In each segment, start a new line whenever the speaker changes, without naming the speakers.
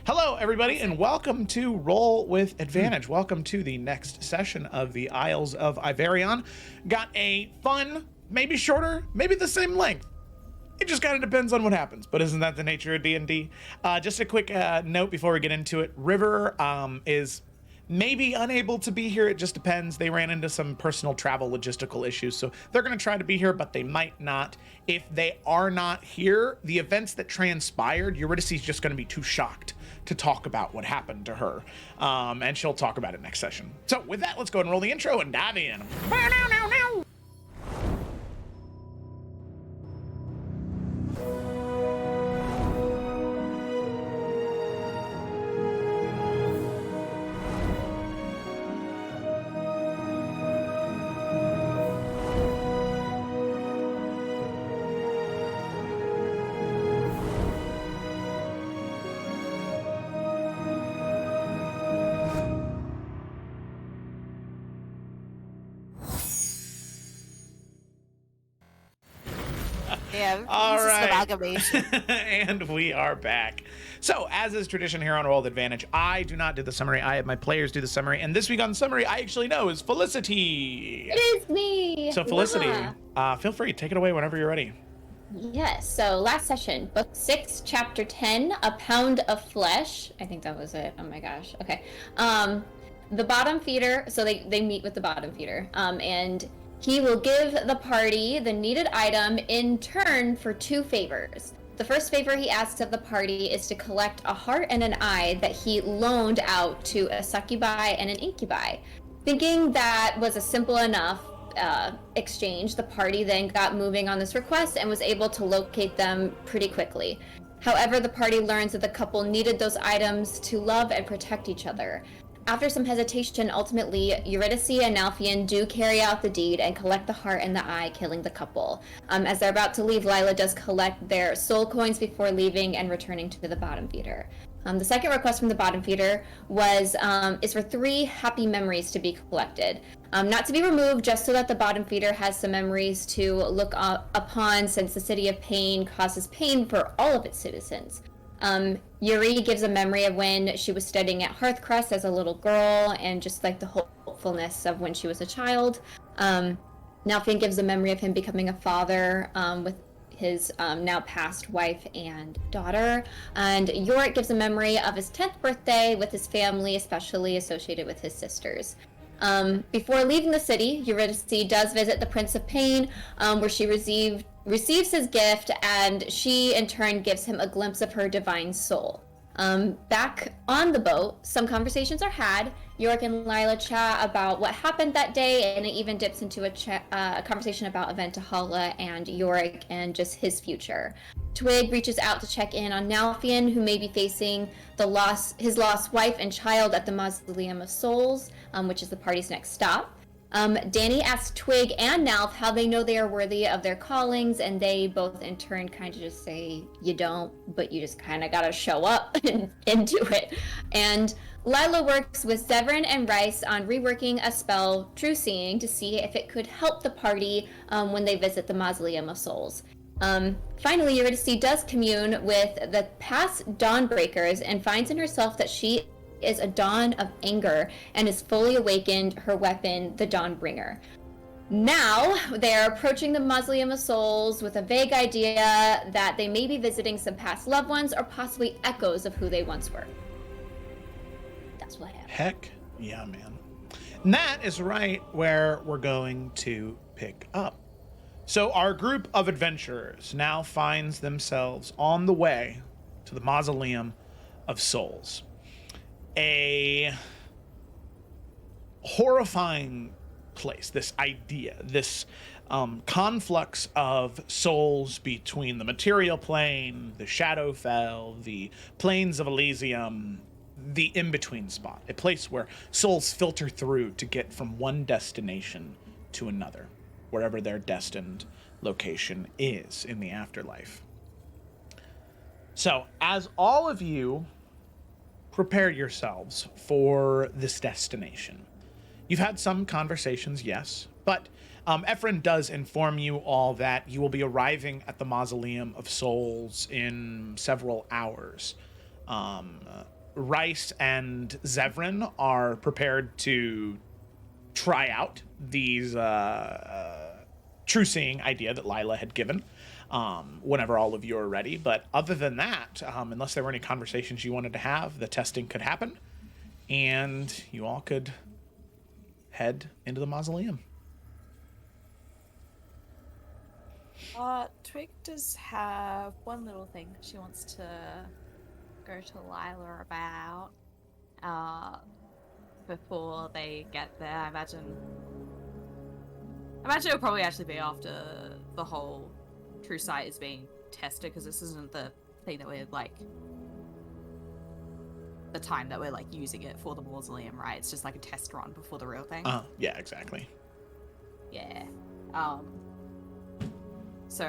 Hello, everybody, and welcome to Roll with Advantage. Welcome to the next session of the Isles of Iverion. Got a fun, maybe shorter, maybe the same length. It just kind of depends on what happens, but isn't that the nature of D&D? Just a quick note before we get into it. River is maybe unable to be here. It just depends. They ran into some personal travel logistical issues, so they're going to try to be here, but they might not. If they are not here, the events that transpired, Eurydice's just going to be too shocked to talk about what happened to her, and she'll talk about it next session. So with that, let's go and roll the intro and dive in.
Yeah,
All
this is
right.
an amalgamation.
And we are back. So, as is tradition here on Roll with Advantage, I do not do the summary. I have my players do the summary. And this week on summary, I actually know is Felicity.
It is me.
So, Felicity,
Huzzah.
feel free, take it away whenever you're ready.
Yes. So last session, book 6, chapter 10, a pound of flesh. I think that was it. Oh my gosh. Okay. The bottom feeder. So they meet with the bottom feeder. And he will give the party the needed item in turn for 2 favors. The first favor he asks of the party is to collect a heart and an eye that he loaned out to a succubi and an incubi. Thinking that was a simple enough exchange, the party then got moving on this request and was able to locate them pretty quickly. However, the party learns that the couple needed those items to love and protect each other. After some hesitation, ultimately, Eurydice and Nalfion do carry out the deed and collect the heart and the eye, killing the couple. As they're about to leave, Lila does collect their soul coins before leaving and returning to the bottom feeder. The second request from the bottom feeder is for 3 happy memories to be collected. Not to be removed, just so that the bottom feeder has some memories to look upon, since the City of Pain causes pain for all of its citizens. Yuri gives a memory of when she was studying at Hearthcrest as a little girl, and just like the hopefulness of when she was a child. Nalfion gives a memory of him becoming a father with his now past wife and daughter. And Yorick gives a memory of his 10th birthday with his family, especially associated with his sisters. Before leaving the city, Eurydice does visit the Prince of Pain, where she receives his gift, and she in turn gives him a glimpse of her divine soul. Back on the boat, some conversations are had. Yorick and Lila chat about what happened that day, and it even dips into a conversation about Aventahala and Yorick and just his future. Twig reaches out to check in on Nalfion, who may be facing his lost wife and child at the Mausoleum of Souls, which is the party's next stop. Danny asks Twig and Nalf how they know they are worthy of their callings, and they both in turn kind of just say, you don't, but you just kind of gotta show up and do it. And Lila works with Severin and Rice on reworking a spell, True Seeing, to see if it could help the party when they visit the Mausoleum of Souls. Finally, Eurydice does commune with the past Dawnbreakers and finds in herself that she is a dawn of anger and has fully awakened her weapon, the Dawnbringer. Now, they are approaching the Mausoleum of Souls with a vague idea that they may be visiting some past loved ones or possibly echoes of who they once were. That's what happened.
Heck yeah, man. And that is right where we're going to pick up. So our group of adventurers now finds themselves on the way to the Mausoleum of Souls. A horrifying place, this idea, this conflux of souls between the material plane, the Shadowfell, the plains of Elysium, the in-between spot, a place where souls filter through to get from one destination to another, wherever their destined location is in the afterlife. So, as all of you prepare yourselves for this destination, you've had some conversations, yes, but Ephron does inform you all that you will be arriving at the Mausoleum of Souls in several hours. Rice and Zevran are prepared to try out these true seeing idea that Lila had given whenever all of you are ready. But other than that, unless there were any conversations you wanted to have, the testing could happen, and you all could head into the mausoleum.
Twig does have one little thing she wants to go to Lila about before they get there. I imagine it'll probably actually be after the whole true sight is being tested, because this isn't the thing that we're like the time that we're like using it for the mausoleum, right? It's just like a test run before the real thing.
Yeah, exactly.
Yeah. So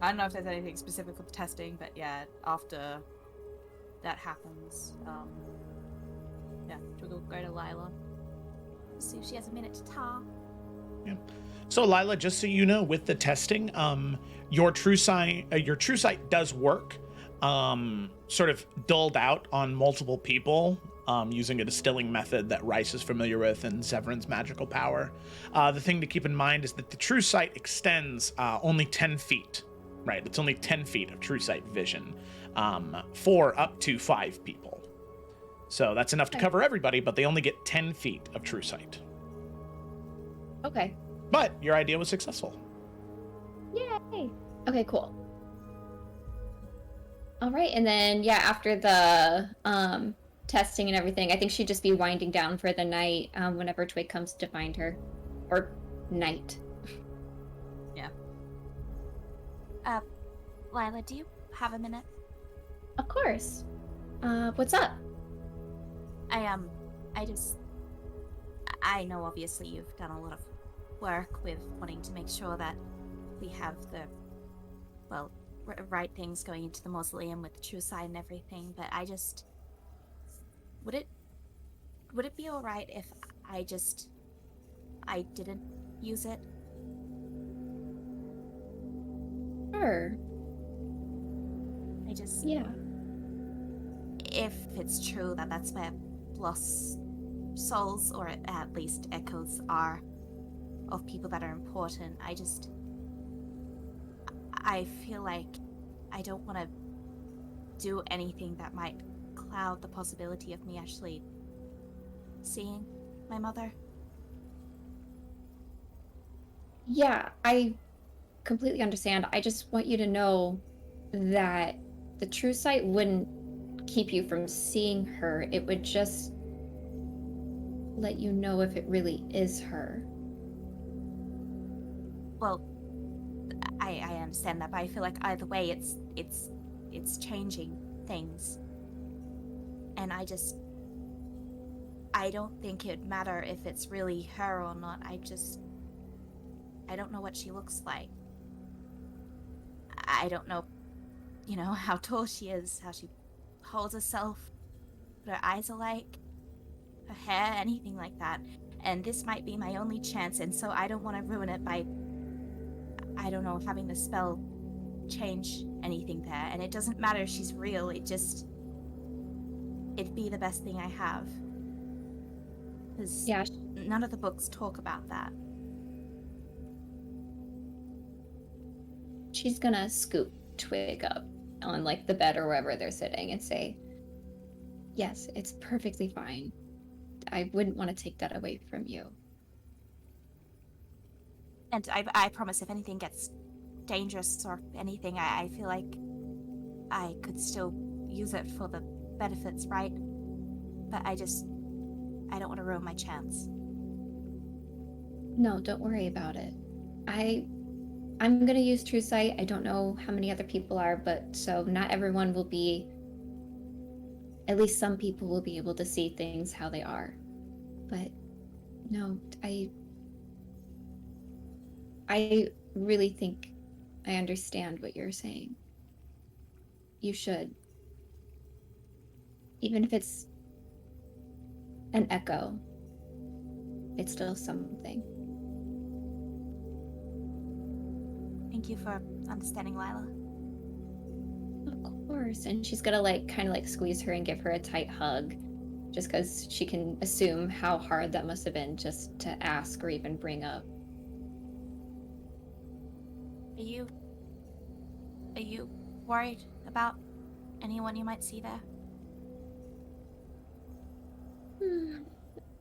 I don't know if there's anything specific with the testing, but yeah, after that happens, yeah, we'll go to Lila. See if she has a minute to talk.
Yeah. So Lila, just so you know, with the testing, your true sight does work, sort of dulled out on multiple people, using a distilling method that Rice is familiar with and Zevran's magical power. The thing to keep in mind is that the true sight extends only 10 feet, right? It's only 10 feet of true sight vision for up to 5 people. So that's enough to cover everybody, but they only get 10 feet of true sight.
Okay.
But your idea was successful.
Yay! Okay, cool. All right, and then yeah, after the testing and everything, I think she'd just be winding down for the night whenever Twig comes to find her, or night.
Yeah.
Lila, do you have a minute?
Of course. What's up?
I know obviously you've done a lot of work with wanting to make sure that we have the, well, right things going into the mausoleum with the true sight and everything, but I just... Would it be alright if I didn't use it?
Sure. Yeah.
If it's true that that's where lost souls, or at least echoes, are of people that are important, I feel like I don't want to do anything that might cloud the possibility of me actually seeing my mother.
Yeah, I completely understand. I just want you to know that the true sight wouldn't keep you from seeing her. It would just let you know if it really is her.
Well, I understand that, but I feel like either way it's changing things. And I don't think it'd matter if it's really her or not. I don't know what she looks like. I don't know, how tall she is, how she holds herself, what her eyes are like, her hair, anything like that. And this might be my only chance, and so I don't want to ruin it by, I don't know, having the spell change anything there. And it doesn't matter if she's real, it'd be the best thing I have. Because none of the books talk about that.
She's gonna scoop Twig up on like the bed or wherever they're sitting and say, yes, it's perfectly fine. I wouldn't want to take that away from you.
And I promise if anything gets dangerous or anything, I feel like I could still use it for the benefits, right? But I don't want to ruin my chance.
No, don't worry about it. I'm gonna use True Sight. I don't know how many other people are, but so not everyone will be, at least some people will be able to see things how they are. But no, I really think I understand what you're saying. You should. Even if it's an echo, it's still something.
Thank you for understanding, Lila.
Of course. And she's gonna like kind of like squeeze her and give her a tight hug, just because she can assume how hard that must have been just to ask or even bring up.
Are you worried about anyone you might see there?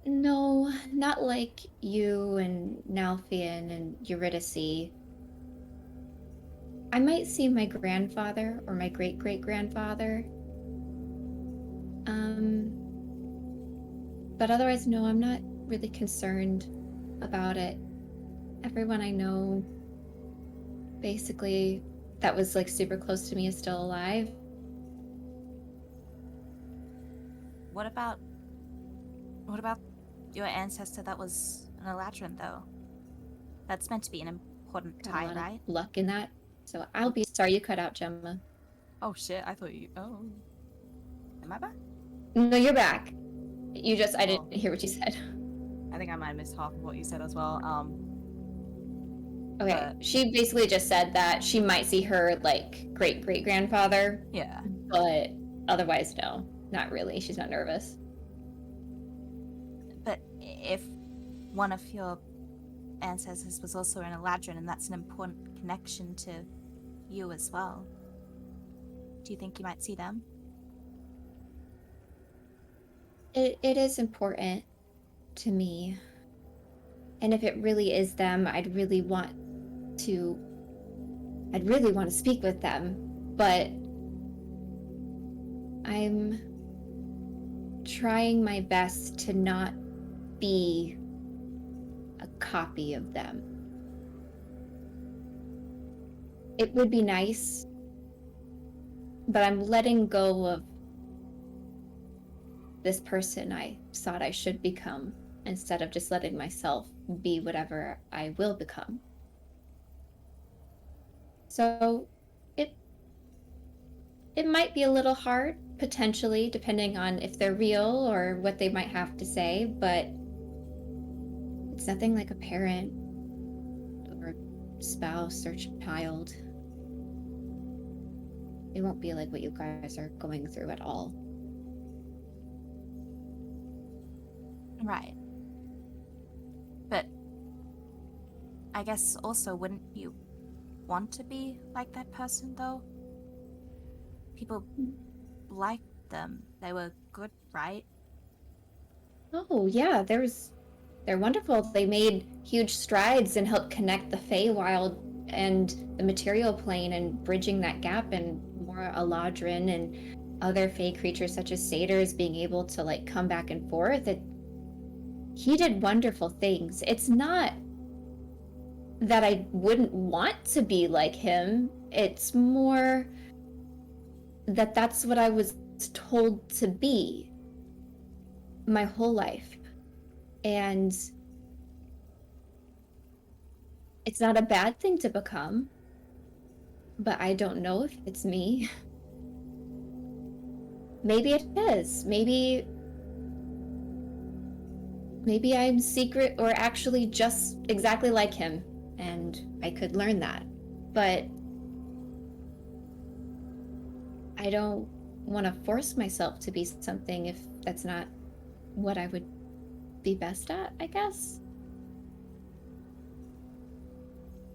No, not like you and Nalfian and Eurydice. I might see my grandfather or my great-great-grandfather. But otherwise, no, I'm not really concerned about it. Everyone I know, basically, that was like super close to me is still alive.
What about your ancestor that was an Eladrin, though? That's meant to be an important
Got a
tie,
lot of
right?
luck in that. So I'll be sorry you cut out, Gemma.
Oh shit! I thought you. Oh, am I back?
No, you're back. I
Oh.
didn't hear what you said.
I think I might have missed half of what you said as well.
Okay,
But-
she basically just said that she might see her like great-great-grandfather,
Yeah.
but otherwise, no, not really. She's not nervous.
But if one of your ancestors was also an Eladrin, and that's an important connection to you as well, do you think you might see them?
It is important to me. And if it really is them, I'd really want to speak with them, but I'm trying my best to not be a copy of them. It would be nice, but I'm letting go of this person I thought I should become instead of just letting myself be whatever I will become. So it might be a little hard, potentially, depending on if they're real or what they might have to say, but it's nothing like a parent or spouse or child. It won't be like what you guys are going through at all.
Right. But I guess also, wouldn't you want to be like that person, though? People liked them. They were good, right?
Oh, yeah, they're wonderful. They made huge strides and helped connect the Feywild and the material plane and bridging that gap, and more Eladrin and other Fey creatures such as satyrs being able to like come back and forth. He did wonderful things. It's not that I wouldn't want to be like him. It's more that that's what I was told to be my whole life. And it's not a bad thing to become, but I don't know if it's me. Maybe it is. Maybe I'm secret or actually just exactly like him, and I could learn that. But I don't want to force myself to be something if that's not what I would be best at, I guess.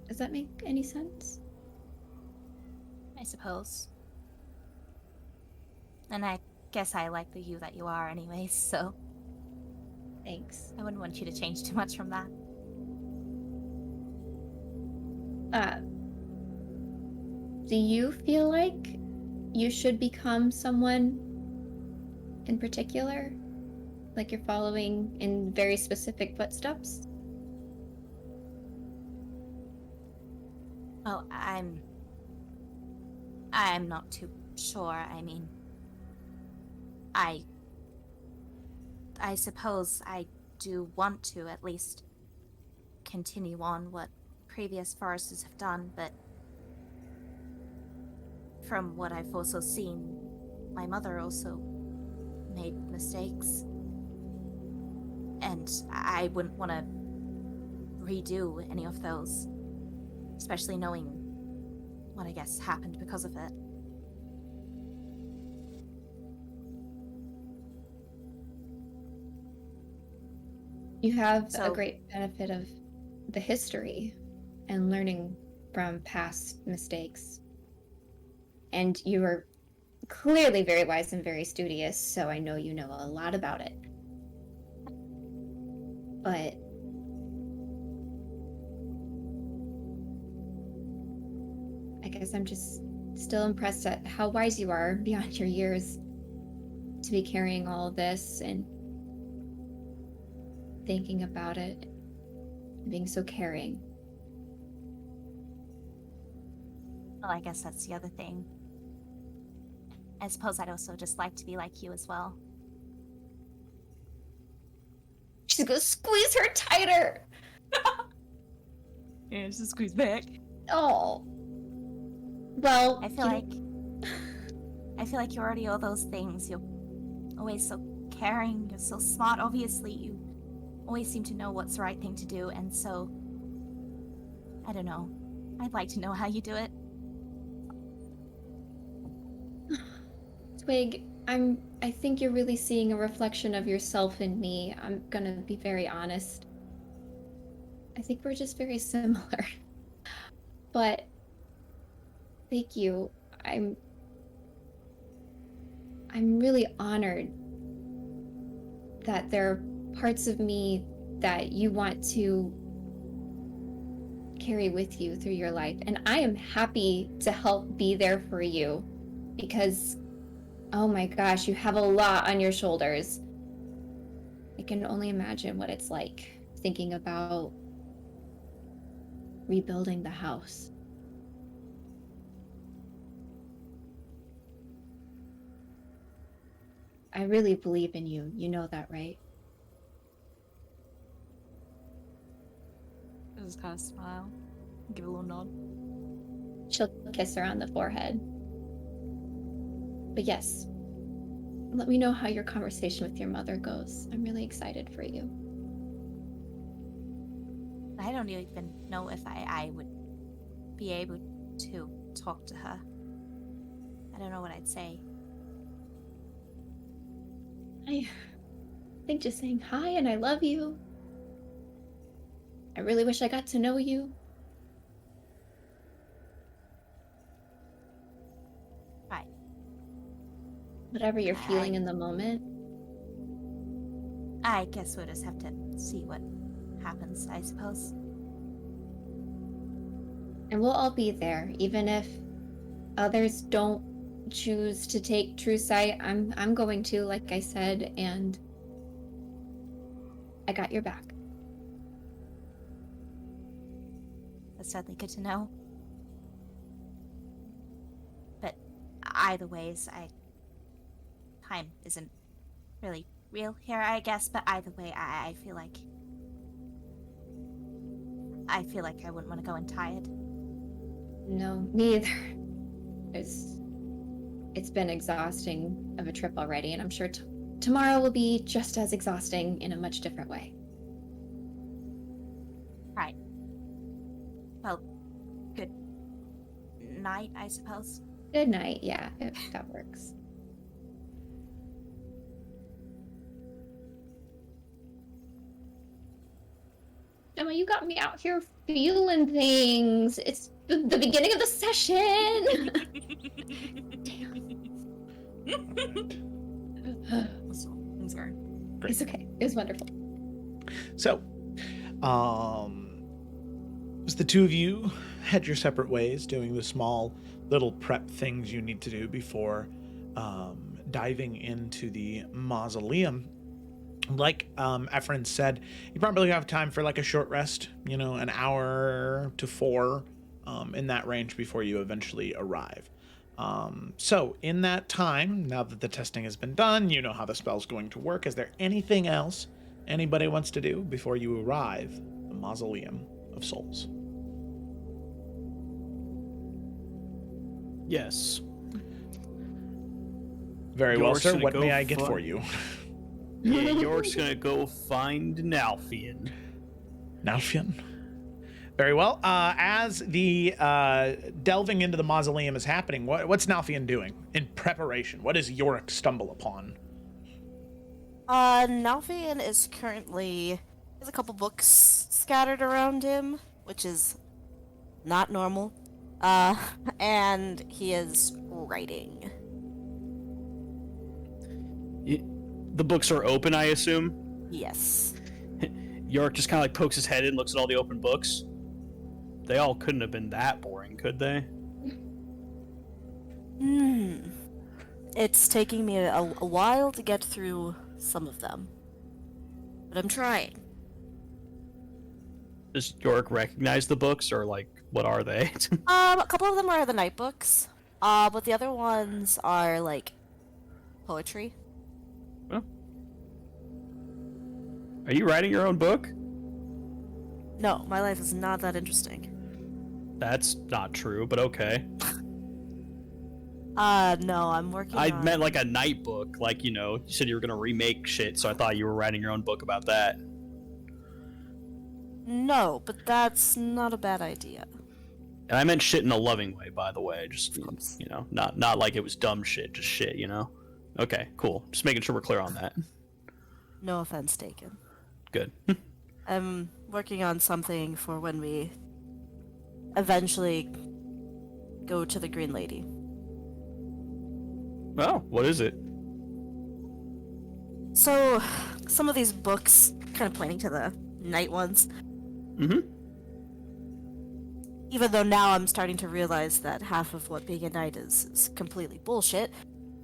Does that make any sense?
I suppose. And I guess I like the you that you are anyways, so
Thanks.
I wouldn't want you to change too much from that.
Do you feel like you should become someone in particular? Like you're following in very specific footsteps?
Well, I'm not too sure. I mean, I suppose I do want to at least continue on what previous foresters have done, but from what I've also seen, my mother also made mistakes. And I wouldn't want to redo any of those, especially knowing what I guess happened because of it.
You have a
So-
great benefit of the history and learning from past mistakes. And you are clearly very wise and very studious, so I know you know a lot about it. But I guess I'm just still impressed at how wise you are beyond your years to be carrying all of this and thinking about it and being so caring.
Well, I guess that's the other thing. I suppose I'd also just like to be like you as well.
She's gonna squeeze her tighter.
Yeah, just squeeze back.
Oh. Well,
I feel like you already owe those things. You're always so caring, you're so smart. Obviously, you always seem to know what's the right thing to do, and so I don't know. I'd like to know how you do it.
Twig, I think you're really seeing a reflection of yourself in me. I'm gonna be very honest. I think we're just very similar. But thank you. I'm really honored that there are parts of me that you want to carry with you through your life. And I am happy to help be there for you because, oh my gosh, you have a lot on your shoulders. I can only imagine what it's like thinking about rebuilding the house. I really believe in you. You know that, right?
I just kind of smile, give a little nod.
She'll kiss her on the forehead. But yes, let me know how your conversation with your mother goes. I'm really excited for you.
I don't even know if I would be able to talk to her. I don't know what I'd say.
I think just saying hi and I love you. I really wish I got to know you.
Right.
Whatever you're feeling in the moment.
I guess we'll just have to see what happens, I suppose.
And we'll all be there, even if others don't choose to take true sight. I'm going to, like I said, and I got your back.
That's certainly good to know. But either ways, time isn't really real here, I guess. But either way, I feel like I wouldn't want to go in tired.
No, me either. It's been exhausting of a trip already, and I'm sure tomorrow will be just as exhausting in a much different way.
Right. Well, good night, I suppose.
Good night. Yeah, that works. Emma, you got me out here feeling things. It's the beginning of the session.
I'm sorry.
Great.
It's okay. It was wonderful.
So, as the two of you head your separate ways, doing the small little prep things you need to do before diving into the mausoleum, like Efren said, you probably have time for like a short rest, an hour to 4 in that range before you eventually arrive. So in that time, now that the testing has been done, you know how the spell's going to work. Is there anything else anybody wants to do before you arrive at the Mausoleum of Souls?
Yes.
Very well,
York's
sir.
gonna
What
go
may I get
fi-
for you?
Yeah, York's gonna go find Nalfian.
Nalfian? Very well. As the delving into the mausoleum is happening, what's Nalfian doing in preparation? What does Yorick stumble upon?
Nalfian is currently has a couple books scattered around him, which is not normal. And he is writing.
The books are open, I assume?
Yes.
York just kind of like pokes his head in, looks at all the open books. They all couldn't have been that boring, could they?
It's taking me a while to get through some of them. But I'm trying.
Does York recognize the books, or like, what are they?
A couple of them are the night books. But the other ones are like poetry.
Well, are you writing your own book?
No, my life is not that interesting.
That's not true, but okay.
No, I'm working
I
on...
meant like a night book, like, you know, you said you were gonna remake shit, so I thought you were writing your own book about that.
No, but that's not a bad idea.
And I meant shit in a loving way, by the way. Just,
Of course.
you know, not like it was dumb shit, just shit, you know? Okay, cool. Just making sure we're clear on that.
No offense taken.
Good.
I'm working on something for when we eventually go to the Green Lady.
Oh, what is it?
So, some of these books, kind of pointing to the night ones,
Mm-hmm.
even though now I'm starting to realize that half of what being a knight is completely bullshit,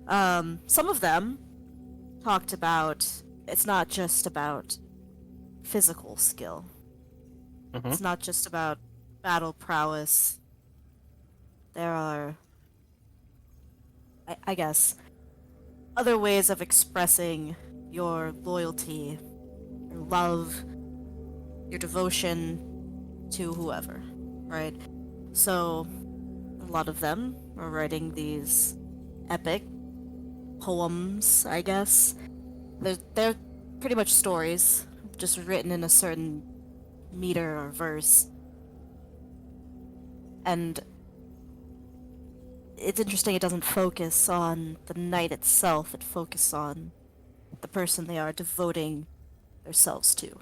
some of them talked about it's not just about physical skill.
Uh-huh.
It's not just about battle prowess. There are, I guess, other ways of expressing your loyalty, your love, your devotion to whoever, right? So, a lot of them are writing these epic poems, I guess. They're pretty much stories, just written in a certain meter or verse. And it's interesting it doesn't focus on the knight itself, it focuses on the person they are devoting themselves to.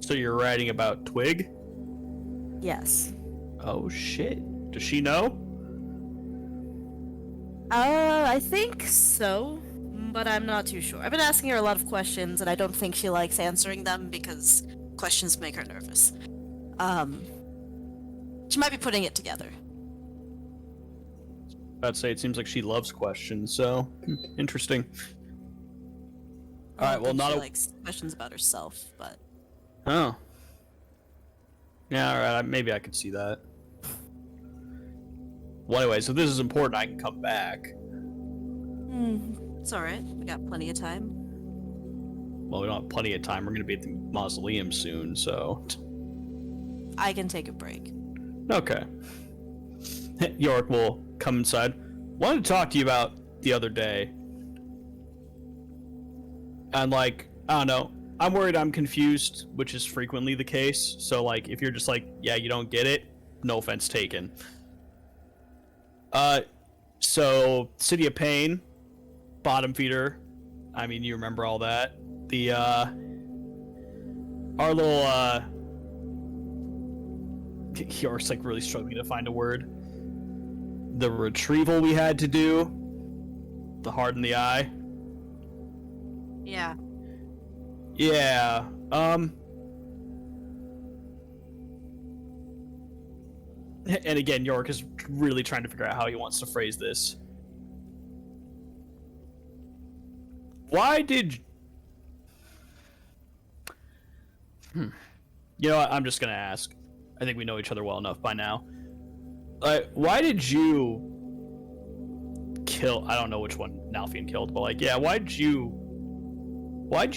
So you're writing about Twig?
Yes.
Oh, shit. Does she know?
I think so, but I'm not too sure. I've been asking her a lot of questions, and I don't think she likes answering them because questions make her nervous. She might be putting it together.
I'd say it seems like she loves questions, so interesting.
I
All right,
don't
well,
think
not
she
a...
likes questions about herself, but
Oh. Yeah, alright, maybe I could see that. Well, anyway, so this is important. I can come back.
it's alright. We got plenty of time.
Well, we don't have plenty of time. We're going to be at the mausoleum soon, so...
I can take a break.
Okay. York will come inside. Wanted to talk to you about the other day. And, like, I don't know. I'm worried I'm confused, which is frequently the case. So, like, if you're just like, yeah, you don't get it, no offense taken. So, City of Pain, Bottom Feeder, I mean, you remember all that. The, our little, York's, like, really struggling to find a word. The retrieval we had to do, the heart in the eye.
Yeah.
Yeah, and again, York is really trying to figure out how he wants to phrase this. Why did... You know what, I'm just gonna ask. I think we know each other well enough by now. Why did you kill... I don't know which one Nalfian killed, but like, yeah, why'd you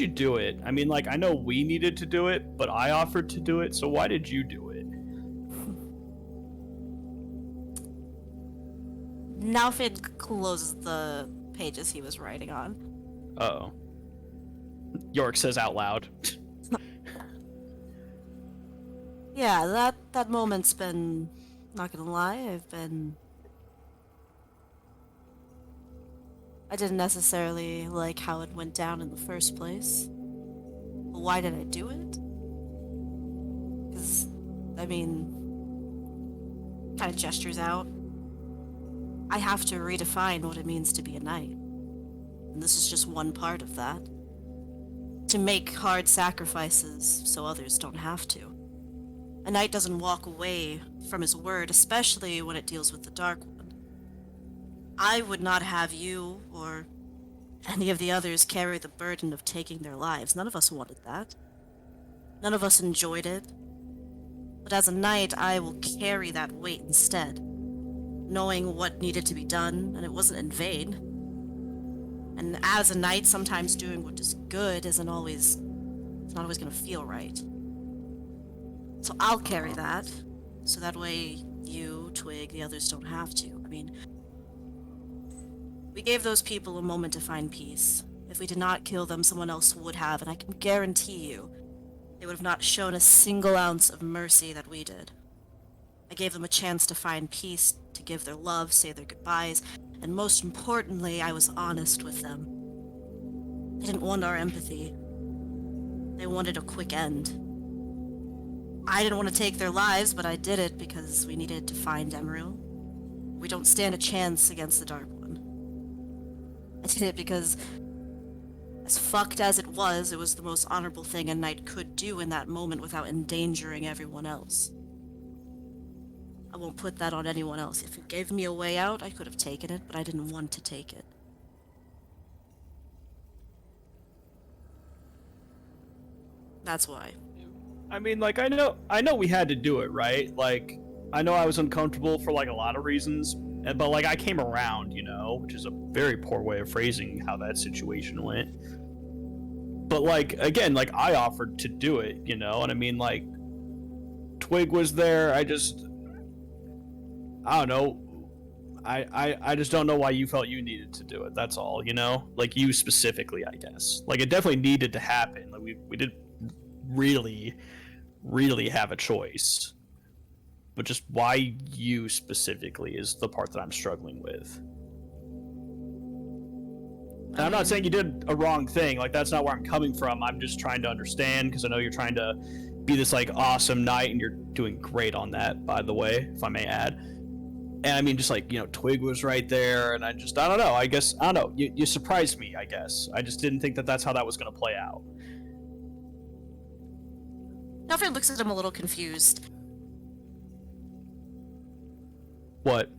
do it? I mean, like, I know we needed to do it, but I offered to do it, so why did you do it?
Nalfin closes the pages he was writing on.
Uh-oh. York says out loud.
Yeah, that moment's been... Not gonna lie, I didn't necessarily like how it went down in the first place. But why did I do it? Because, I mean, kind of gestures out. I have to redefine what it means to be a knight. And this is just one part of that. To make hard sacrifices so others don't have to. A knight doesn't walk away from his word, especially when it deals with the Dark One. I would not have you, or any of the others, carry the burden of taking their lives. None of us wanted that. None of us enjoyed it. But as a knight, I will carry that weight instead, knowing what needed to be done, and it wasn't in vain. And as a knight, sometimes doing what is good it's not always gonna feel right. So I'll carry that, so that way you, Twig, the others don't have to. I mean, we gave those people a moment to find peace. If we did not kill them, someone else would have, and I can guarantee you, they would have not shown a single ounce of mercy that we did. I gave them a chance to find peace, to give their love, say their goodbyes, and most importantly, I was honest with them. They didn't want our empathy. They wanted a quick end. I didn't want to take their lives, but I did it because we needed to find Emerald. We don't stand a chance against the Dark One. I did it because, as fucked as it was the most honorable thing a knight could do in that moment without endangering everyone else. I won't put that on anyone else. If it gave me a way out, I could have taken it, but I didn't want to take it. That's why.
I mean, like, I know we had to do it, right? Like, I know I was uncomfortable for, like, a lot of reasons, but, like, I came around, you know, which is a very poor way of phrasing how that situation went. But, like, again, like, I offered to do it, you know, and I mean, like, Twig was there, I don't know, I just don't know why you felt you needed to do it, that's all, you know? Like, you specifically, I guess. Like, it definitely needed to happen, like, we did really have a choice, but just why you specifically is the part that I'm struggling with. And I'm not saying you did a wrong thing, like that's not where I'm coming from. I'm just trying to understand, because I know you're trying to be this like awesome knight, and you're doing great on that, by the way, if I may add. And I mean, just like, you know, Twig was right there, and I don't know, I don't know, you surprised me, I guess. I just didn't think that that's how that was going to play out.
Alfred looks at him a little confused.
What?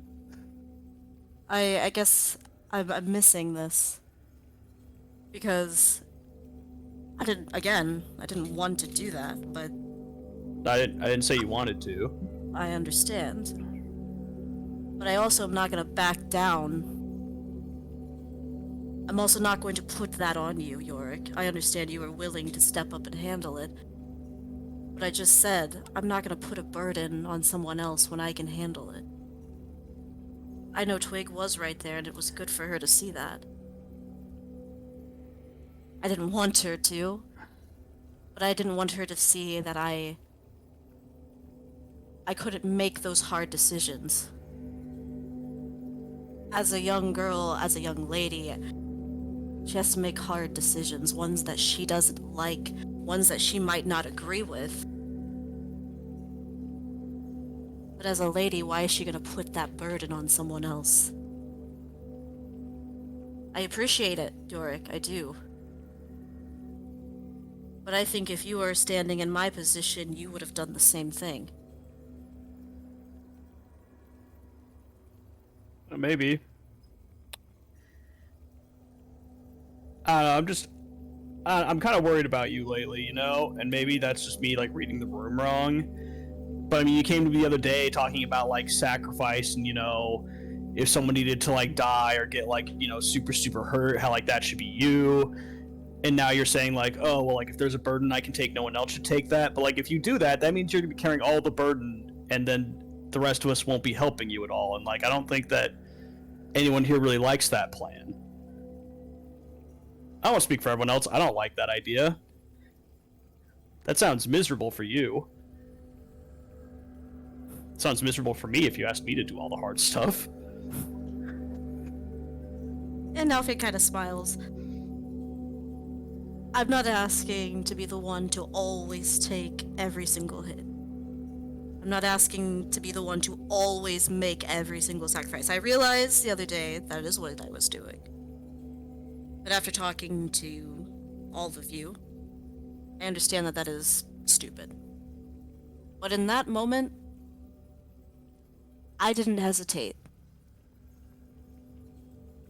I guess I'm missing this. Because I didn't want to do that, but
I didn't say you wanted to.
I understand. But I also am not gonna back down. I'm also not going to put that on you, Yorick. I understand you are willing to step up and handle it. But I just said, I'm not gonna put a burden on someone else when I can handle it. I know Twig was right there, and it was good for her to see that. I didn't want her to, but I didn't want her to see that I couldn't make those hard decisions. As a young girl, as a young lady, she has to make hard decisions, ones that she doesn't like, ones that she might not agree with. But as a lady, why is she gonna put that burden on someone else? I appreciate it, Yorick, I do. But I think if you were standing in my position, you would have done the same thing.
Maybe. I don't know, I'm kind of worried about you lately, you know? And maybe that's just me, like, reading the room wrong. But, I mean, you came to me the other day talking about, like, sacrifice and, you know, if someone needed to, like, die or get, like, you know, super hurt, how, like, that should be you. And now you're saying, like, oh, well, like, if there's a burden I can take, no one else should take that. But, like, if you do that, that means you're going to be carrying all the burden, and then the rest of us won't be helping you at all. And, like, I don't think that anyone here really likes that plan. I don't want to speak for everyone else. I don't like that idea. That sounds miserable for you. It sounds miserable for me if you asked me to do all the hard stuff.
And And Nalfin kind of smiles. I'm not asking to be the one to always take every single hit. I'm not asking to be the one to always make every single sacrifice. I realized the other day that is what I was doing. But after talking to all of you, I understand that that is stupid. But in that moment, I didn't hesitate.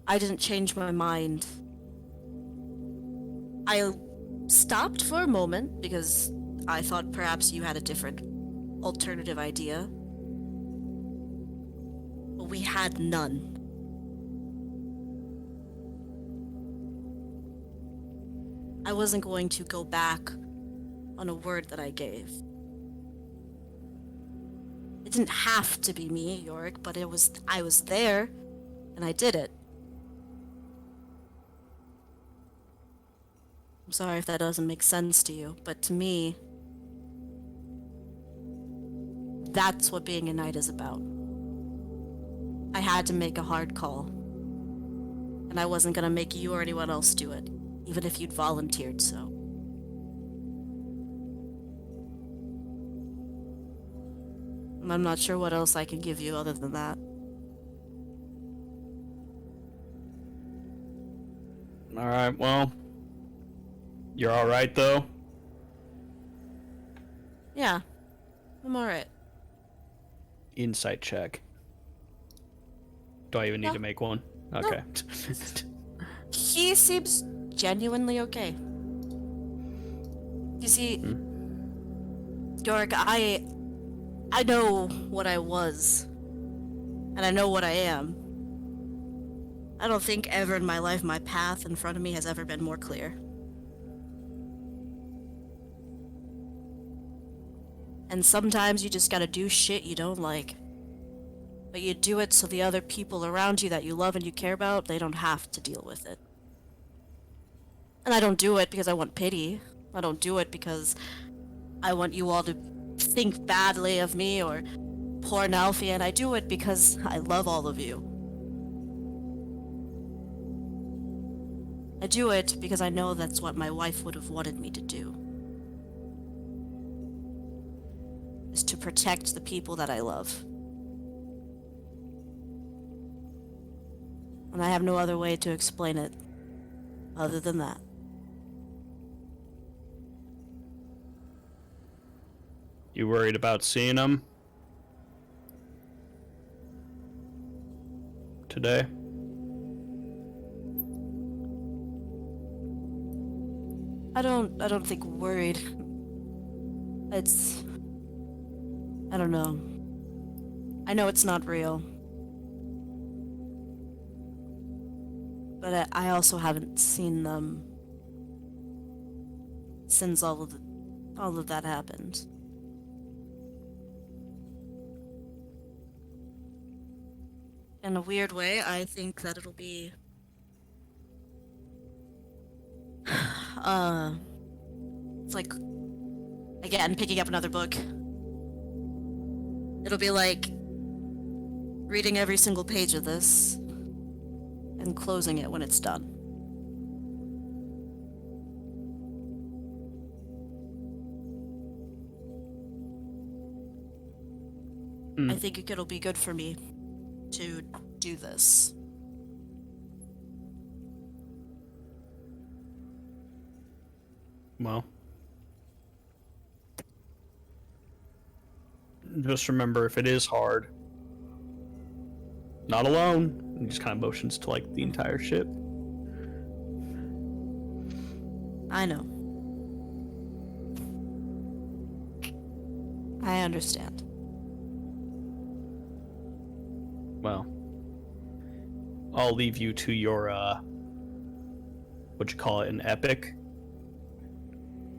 I didn't change my mind. I stopped for a moment because I thought perhaps you had a different alternative idea. But we had none. I wasn't going to go back on a word that I gave. It didn't have to be me, Yorick, but I was there, and I did it. I'm sorry if that doesn't make sense to you, but to me, that's what being a knight is about. I had to make a hard call. And I wasn't gonna make you or anyone else do it, even if you'd volunteered so. And I'm not sure what else I can give you other than that.
Alright, well. You're alright, though?
Yeah, I'm alright.
Insight check. Do I even need
No.
to make one? Okay.
He seems genuinely okay. You see, Yorick, I know what I was, and I know what I am. I don't think ever in my life my path in front of me has ever been more clear. And sometimes you just gotta do shit you don't like. But you do it so the other people around you that you love and you care about, they don't have to deal with it. And I don't do it because I want pity. I don't do it because I want you all to think badly of me or poor Nalfian. I do it because I love all of you. I do it because I know that's what my wife would have wanted me to do. Is to protect the people that I love. And I have no other way to explain it other than that.
You worried about seeing him? Today?
I don't think worried. It's... I don't know. I know it's not real. But I also haven't seen them since all of that happened. In a weird way, I think that it'll be it's like, again, picking up another book. It'll be like reading every single page of this and closing it when it's done. I think it'll be good for me to do this.
Well. Just remember, if it is hard, not alone. He just kind of motions to, like, the entire ship.
I know. I understand.
Well, I'll leave you to your, what'd you call it, an epic?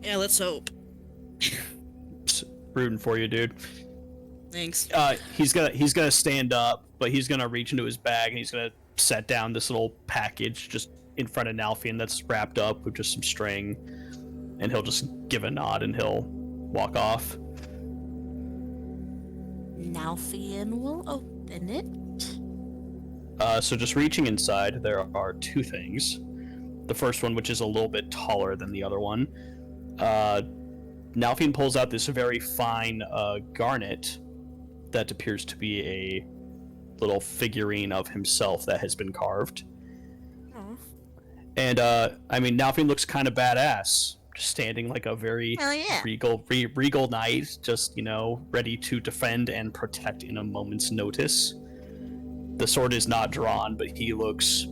Yeah, let's hope.
Rooting for you, dude.
Thanks.
He's gonna stand up, but he's gonna reach into his bag and he's gonna set down this little package just in front of Nalfian that's wrapped up with just some string, and he'll just give a nod and he'll walk off.
Nalfian will open it.
So just reaching inside, there are two things. The first one, which is a little bit taller than the other one. Nalfian pulls out this very fine garnet that appears to be a little figurine of himself that has been carved.
Oh.
And, Nalfian looks kind of badass. Just standing like a very
Hell yeah.
regal knight, just, ready to defend and protect in a moment's notice. The sword is not drawn, but he looks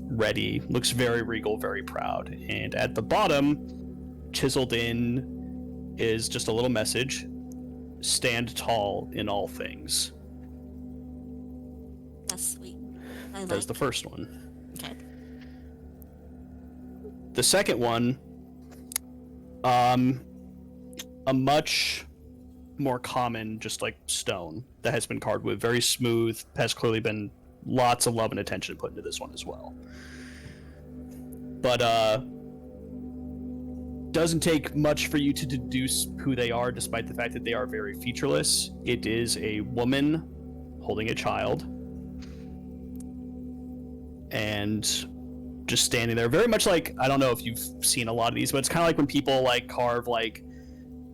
ready, looks very regal, very proud. And at the bottom, chiseled in, is just a little message: stand tall in all things.
That's sweet.
That's the first one.
Okay.
The second one, a much more common, just like stone that has been carved with, very smooth, has clearly been lots of love and attention put into this one as well. But doesn't take much for you to deduce who they are, despite the fact that they are very featureless. It is a woman holding a child and just standing there, very much like, I don't know if you've seen a lot of these, but it's kind of like when people like carve like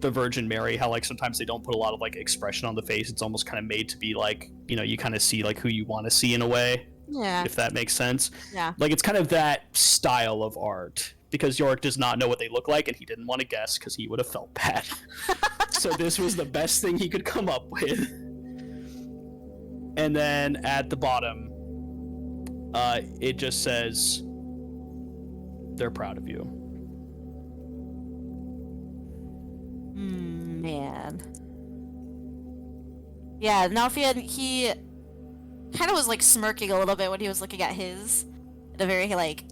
the Virgin Mary, how like sometimes they don't put a lot of like expression on the face. It's almost kind of made to be like, you kind of see like who you want to see in a way.
Yeah.
If that makes sense.
Yeah.
Like, it's kind of that style of art, because Yorick does not know what they look like, and he didn't want to guess because he would have felt bad. So this was the best thing he could come up with. And then at the bottom, it just says, they're proud of you.
Man. Yeah, Nalfian, he kind of was like smirking a little bit when he was looking at his. In a very like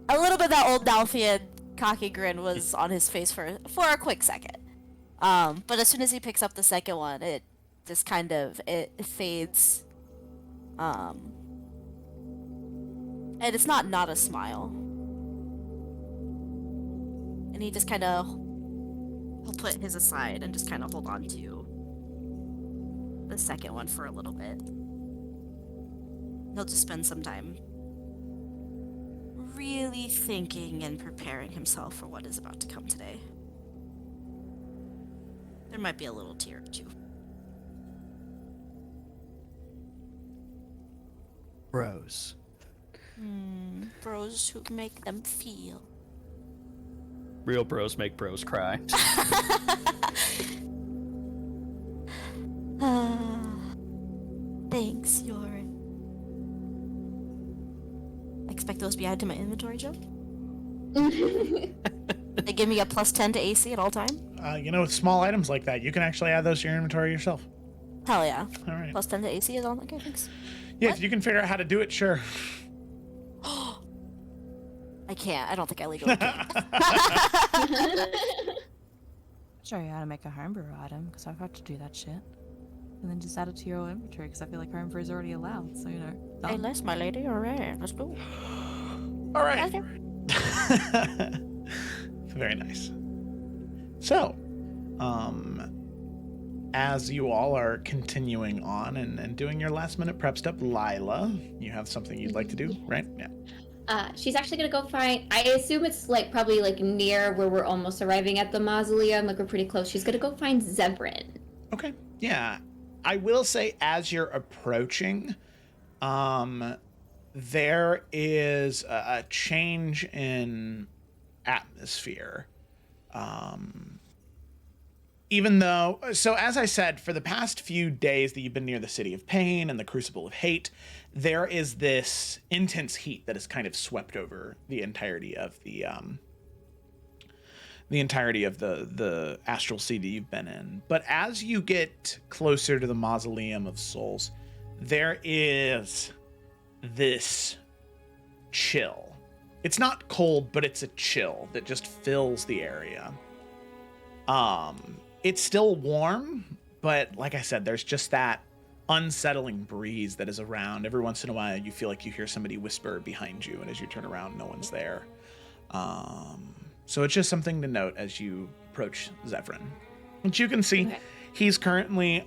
a little bit that old Nalfian cocky grin was on his face for a quick second. But as soon as he picks up the second one, it just kind of it fades. And it's not a smile. And he just kind of he'll put his aside and just kind of hold on to the second one for a little bit. He'll just spend some time really thinking and preparing himself for what is about to come today. There might be a little tear or two.
Bros.
Bros who make them feel.
Real bros make bros cry.
Thanks, Yorin. I expect those to be added to my inventory, Joe. They give me a +10 to AC at all time.
With small items like that, you can actually add those to your inventory yourself.
Hell yeah.
All right.
+10 to AC is all. Okay, thanks.
Yeah,
What?
if you can figure out how to do it, sure.
I can't. I don't think I legally can.
Show you how to make a homebrew item, because I've had to do that shit. And then just add it to your inventory, because I feel like homebrew is already allowed, so
Hey,
done.
Les, my lady. All right, let's go.
All right.
Okay.
Very nice. So, as you all are continuing on and doing your last minute prep step, Lila, you have something you'd like to do, right? Yeah.
She's actually gonna go find, I assume it's like probably like near where we're almost arriving at the mausoleum, like we're pretty close. She's gonna go find Zevran.
Okay. Yeah. I will say, as you're approaching, there is a change in atmosphere. Even though, so as I said, for the past few days that you've been near the City of Pain and the Crucible of Hate, there is this intense heat that has kind of swept over the entirety of the astral sea that you've been in. But as you get closer to the Mausoleum of Souls, there is this chill. It's not cold, but it's a chill that just fills the area. It's still warm, but like I said, there's just that unsettling breeze that is around. Every once in a while, you feel like you hear somebody whisper behind you, and as you turn around, no one's there. So it's just something to note as you approach Zevran. Which you can see,
Okay.
He's currently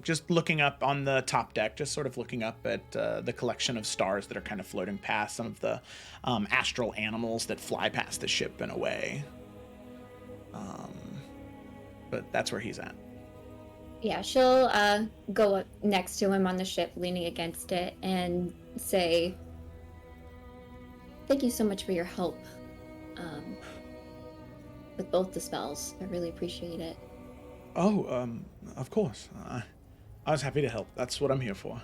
just looking up on the top deck, just sort of looking up at the collection of stars that are kind of floating past, some of the astral animals that fly past the ship and away. But that's where he's at.
Yeah, she'll go up next to him on the ship, leaning against it, and say, "Thank you so much for your help with both the spells. I really appreciate it."
Oh, of course. I was happy to help. That's what I'm here for.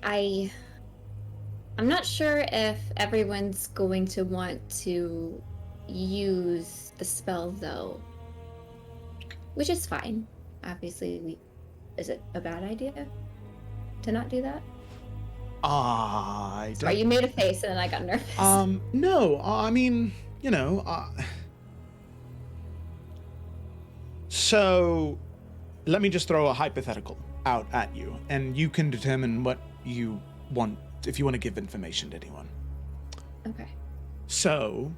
I'm not sure if everyone's going to want to use the spell, though. Which is fine. Obviously, is it a bad idea to not do that?
I don't...
Sorry, you made a face and then I got nervous.
No, I mean, you know, so let me just throw a hypothetical out at you, and you can determine what you want, if you want to give information to anyone.
Okay.
So,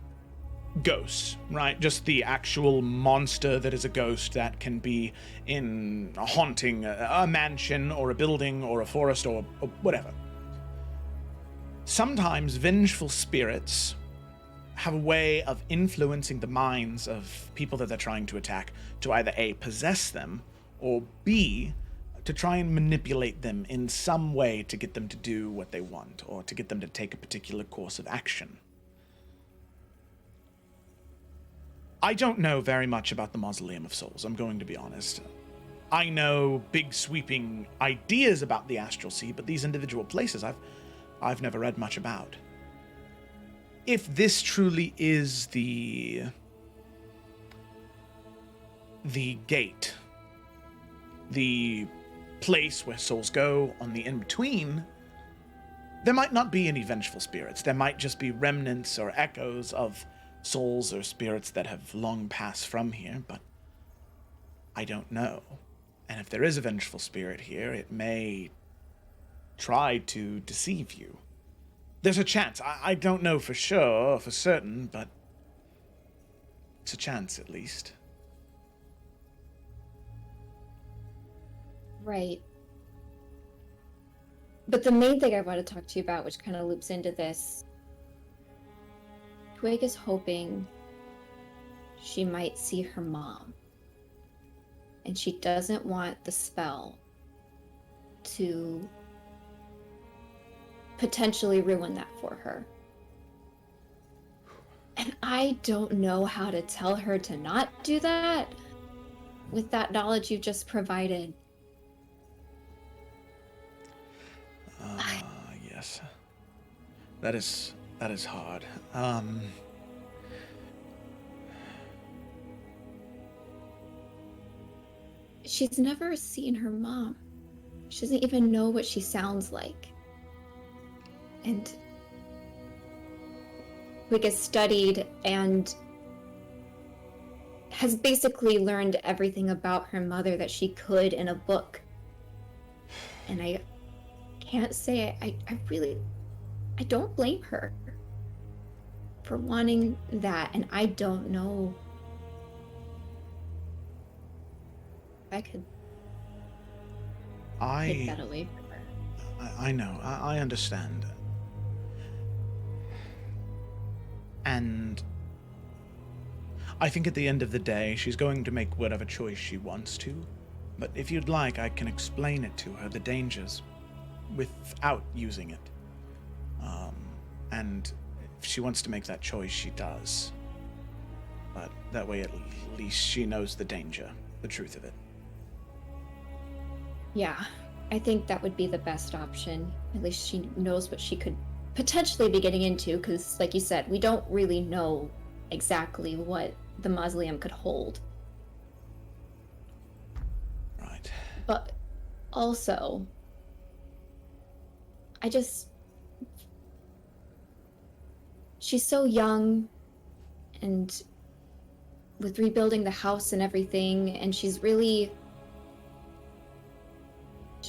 ghosts, right? Just the actual monster that is a ghost that can be in haunting a mansion or a building or a forest or whatever. Sometimes vengeful spirits have a way of influencing the minds of people that they're trying to attack to either A, possess them, or B, to try and manipulate them in some way to get them to do what they want, or to get them to take a particular course of action. I don't know very much about the Mausoleum of Souls, I'm going to be honest. I know big sweeping ideas about the Astral Sea, but these individual places I've never read much about. If this truly is the gate, the place where souls go on the in-between, there might not be any vengeful spirits. There might just be remnants or echoes of souls or spirits that have long passed from here, but I don't know. And if there is a vengeful spirit here, it may try to deceive you. There's a chance. I don't know for sure, for certain, but it's a chance at least.
Right. But the main thing I want to talk to you about, which kind of loops into this, Twig is hoping she might see her mom. And she doesn't want the spell to potentially ruin that for her. And I don't know how to tell her to not do that with that knowledge you just provided.
Yes. That is hard.
She's never seen her mom. She doesn't even know what she sounds like. And Twig has studied and has basically learned everything about her mother that she could in a book. And I can't say I don't blame her for wanting that, and I don't know if I could take that away from her.
I know. I understand. And I think at the end of the day, she's going to make whatever choice she wants to. But if you'd like, I can explain it to her, the dangers, without using it. And if she wants to make that choice, she does. But that way, at least she knows the danger, the truth of it.
Yeah, I think that would be the best option. At least she knows what she could potentially be getting into, because, like you said, we don't really know exactly what the mausoleum could hold.
Right.
But also, she's so young, and with rebuilding the house and everything, and she really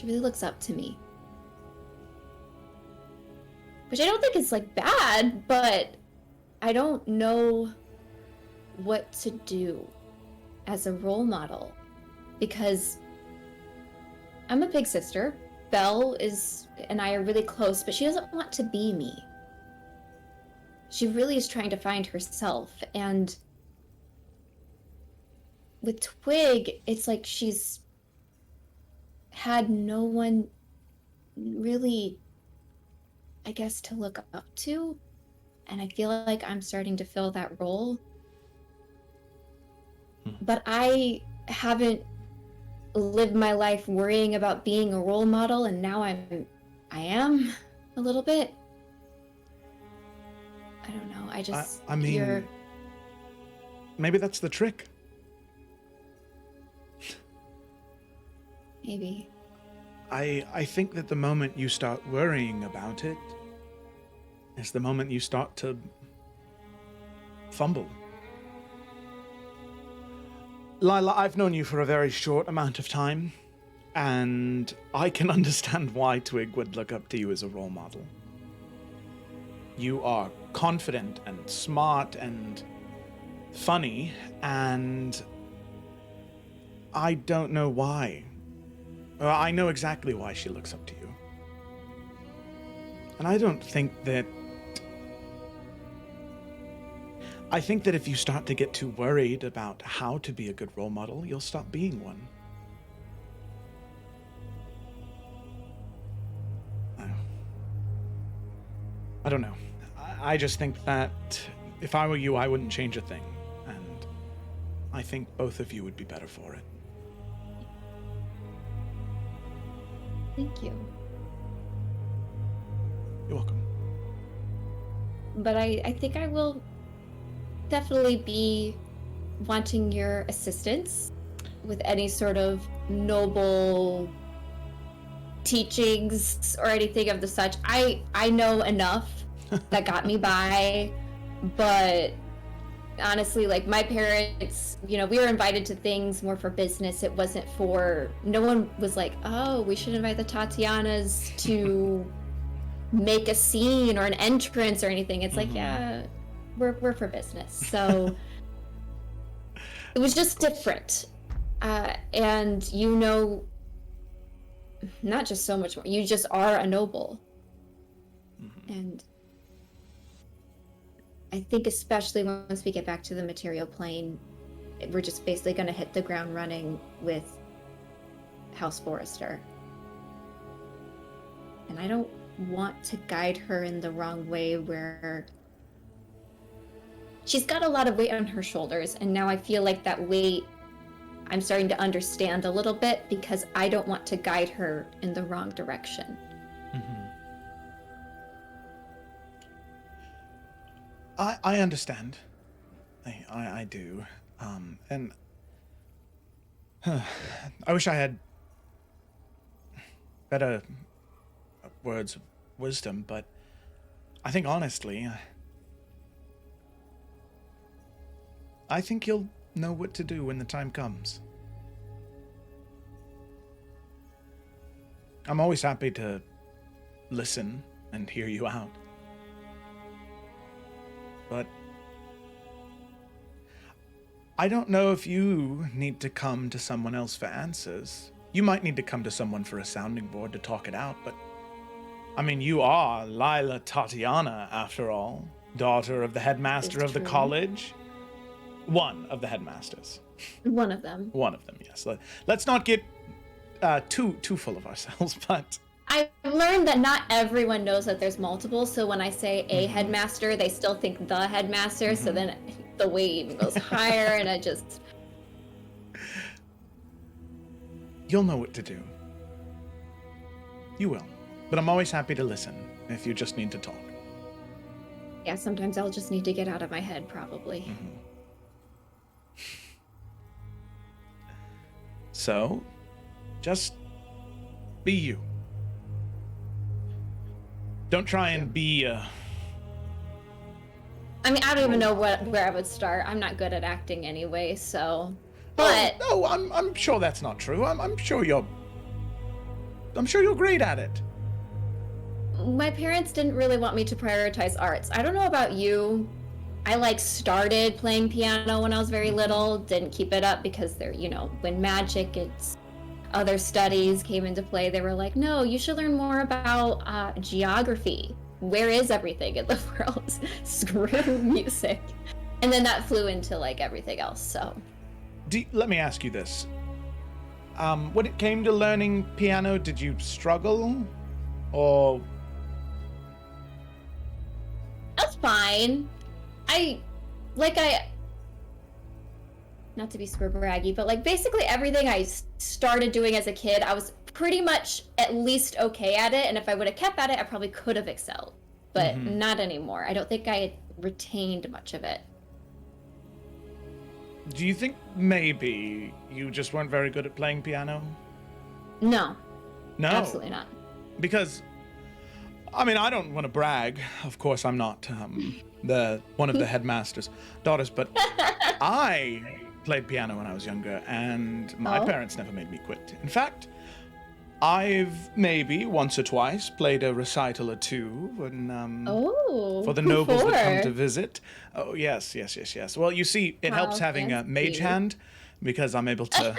looks up to me. Which I don't think is, like, bad, but I don't know what to do as a role model because I'm a big sister. Belle and I are really close, but she doesn't want to be me. She really is trying to find herself, and with Twig, it's like she's had no one really, I guess, to look up to, and I feel like I'm starting to fill that role. But I haven't lived my life worrying about being a role model, and now I am a little bit. I don't know.
I mean, maybe that's the trick.
Maybe.
I think that the moment you start worrying about it is the moment you start to fumble. Lila, I've known you for a very short amount of time, and I can understand why Twig would look up to you as a role model. You are confident and smart and funny, and I don't know why. I know exactly why she looks up to you. And I don't think that... I think that if you start to get too worried about how to be a good role model, you'll stop being one. I don't know. I just think that if I were you, I wouldn't change a thing. And I think both of you would be better for it.
Thank you.
You're welcome.
But I think I will definitely be wanting your assistance with any sort of noble teachings or anything of the such. I know enough that got me by, but honestly, like, my parents, we were invited to things more for business. It wasn't for, no one was like, oh, we should invite the Tatianas to make a scene or an entrance or anything. It's like, yeah, we're for business. So it was just different. And not just so much more, you just are a noble. And I think especially once we get back to the material plane, we're just basically going to hit the ground running with House Forrester. And I don't want to guide her in the wrong way where she's got a lot of weight on her shoulders, and now I feel like that weight I'm starting to understand a little bit, because I don't want to guide her in the wrong direction.
I understand. I do. And I wish I had better words of wisdom, but I think honestly, I think you'll know what to do when the time comes. I'm always happy to listen and hear you out. But I don't know if you need to come to someone else for answers. You might need to come to someone for a sounding board to talk it out, but I mean, you are Lila Tatiana, after all, daughter of the headmaster of the college. One of the headmasters.
One of them.
One of them, yes. Let's not get too full of ourselves, but...
I've learned that not everyone knows that there's multiple, so when I say a headmaster, they still think the headmaster, so then the weight even goes higher, and I just...
You'll know what to do. You will. But I'm always happy to listen if you just need to talk.
Yeah, sometimes I'll just need to get out of my head, probably.
So, just be you. Don't try and be
I mean, I don't even know where I would start. I'm not good at acting anyway, so... But...
No, I'm sure that's not true. I'm sure you're great at it.
My parents didn't really want me to prioritize arts. I don't know about you, I like started playing piano when I was very little, didn't keep it up because there, when magic, it's other studies came into play, they were like, no, you should learn more about geography. Where is everything in the world? Screw music. And then that flew into like everything else, so.
Let me ask you this. When it came to learning piano, did you struggle? Or...
That's fine. Not to be super braggy, but like basically everything I started doing as a kid, I was pretty much at least okay at it. And if I would have kept at it, I probably could have excelled. But not anymore. I don't think I retained much of it.
Do you think maybe you just weren't very good at playing piano?
No.
No?
Absolutely not.
Because, I mean, I don't want to brag. Of course, I'm not one of the headmaster's daughters, but I played piano when I was younger, and my parents never made me quit. In fact, I've maybe once or twice played a recital or two when, for the nobles that come to visit. Oh, yes. Well, you see, it helps having a mage hand, because I'm able to...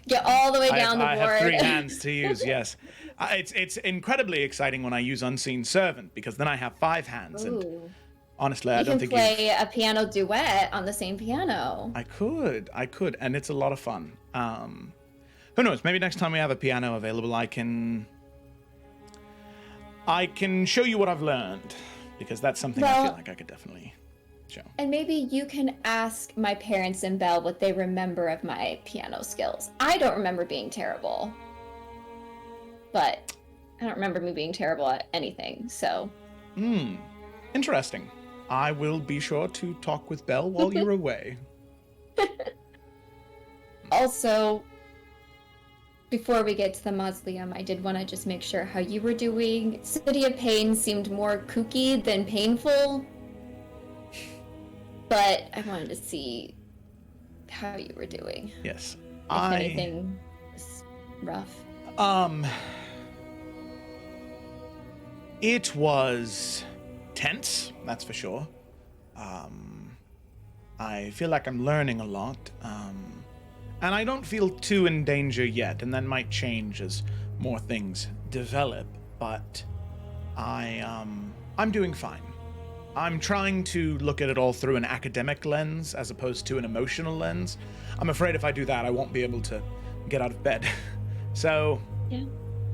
Get all the way down the board.
I have 3 hands to use, yes. It's incredibly exciting when I use Unseen Servant, because then I have 5 hands, and honestly, I don't think
you can play a piano duet on the same piano.
I could, and it's a lot of fun. Who knows? Maybe next time we have a piano available, I can show you what I've learned, because that's something I feel like I could definitely show.
And maybe you can ask my parents and Belle what they remember of my piano skills. I don't remember being terrible, but I don't remember me being terrible at anything. So.
Interesting. I will be sure to talk with Belle while you're away.
Also, before we get to the mausoleum, I did want to just make sure how you were doing. City of Pain seemed more kooky than painful, but I wanted to see how you were doing.
Yes.
If anything was rough.
It was tense, that's for sure. I feel like I'm learning a lot. And I don't feel too in danger yet, and that might change as more things develop, but I'm doing fine. I'm trying to look at it all through an academic lens as opposed to an emotional lens. I'm afraid if I do that, I won't be able to get out of bed. So,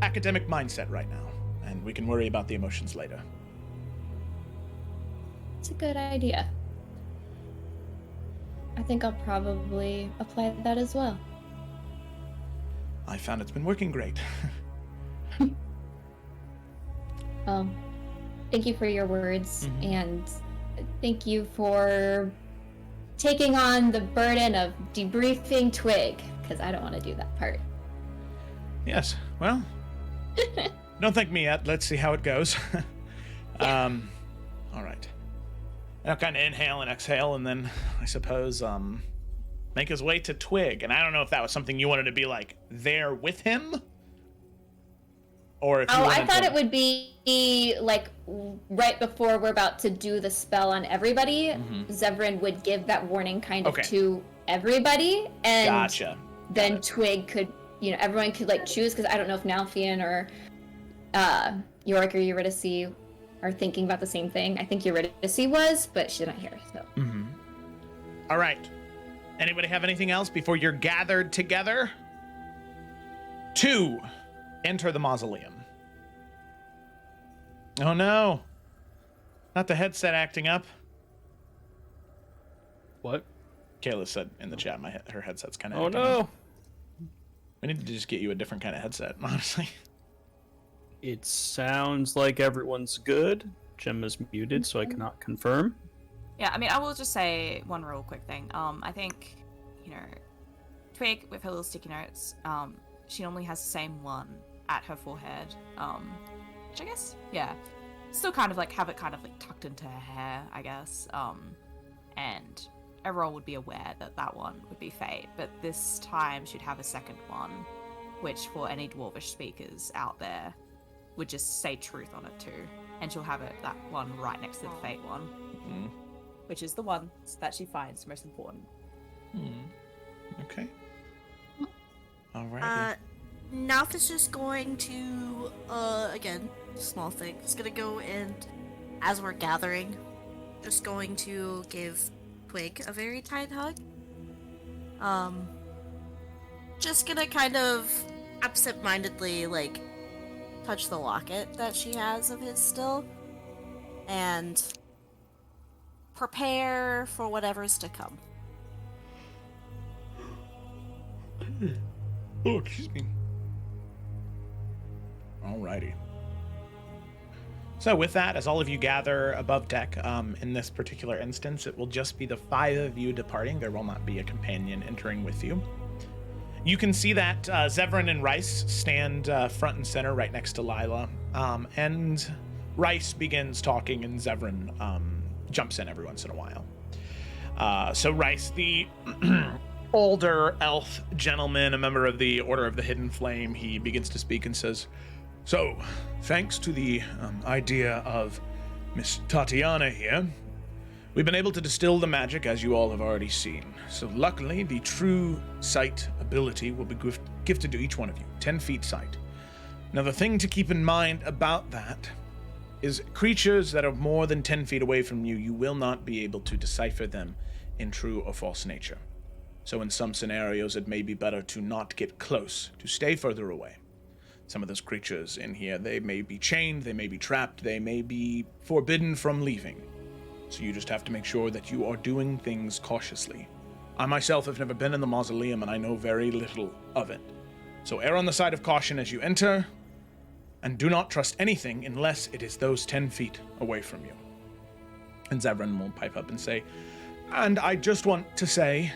academic mindset right now, and we can worry about the emotions later.
It's a good idea. I think I'll probably apply that as well.
I found it's been working great.
Thank you for your words, and thank you for taking on the burden of debriefing Twig, because I don't want to do that part.
Yes, well, don't thank me yet. Let's see how it goes. All right. I'll kind of inhale and exhale, and then I suppose make his way to Twig. And I don't know if that was something you wanted to be like there with him, or if you
I thought it would be like right before we're about to do the spell on everybody. Zevran would give that warning kind of to everybody, and
gotcha.
Then Twig could, everyone could like choose, because I don't know if Nalfian or Yorick or Eurydice are thinking about the same thing. I think Eurydice was, but she's not here, so.
All right. Anybody have anything else before you're gathered together? 2, enter the mausoleum. Oh no. Not the headset acting up.
What?
Kayla said in the chat, her headset's kind of
Oh
acting
no.
up. We need to just get you a different kind of headset, honestly.
It sounds like everyone's good. Gemma's muted, so I cannot confirm.
Yeah, I mean, I will just say one real quick thing. I think, Twig with her little sticky notes, she normally has the same one at her forehead. Which I guess, still kind of like have it kind of like tucked into her hair, I guess. And everyone would be aware that that one would be Fate, but this time she'd have a second one, which for any Dwarvish speakers out there would just say truth on it too. and she'll have that one right next to the fate one,
Mm.
which is the one that she finds most important.
Okay. Alrighty.
Nalf is just going to, again, small thing. He's gonna go and, as we're gathering, just going to give Twig a very tight hug. Just gonna kind of absent-mindedly, like, touch the locket that she has of his still, and prepare for whatever's to come.
Oh, excuse me. Alrighty. So with that, as all of you gather above deck, in this particular instance, it will just be the 5 of you departing. There will not be a companion entering with you. You can see that Zevran and Rice stand front and center right next to Lila. And Rice begins talking and Zevran jumps in every once in a while. So Rice, the older elf gentleman, a member of the Order of the Hidden Flame, he begins to speak and says, "So, thanks to the idea of Miss Tatiana here, we've been able to distill the magic as you all have already seen. So luckily, the true sight ability will be gifted to each one of you, 10 feet sight. Now the thing to keep in mind about that is creatures that are more than 10 feet away from you, you will not be able to decipher them in true or false nature. So in some scenarios, it may be better to not get close, to stay further away. Some of those creatures in here, they may be chained, they may be trapped, they may be forbidden from leaving. So you just have to make sure that you are doing things cautiously. I myself have never been in the mausoleum and I know very little of it. So err on the side of caution as you enter, and do not trust anything unless it is those 10 feet away from you." And Zevran will pipe up and say, "And I just want to say,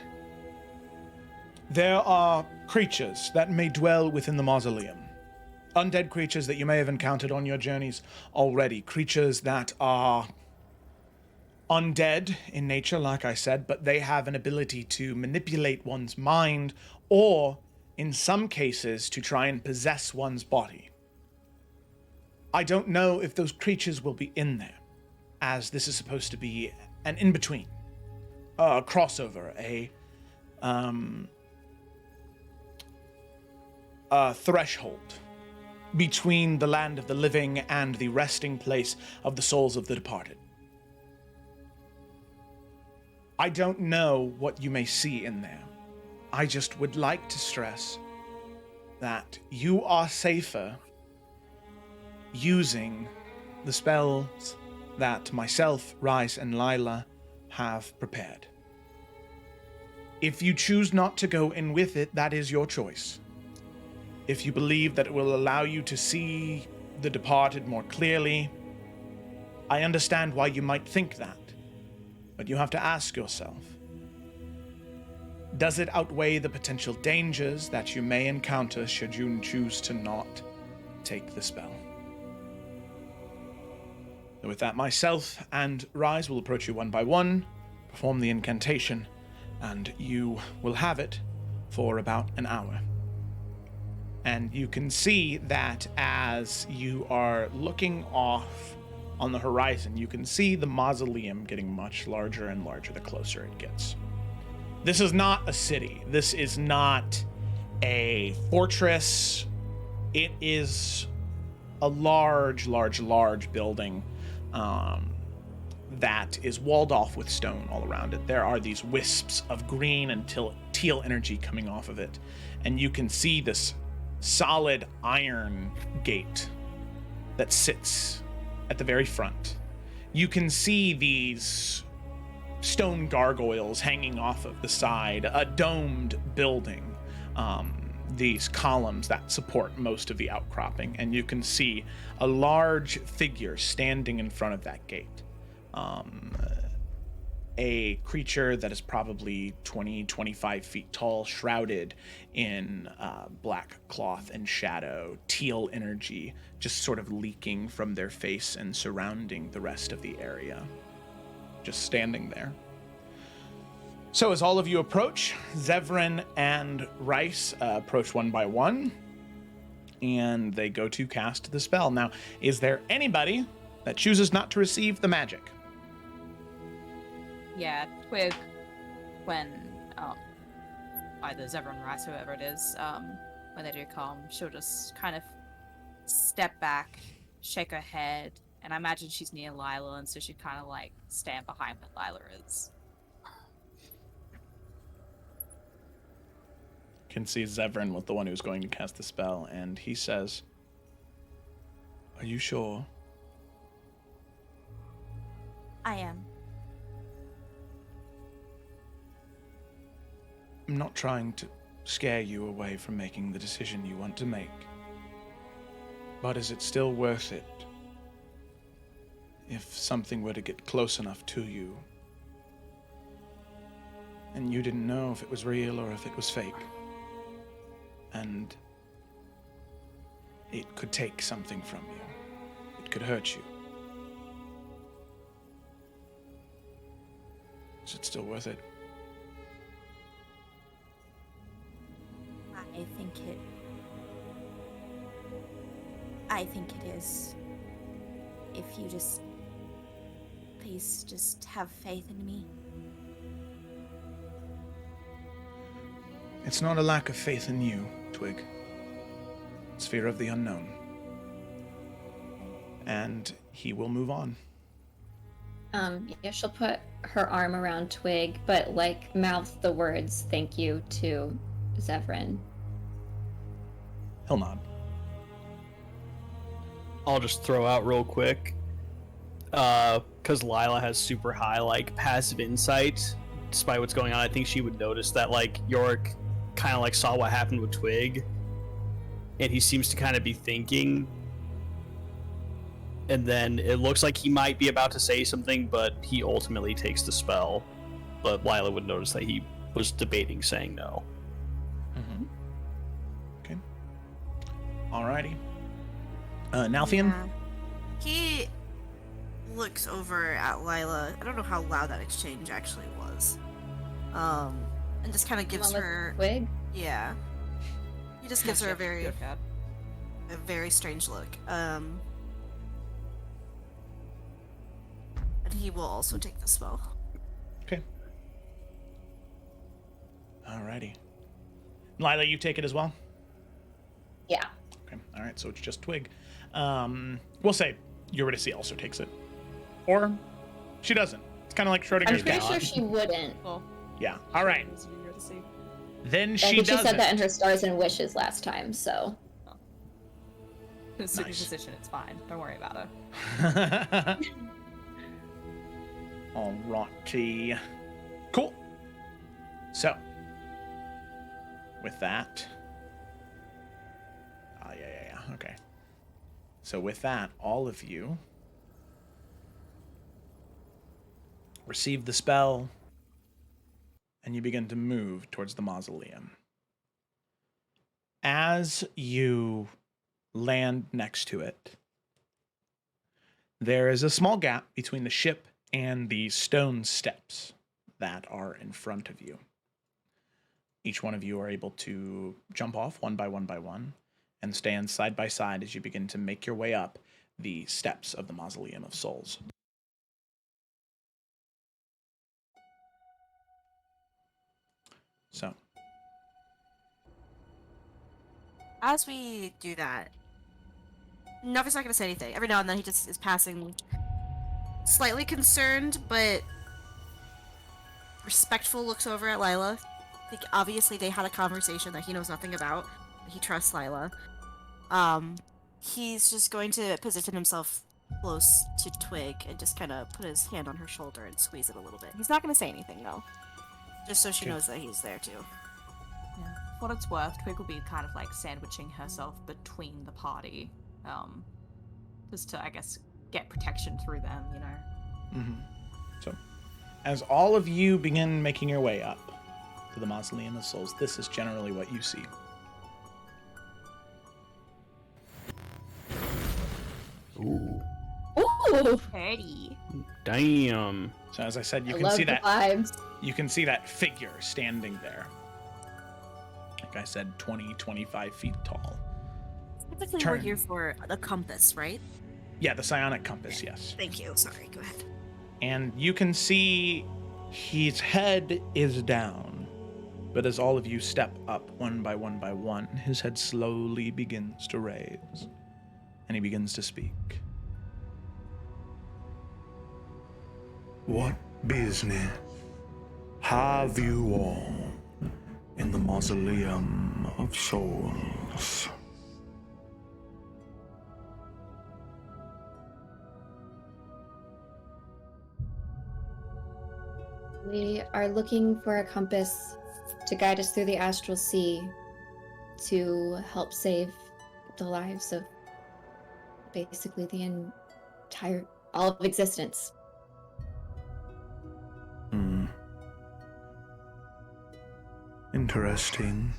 there are creatures that may dwell within the mausoleum. Undead creatures that you may have encountered on your journeys already. Creatures that are undead in nature, like I said, but they have an ability to manipulate one's mind or, in some cases, to try and possess one's body. I don't know if those creatures will be in there, as this is supposed to be an in-between, a crossover, a threshold between the land of the living and the resting place of the souls of the departed. I don't know what you may see in there. I just would like to stress that you are safer using the spells that myself, Rice, and Lila have prepared. If you choose not to go in with it, that is your choice. If you believe that it will allow you to see the departed more clearly, I understand why you might think that. But you have to ask yourself, does it outweigh the potential dangers that you may encounter should you choose to not take the spell? So with that, myself and Rise will approach you one by one, perform the incantation, and you will have it for about an hour. And you can see that as you are looking off on the horizon, you can see the mausoleum getting much larger and larger the closer it gets. This is not a city. This is not a fortress. It is a large building that is walled off with stone all around it. There are these wisps of green and teal energy coming off of it. And you can see this solid iron gate that sits at the very front. You can see these stone gargoyles hanging off of the side, a domed building, these columns that support most of the outcropping, and you can see a large figure standing in front of that gate. A creature that is probably 20-25 feet tall, shrouded in black cloth and shadow, teal energy just sort of leaking from their face and surrounding the rest of the area, just standing there. So as all of you approach, Zevran and Rice approach one by one, and they go to cast the spell. Now, is there anybody that chooses not to receive the magic.
Yeah, Twig, when either Zevran or Rice, whoever it is, when they do come, she'll just kind of step back, shake her head, and I imagine she's near Lila, and so she'd kind of like stand behind where Lila is.
Can see Zevran with the one who's going to cast the spell, and he says, "Are you sure?"
I am.
I'm not trying to scare you away from making the decision you want to make. But is it still worth it? If something were to get close enough to you, and you didn't know if it was real or if it was fake, and it could take something from you, it could hurt you. Is it still worth it?
I think it is. If you just... Please just have faith in me.
It's not a lack of faith in you, Twig. It's fear of the unknown. And he will move on.
Yeah, she'll put her arm around Twig, but like mouth the words "thank you" to Zevran.
He'll nod.
I'll just throw out real quick, because Lila has super high like passive insight. Despite what's going on, I think she would notice that like Yorick kind of like saw what happened with Twig, and he seems to kind of be thinking. And then it looks like he might be about to say something, but he ultimately takes the spell. But Lila would notice that he was debating saying no.
Mm-hmm. Okay. Alrighty. Nalthian?
Yeah. He looks over at Lila. I don't know how loud that exchange actually was. And just kind of gives her...
Twig?
Yeah. He just gives her a
Good cat.
very strange look. And he will also take the spell.
Okay. Alrighty. Lila, you take it as well?
Yeah.
Okay. Alright, so it's just Twig. We'll say Eurydice also takes it. Or she doesn't. It's kind of like
I'm
Schrodinger's
pretty
cat.
sure she wouldn't.
Well,
Yeah. Alright. Then
I
she
think she
does
said
it.
that in her stars and wishes last time, so.
super
Nice.
position, it's fine. Don't worry about her.
Alrighty. Cool. So, with that. Yeah. Okay. So with that, all of you receive the spell, and you begin to move towards the mausoleum. As you land next to it, there is a small gap between the ship and the stone steps that are in front of you. Each one of you are able to jump off one by one and stand side by side as you begin to make your way up the steps of the Mausoleum of Souls. So,
As we do that, Novi's not going to say anything. Every now and then he just is passing, slightly concerned, but respectful looks over at Lila. I think obviously they had a conversation that he knows nothing about. He trusts Lila. He's just going to position himself close to Twig and just kind of put his hand on her shoulder and squeeze it a little bit. He's not going to say anything, though. Just so she
Okay.
knows that he's there, too.
Yeah. For what it's worth, Twig will be kind of like sandwiching herself between the party. Just to, I guess, get protection through them, you know?
So, as all of you begin making your way up to the Mausoleum of Souls, this is generally what you see.
Ooh.
Ooh!
Pretty.
Damn.
So, as I said, you
I
can
love
see
the
that
vibes.
you can see that figure standing there. Like I said, 20, 25 feet tall.
Typically, we're
Turn.
here for the compass, right?
Yeah, the psionic compass, yes.
Thank you. Sorry, go ahead.
And you can see his head is down. But as all of you step up one by one, his head slowly begins to raise. And he begins to speak.
What business have you all in the Mausoleum of Souls?
We are looking for a compass to guide us through the astral sea to help save the lives of basically the entire, all of existence.
Interesting.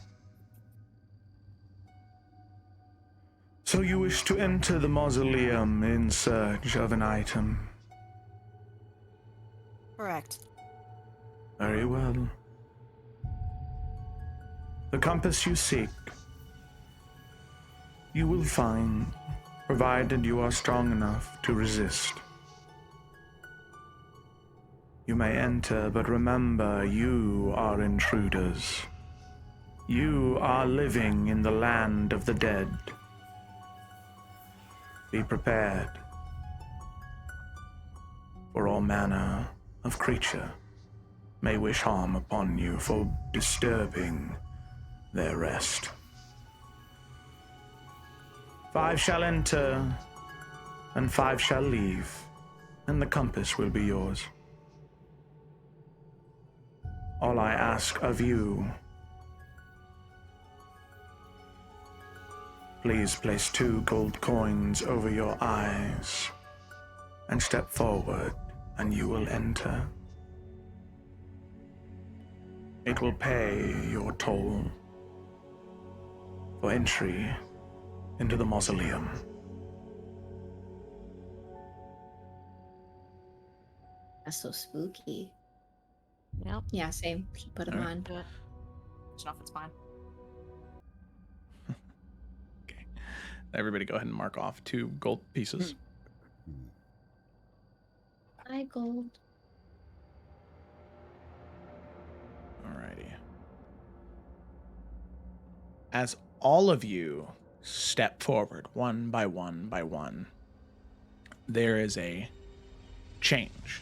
So you wish to enter the mausoleum in search of an item?
Correct.
Very well. The compass you seek, you will find, provided you are strong enough to resist. You may enter, but remember, you are intruders. You are living in the land of the dead. Be prepared, for all manner of creature may wish harm upon you for disturbing their rest. 5 shall enter, and 5 shall leave, and the compass will be yours. All I ask of you, please place 2 gold coins over your eyes and step forward, and you will enter. It will pay your toll for entry into the mausoleum.
That's so spooky.
Yep.
Yeah, same. Should put them
Alright.
on.
Do it. Snuff, it's fine.
Okay. Everybody go ahead and mark off 2 gold pieces.
Hi, gold.
Alrighty. As all of you step forward one by one, there is a change.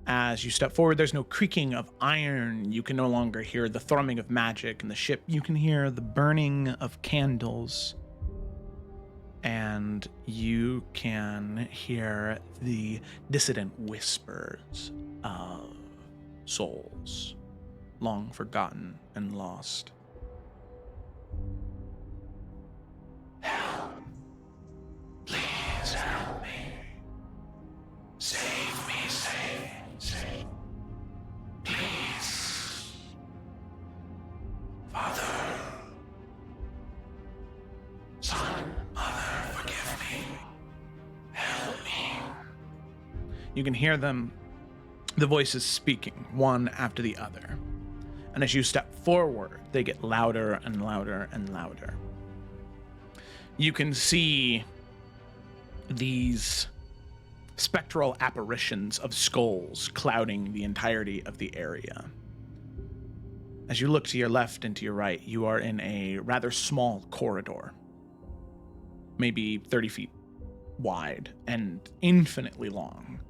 As you step forward, there's no creaking of iron. You can no longer hear the thrumming of magic in the ship. You can hear the burning of candles. And you can hear the dissident whispers of souls, long forgotten and lost.
Help. Please help me. Save me, save. Please. Father. Son, Mother, forgive me. Help me.
You can hear them, the voices speaking, one after the other. And as you step forward, they get louder and louder and louder. You can see these spectral apparitions of skulls clouding the entirety of the area. As you look to your left and to your right, you are in a rather small corridor, maybe 30 feet wide and infinitely long,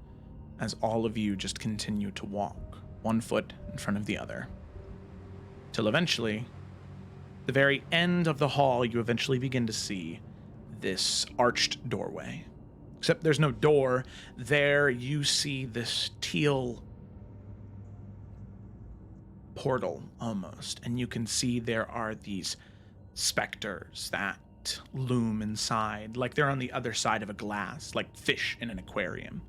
as all of you just continue to walk, 1 foot in front of the other, till eventually, the very end of the hall, you eventually begin to see this arched doorway. Except there's no door. There you see this teal portal almost, and you can see there are these specters that loom inside, like they're on the other side of a glass, like fish in an aquarium.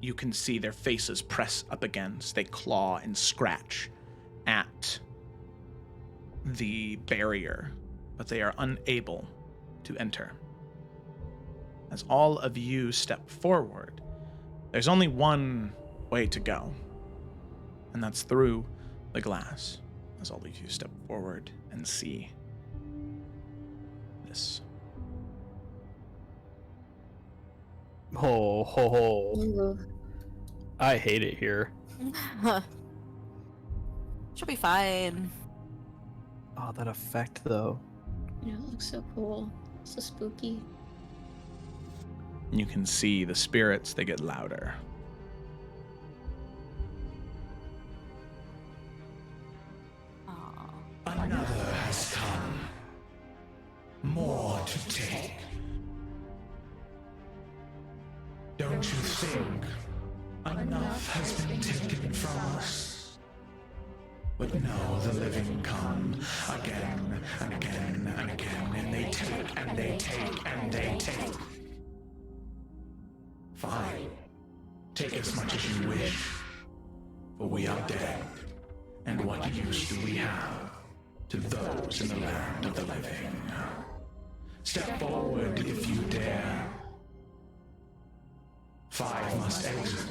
You can see their faces press up against, they claw and scratch at the barrier, but they are unable to enter. As all of you step forward, there's only one way to go, and that's through the glass. As all of you step forward and see this.
Ho ho ho!
Ooh.
I hate it here.
She'll be fine.
Oh, that effect though.
Yeah, it looks so cool. So spooky.
You can see the spirits, they get louder.
Aw.
Another has come. More to take. Don't you think enough has been taken from us? But no, the living come again and again and again, and they take and they take and they take. Fine. Take as much as you wish. For we are dead. And what use do we have to those in the land of the living? Step forward if you dare. 5 must exit.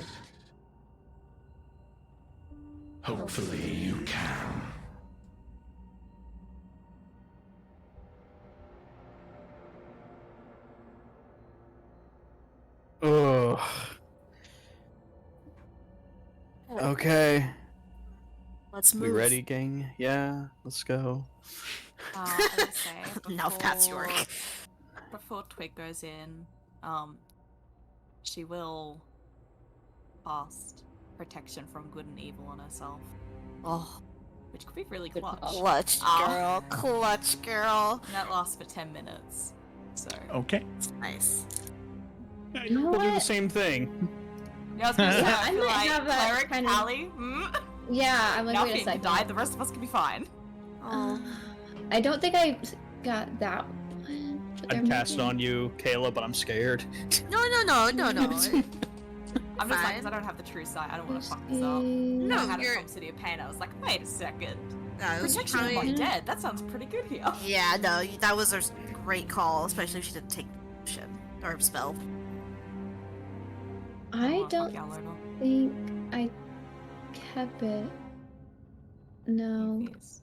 Hopefully you can.
Ugh. Okay.
Let's move.
We ready, gang? Yeah, let's go.
I would say
Now that's your work.
before Twig goes in, she will cast protection from good and evil on herself,
Oh,
which could be really
Good
clutch.
call.
clutch girl, clutch girl.
And that lasts for 10 minutes. So
Okay.
Nice.
You know
We'll do the
what?
same thing.
yeah, I was gonna say,
Yeah,
I
I
feel
might
like
have that
Cleric,
kind of-
Callie,
Yeah, I'm like,
now
wait a
if you
second.
die, the rest of us can be fine.
Oh.
I don't think I got that one. but
I'd
there
cast it
might
on you, Kayla, but I'm scared.
No.
I'm just like,
Fine.
because I don't have the true sight, I don't
be-
want to fuck this up.
No,
When I had it
you're-
from City of Pain, I was like, wait a second.
it was
Protection of my
probably-
dead, that sounds pretty good here.
Yeah, no, that was a great call, especially if she didn't take potion or spell.
I
Fuck
don't
y'all, Lorna.
think I kept it. No.
Yes.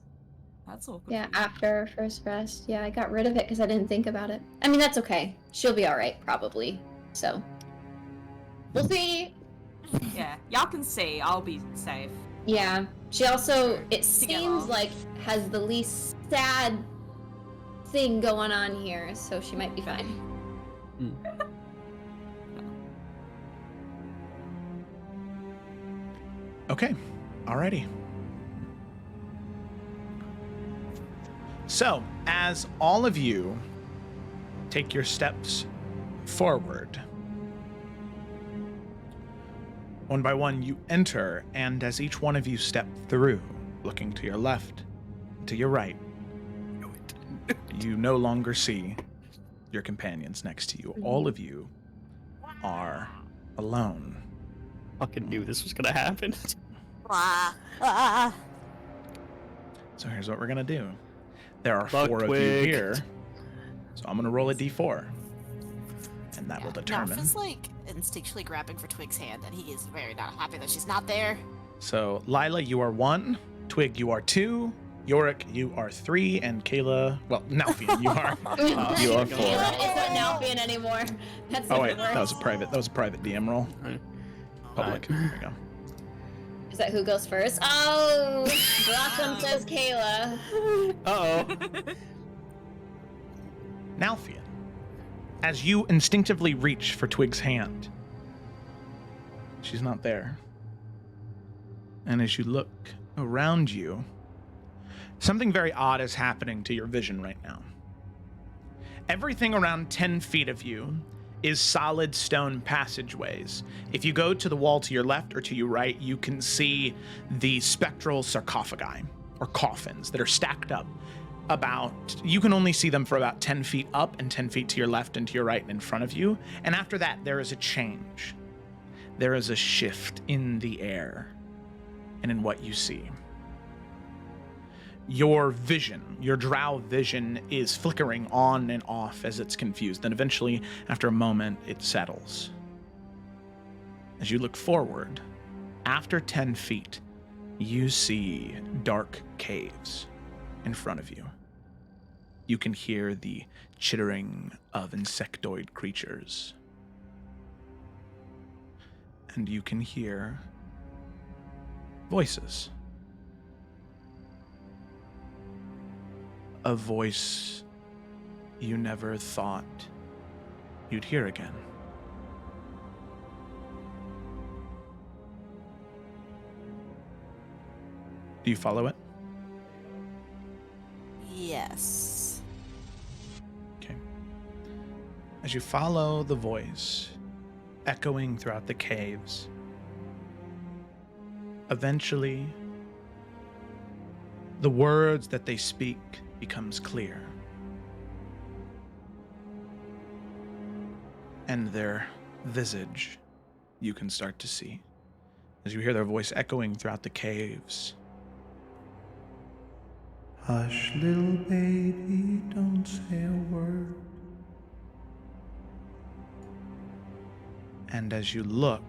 That's all good.
Yeah,
for you.
after first rest. Yeah, I got rid of it because I didn't think about it. I mean, that's okay. She'll be alright, probably. So. We'll see.
Yeah, y'all can see, I'll be safe.
Yeah. She also, it
Together.
seems like, has the least sad thing going on here, so she might be fine.
Okay. Alrighty. So, as all of you take your steps forward, one by one you enter, and as each one of you step through, looking to your left, to your right, you no longer see your companions next to you. All of you are alone.
Fucking knew this was gonna happen.
So here's what we're gonna do. There are
Luck,
4 of you
Twig.
here, so I'm gonna roll a d4, and that will determine.
Narf is like instinctually grabbing for Twig's hand, and he is very not happy that she's not there.
So Lila, you are 1. Twig, you are 2. Yorick, you are 3, and Kayla, well, Nalfian, you are. You are 4.
It's not Nalfian anymore. That's
Oh
the
wait, that was a
worst.
private. That was a private DM roll.
Right.
Public. There we go.
Is that who goes first? Oh, Blossom says Kayla.
Uh-oh.
Nalfian, as you instinctively reach for Twig's hand, she's not there. And as you look around you, something very odd is happening to your vision right now. Everything around 10 feet of you is solid stone passageways. If you go to the wall to your left or to your right, you can see the spectral sarcophagi, or coffins, that are stacked up you can only see them for about 10 feet up and 10 feet to your left and to your right and in front of you. And after that, there is a change. There is a shift in the air and in what you see. Your vision, your drow vision, is flickering on and off as it's confused. Then eventually, after a moment, it settles. As you look forward, after 10 feet, you see dark caves in front of you. You can hear the chittering of insectoid creatures. And you can hear voices. A voice you never thought you'd hear again. Do you follow it?
Yes.
Okay. As you follow the voice, echoing throughout the caves, eventually, the words that they speak becomes clear. And their visage you can start to see. As you hear their voice echoing throughout the caves. Hush, little baby, don't say a word. And as you look,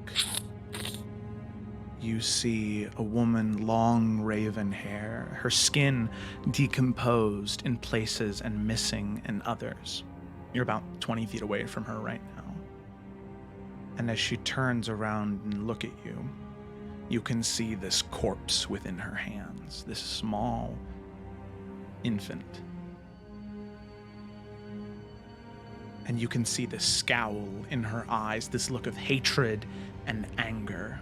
you see a woman, long raven hair, her skin decomposed in places and missing in others. You're about 20 feet away from her right now. And as she turns around and look at you, you can see this corpse within her hands, this small infant. And you can see this scowl in her eyes, this look of hatred and anger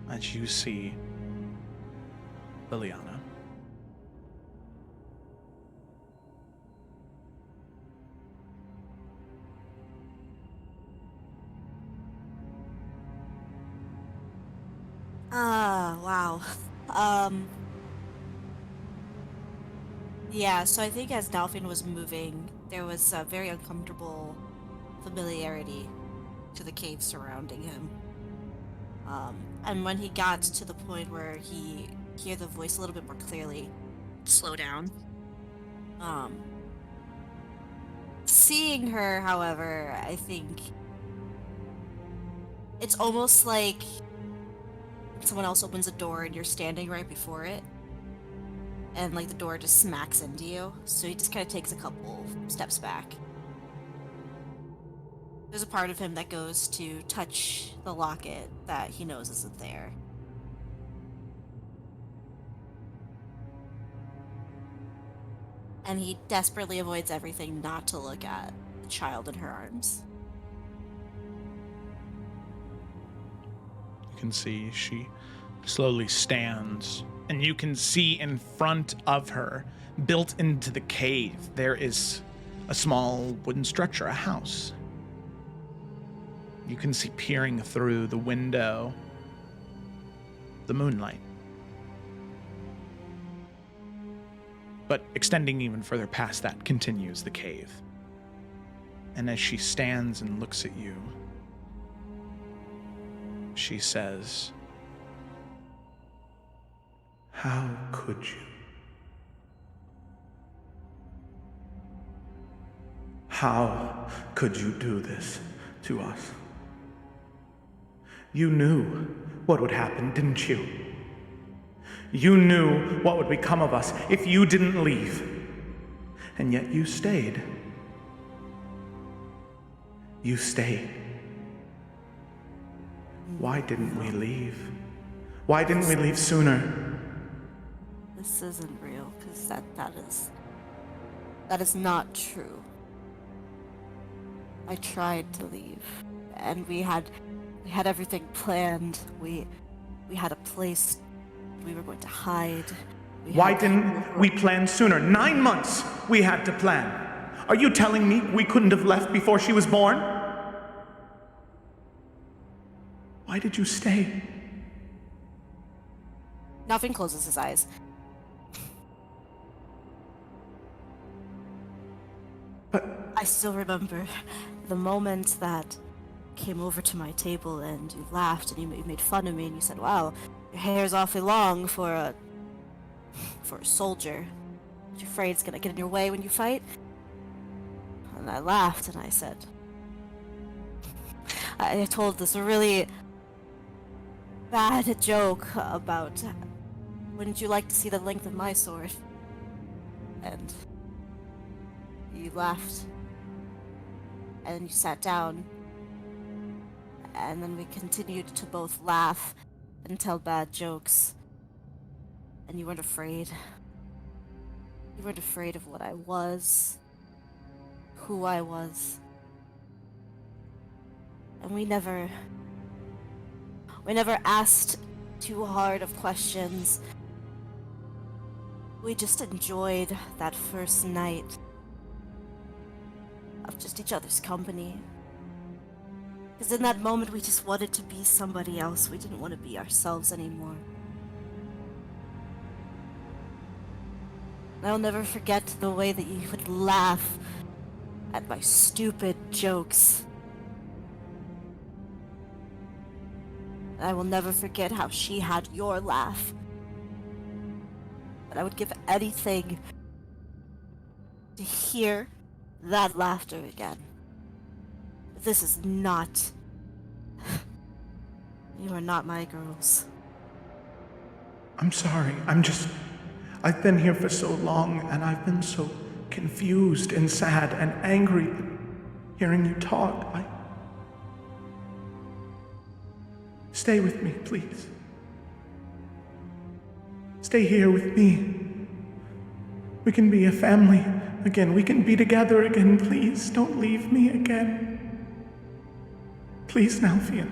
as you see Liliana.
Wow. Yeah, so I think as Dalphine was moving, there was a very uncomfortable familiarity to the cave surrounding him. And when he got to the point where he hear the voice a little bit more clearly, slow down. Seeing her, however, I think it's almost like someone else opens a door and you're standing right before it, and like the door just smacks into you, so he just kind of takes a couple steps back. There's a part of him that goes to touch the locket that he knows isn't there. And he desperately avoids everything not to look at the child in her arms.
You can see she slowly stands, and you can see in front of her, built into the cave, there is a small wooden structure, a house. You can see peering through the window, the moonlight. But extending even further past that continues the cave. And as she stands and looks at you, she says, "How could you? How could you do this to us? You knew what would happen, didn't you? You knew what would become of us if you didn't leave. And yet you stayed. You stayed. Why didn't we leave? Why didn't we leave sooner?"
This isn't real, because that is not true. I tried to leave, and we had everything planned. We had a place we were going to hide.
Why didn't we plan sooner? 9 months we had to plan. Are you telling me we couldn't have left before she was born? Why did you stay?
Dalphine closes his eyes.
But
I still remember the moment that came over to my table and you laughed and you made fun of me and you said, "Wow, your hair's awfully long for a soldier. Aren't you afraid it's gonna get in your way when you fight?" And I laughed and I said, I told this really bad joke about, "Wouldn't you like to see the length of my sword?" And You laughed. And you sat down. And then we continued to both laugh and tell bad jokes. And you weren't afraid. You weren't afraid of what I was, who I was. And we never asked too hard of questions. We just enjoyed that first night of just each other's company. Because in that moment, we just wanted to be somebody else. We didn't want to be ourselves anymore. And I'll never forget the way that you would laugh at my stupid jokes. And I will never forget how she had your laugh. But I would give anything to hear that laughter again. This is not... You are not my girls.
I'm sorry. I've been here for so long, and I've been so confused and sad and angry hearing you talk. Stay with me, please. Stay here with me. We can be a family again. We can be together again. Please don't leave me again. Please, Nalfian.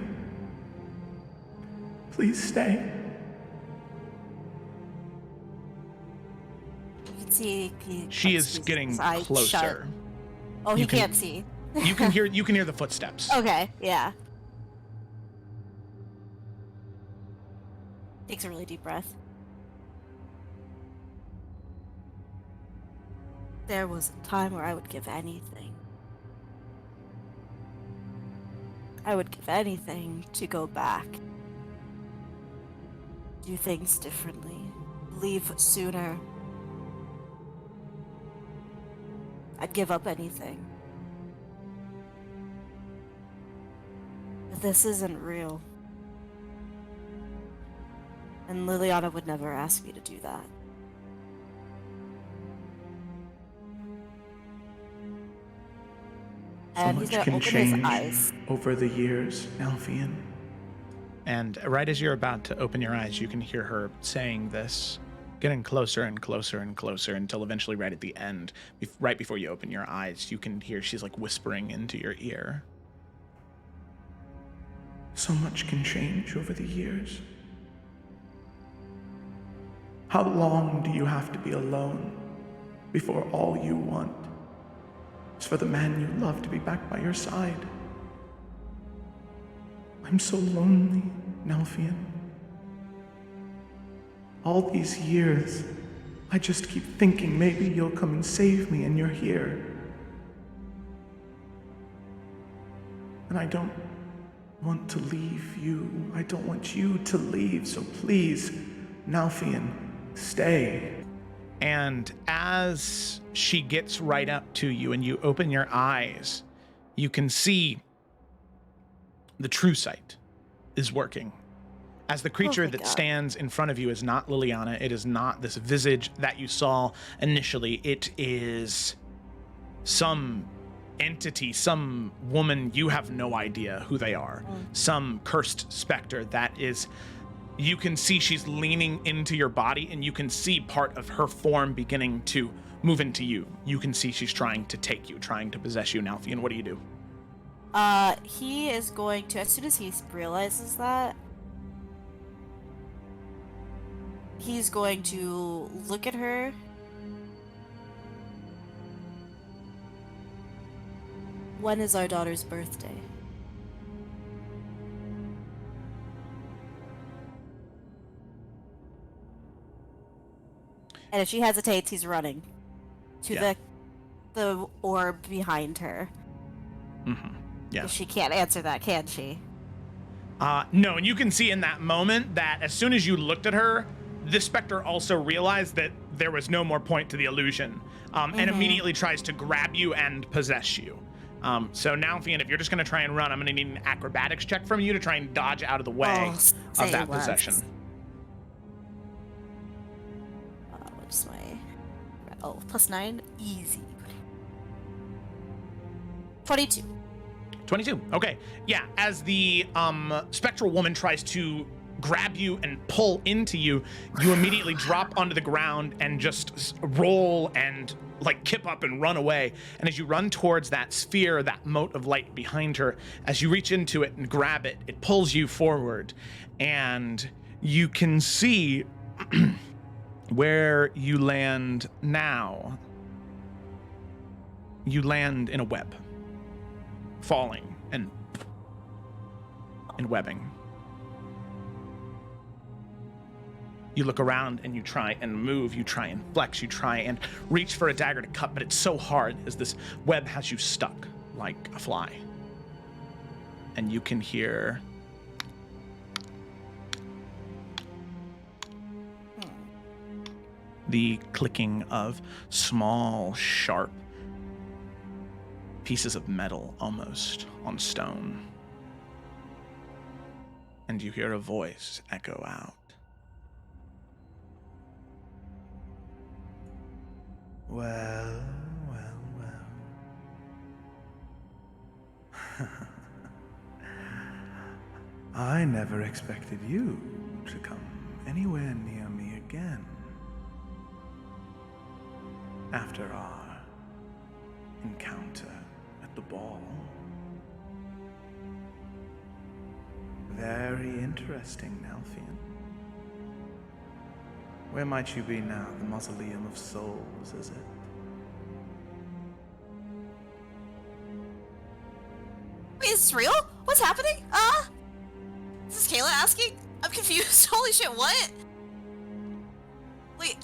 Please stay.
You can see
She is getting
his eyes
closer.
shut. Oh, he can't see.
You can hear the footsteps.
Okay, yeah. Takes a really deep breath. There was a time where I would give anything. I would give anything to go back. Do things differently. Leave sooner. I'd give up anything. But this isn't real. And Liliana would never ask me to do that.
So
And he's
much
gonna
can
open his
change
eyes.
over the years, Nalfian.
And right as you're about to open your eyes, you can hear her saying this, getting closer and closer and closer until eventually right at the end, right before you open your eyes, you can hear she's like whispering into your ear.
So much can change over the years. How long do you have to be alone before all you want is for the man you love to be back by your side? I'm so lonely, Nalfian. All these years, I just keep thinking maybe you'll come and save me, and you're here. And I don't want to leave you. I don't want you to leave, so please, Nalfian, stay.
And as she gets right up to you and you open your eyes, you can see the true sight is working. As the creature that stands in front of you is not Liliana, it is not this visage that you saw initially. It is some entity, some woman, you have no idea who they are. Some cursed specter that is, you can see she's leaning into your body and you can see part of her form beginning to move into you. You can see she's trying to take you, trying to possess you. Nalfian, what do you do?
He is going to, as soon as he realizes that, he's going to look at her. When is our daughter's birthday? And if she hesitates, he's running to the orb behind her.
Mm-hmm. Yeah.
She can't answer that, can she?
No, and you can see in that moment that as soon as you looked at her, the specter also realized that there was no more point to the illusion, and immediately tries to grab you and possess you. So now, Fian, if you're just going to try and run, I'm going to need an acrobatics check from you to try and dodge out of the way of that possession.
What's my... Oh, +9? Easy. 22.
22. Okay. Yeah. As the spectral woman tries to grab you and pull into you, you immediately drop onto the ground and just roll and like kip up and run away. And as you run towards that sphere, that mote of light behind her, as you reach into it and grab it, it pulls you forward, and you can see where you land now. You land in a web, falling and webbing. You look around and you try and move, you try and flex, you try and reach for a dagger to cut, but it's so hard as this web has you stuck like a fly. And you can hear the clicking of small, sharp pieces of metal almost on stone. And you hear a voice echo out. Well. I never expected you to come anywhere near me again. After our encounter at the ball. Very interesting, Nalfian. Where might you be now? The Mausoleum of Souls, is it?
Wait, is this real? What's happening? Is this Kayla asking? I'm confused. Holy shit, what? Wait,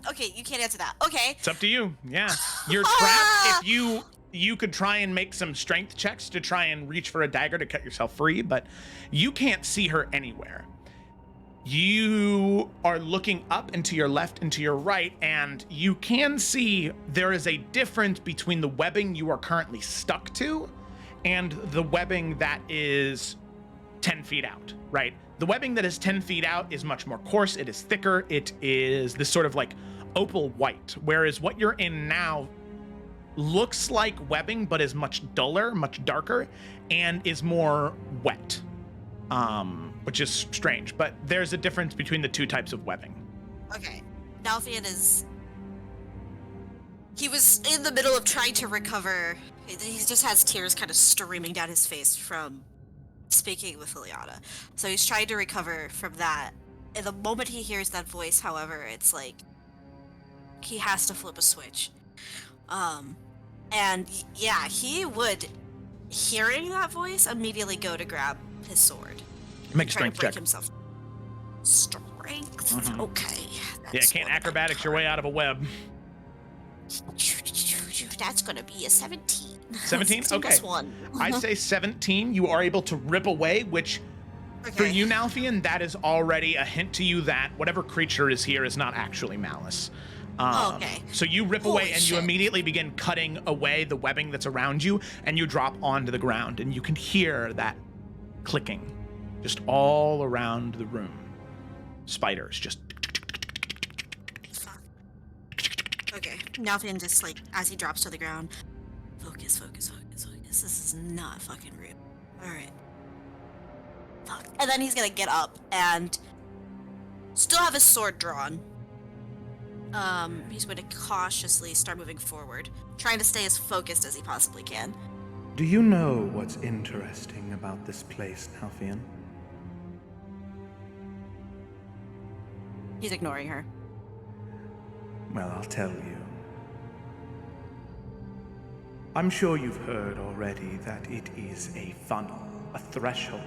okay, you can't answer that. Okay.
It's up to you. Yeah. You're trapped. If you could try and make some strength checks to try and reach for a dagger to cut yourself free, but you can't see her anywhere. You are looking up and to your left and to your right, and you can see there is a difference between the webbing you are currently stuck to and the webbing that is 10 feet out, right? The webbing that is 10 feet out is much more coarse, it is thicker, it is this sort of like opal white, whereas what you're in now looks like webbing but is much duller, much darker, and is more wet. Which is strange, but there's a difference between the two types of webbing.
Okay. Nalfian he was in the middle of trying to recover. He just has tears kind of streaming down his face from speaking with Liliana. So he's trying to recover from that. And the moment he hears that voice, however, it's like he has to flip a switch. And yeah, he would, hearing that voice, immediately go to grab his sword.
Make a strength check.
Himself. Strength?
Mhm.
Okay.
Yeah, can't acrobatics your way out of a web.
That's gonna be a 17.
17? Okay.
Plus 1.
I'd say 17. You are able to rip away, which for you, Nalfian, that is already a hint to you that whatever creature is here is not actually malice.
Okay.
So you rip
Holy
away and you
shit.
immediately begin cutting away the webbing that's around you, and you drop onto the ground, and you can hear that clicking just all around the room. Spiders just.
Fuck. Okay. Nalfian just, like, as he drops to the ground, focus. This is not fucking real. Alright. Fuck. And then he's gonna get up and still have his sword drawn. He's going to cautiously start moving forward, trying to stay as focused as he possibly can.
Do you know what's interesting about this place, Nalfian?
He's ignoring her.
Well, I'll tell you. I'm sure you've heard already that it is a funnel, a threshold,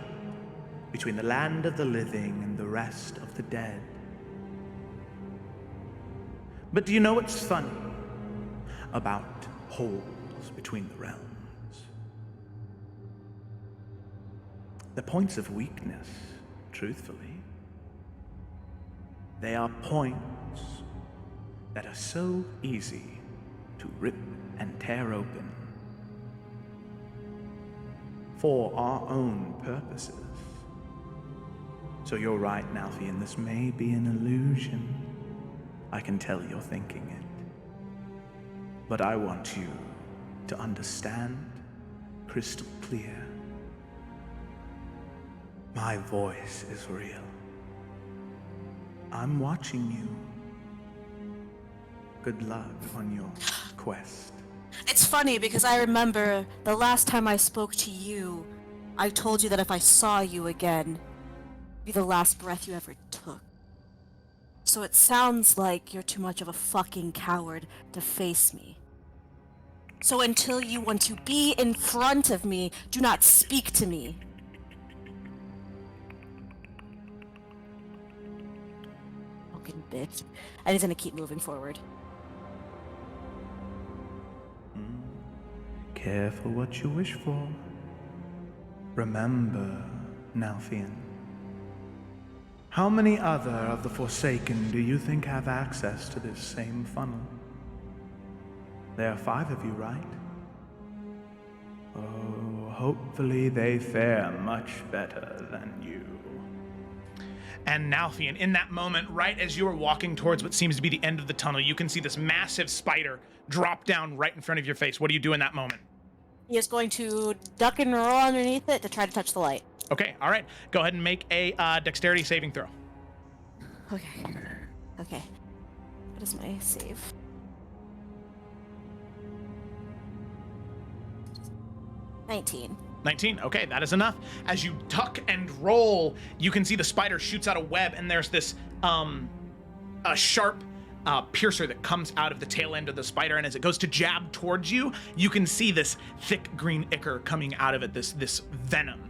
between the land of the living and the rest of the dead. But do you know what's funny about holes between the realms? The points of weakness, truthfully. They are points that are so easy to rip and tear open for our own purposes. So you're right, Nalfian, this may be an illusion. I can tell you're thinking it. But I want you to understand crystal clear. My voice is real. I'm watching you. Good luck on your quest.
It's funny because I remember the last time I spoke to you, I told you that if I saw you again, it'd be the last breath you ever took. So it sounds like you're too much of a fucking coward to face me. So until you want to be in front of me, do not speak to me. Fucking bitch. And he's gonna keep moving forward.
Careful what you wish for. Remember, Nalfian. How many other of the Forsaken do you think have access to this same funnel? There are 5 of you, right? Oh, hopefully they fare much better than you.
And Nalfian, in that moment, right as you are walking towards what seems to be the end of the tunnel, you can see this massive spider drop down right in front of your face. What do you do in that moment?
He is going to duck and roll underneath it to try to touch the light.
Okay, all right. Go ahead and make a dexterity saving throw.
Okay. Okay. What is my save? $19.
19. Okay, that is enough. As you tuck and roll, you can see the spider shoots out a web, and there's this a sharp piercer that comes out of the tail end of the spider, and as it goes to jab towards you, you can see this thick green ichor coming out of it, this venom.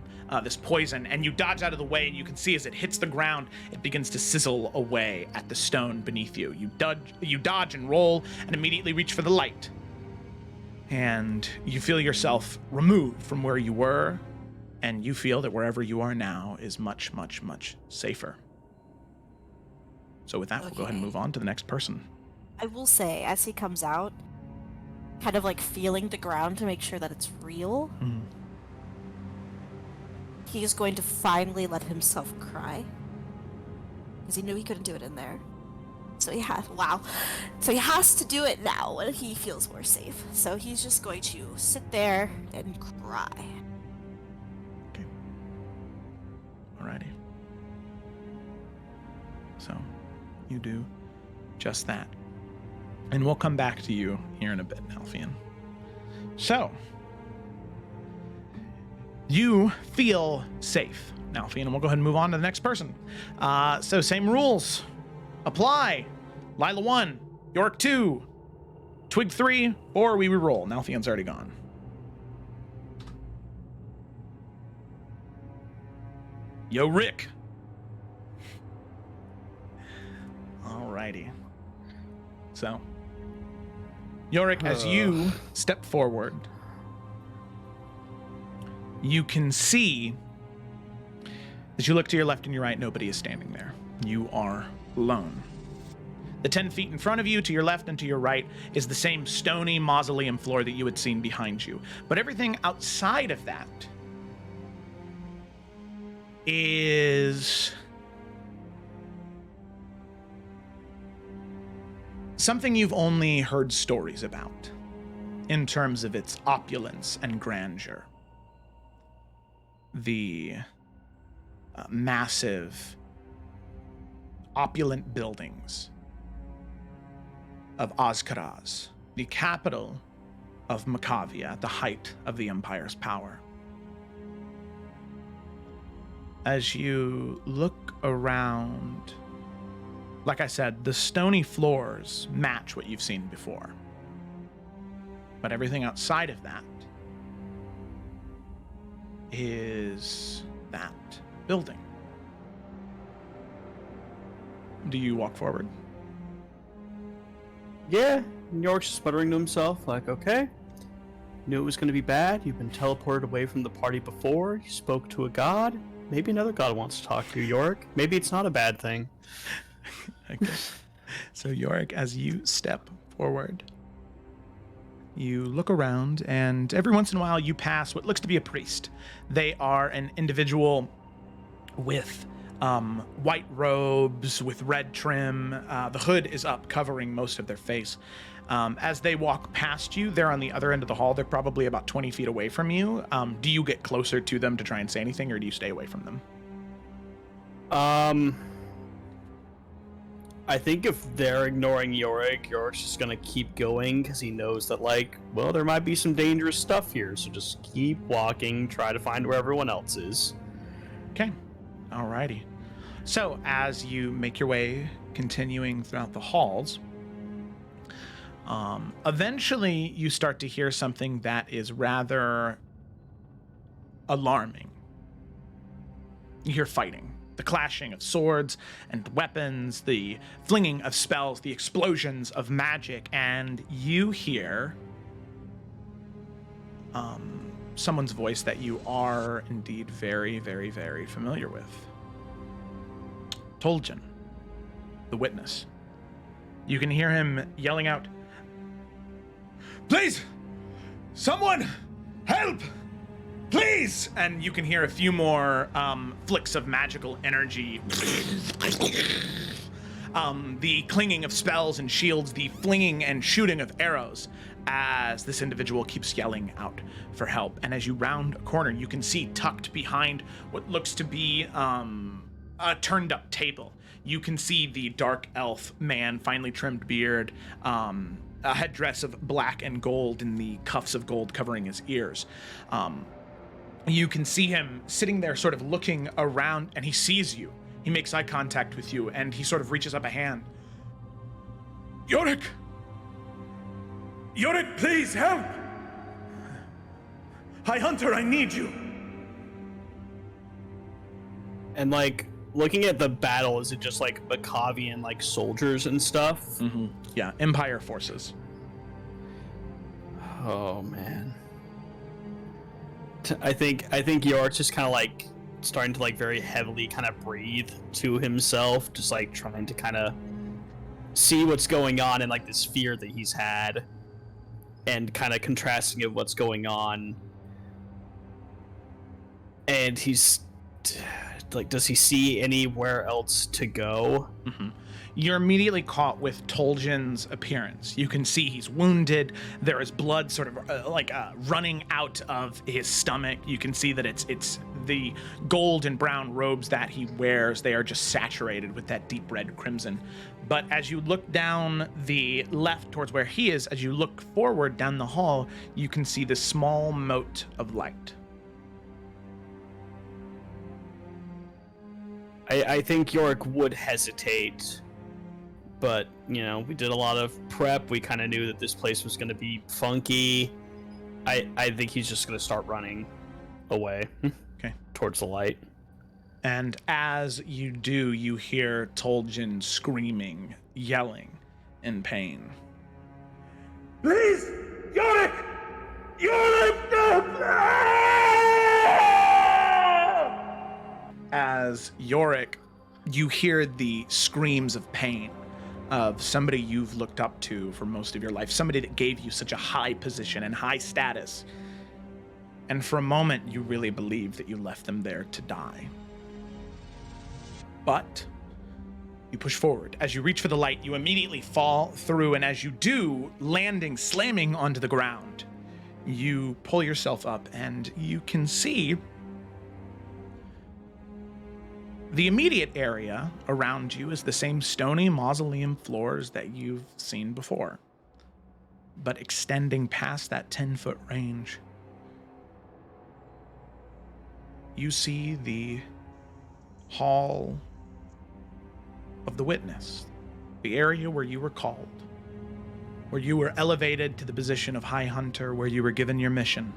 This poison, and you dodge out of the way, and you can see as it hits the ground, it begins to sizzle away at the stone beneath you. You dodge and roll, and immediately reach for the light. And you feel yourself removed from where you were, and you feel that wherever you are now is much, much, much safer. So with that, we'll go ahead and move on to the next person.
I will say, as he comes out, kind of like feeling the ground to make sure that it's real, he is going to finally let himself cry. Because he knew he couldn't do it in there. So he has to do it now when he feels more safe. So he's just going to sit there and cry.
Okay. Alrighty. So, you do just that. And we'll come back to you here in a bit, Nalfian. So, you feel safe, Nalfian, and we'll go ahead and move on to the next person. So same rules apply. Lila 1, York 2, Twig 3, or we reroll. Nalfian's already gone. Yo, Rick. Alrighty. So, Yorick, as you step forward, you can see, as you look to your left and your right, nobody is standing there. You are alone. The 10 feet in front of you, to your left and to your right, is the same stony mausoleum floor that you had seen behind you. But everything outside of that is something you've only heard stories about in terms of its opulence and grandeur. The massive, opulent buildings of Azkaraz, the capital of Macavia at the height of the Empire's power. As you look around, like I said, the stony floors match what you've seen before. But everything outside of that is that building. Do you walk forward?
Yeah, York's sputtering to himself, like, okay. Knew it was going to be bad. You've been teleported away from the party before. You spoke to a god. Maybe another god wants to talk to you, York. Maybe it's not a bad thing.
Okay. So, Yorick, as you step forward, you look around, and every once in a while you pass what looks to be a priest. They are an individual with white robes with red trim. The hood is up, covering most of their face. As they walk past you, they're on the other end of the hall. They're probably about 20 feet away from you. Do you get closer to them to try and say anything, or do you stay away from them?
I think if they're ignoring Yorick, Yorick's just gonna keep going because he knows that, like, well, there might be some dangerous stuff here. So just keep walking, try to find where everyone else is.
Okay. Alrighty. So as you make your way, continuing throughout the halls, eventually you start to hear something that is rather alarming. You hear fighting. The clashing of swords and weapons, the flinging of spells, the explosions of magic, and you hear someone's voice that you are indeed very, very, very familiar with. Toljan, the witness. You can hear him yelling out, "Please! Someone! Help! Please!" And you can hear a few more flicks of magical energy. The clinging of spells and shields, the flinging and shooting of arrows as this individual keeps yelling out for help. And as you round a corner, you can see tucked behind what looks to be a turned up table. You can see the dark elf man, finely trimmed beard, a headdress of black and gold and the cuffs of gold covering his ears. You can see him sitting there sort of looking around, and he sees you. He makes eye contact with you, and he sort of reaches up a hand. "Yorick! Yorick, please help! High Hunter, I need you!"
And, like, looking at the battle, is it just, like, Bakavian, like, soldiers and stuff?
Mm-hmm. Yeah, Empire forces.
Oh, man. I think York's just kind of, like, starting to, like, very heavily kind of breathe to himself, just, like, trying to kind of see what's going on and, like, this fear that he's had, and kind of contrasting of what's going on. And he's, like, does he see anywhere else to go?
Mm-hmm. You're immediately caught with Toljan's appearance. You can see he's wounded. There is blood sort of running out of his stomach. You can see that it's the gold and brown robes that he wears. They are just saturated with that deep red crimson. But as you look down the left towards where he is, as you look forward down the hall, you can see this small mote of light.
I think Yorick would hesitate, but, you know, we did a lot of prep. We kind of knew that this place was going to be funky. I think he's just going to start running away.
Okay.
Towards the light.
And as you do, you hear Toljan screaming, yelling in pain. "Please! Yorick! Yorick! No! As Yorick, you hear the screams of pain of somebody you've looked up to for most of your life, somebody that gave you such a high position and high status. And for a moment, you really believed that you left them there to die. But you push forward. As you reach for the light, you immediately fall through, and as you do, landing, slamming onto the ground, you pull yourself up, and you can see the immediate area around you is the same stony mausoleum floors that you've seen before, but extending past that 10-foot range, you see the Hall of the Witness, the area where you were called, where you were elevated to the position of High Hunter, where you were given your mission.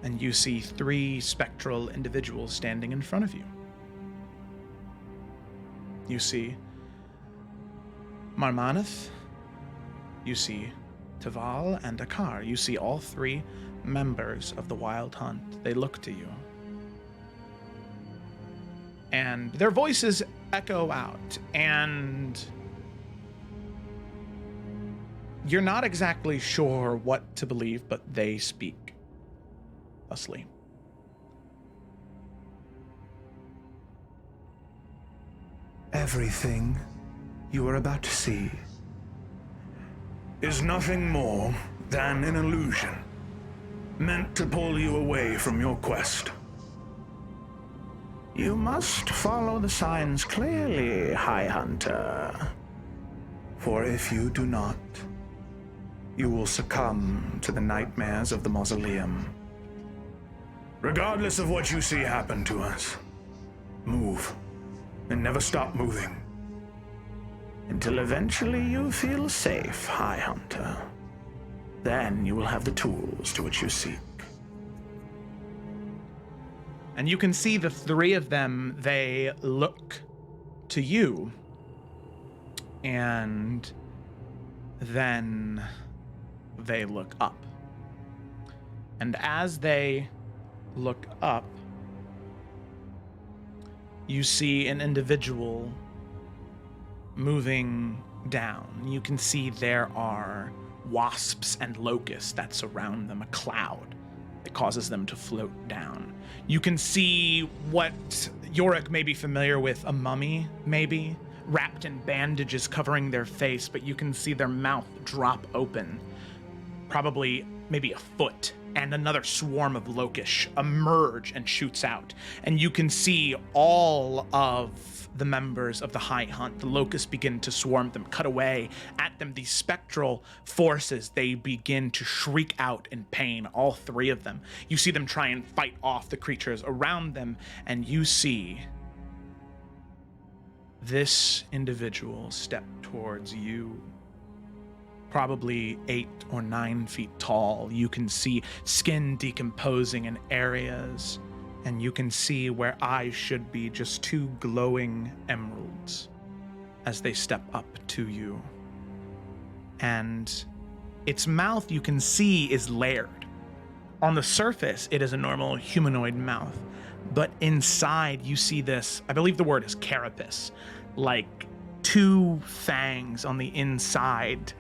And you see 3 spectral individuals standing in front of you. You see Marmaneth, you see Taval and Akar. You see all 3 members of the Wild Hunt. They look to you. And their voices echo out, and you're not exactly sure what to believe, but they speak thusly.
Everything you are about to see is nothing more than an illusion meant to pull you away from your quest. You must follow the signs clearly, High Hunter. For if you do not, you will succumb to the nightmares of the mausoleum. Regardless of what you see happen to us, move, and never stop moving. Until eventually you feel safe, High Hunter. Then you will have the tools to which you seek.
And you can see the three of them, they look to you. And then they look up. And as they look up, you see an individual moving down. You can see there are wasps and locusts that surround them, a cloud that causes them to float down. You can see what Yorick may be familiar with, a mummy, maybe, wrapped in bandages covering their face, but you can see their mouth drop open, probably maybe a foot, and another swarm of locusts emerge and shoots out. And you can see all of the members of the High Hunt, the locusts begin to swarm them, cut away at them. These spectral forces, they begin to shriek out in pain, all three of them. You see them try and fight off the creatures around them, and you see this individual step towards you, probably 8 or 9 feet tall. You can see skin decomposing in areas, and you can see where eyes should be just 2 glowing emeralds as they step up to you. And its mouth, you can see, is layered. On the surface, it is a normal humanoid mouth, but inside you see this, I believe the word is carapace, like 2 fangs on the inside,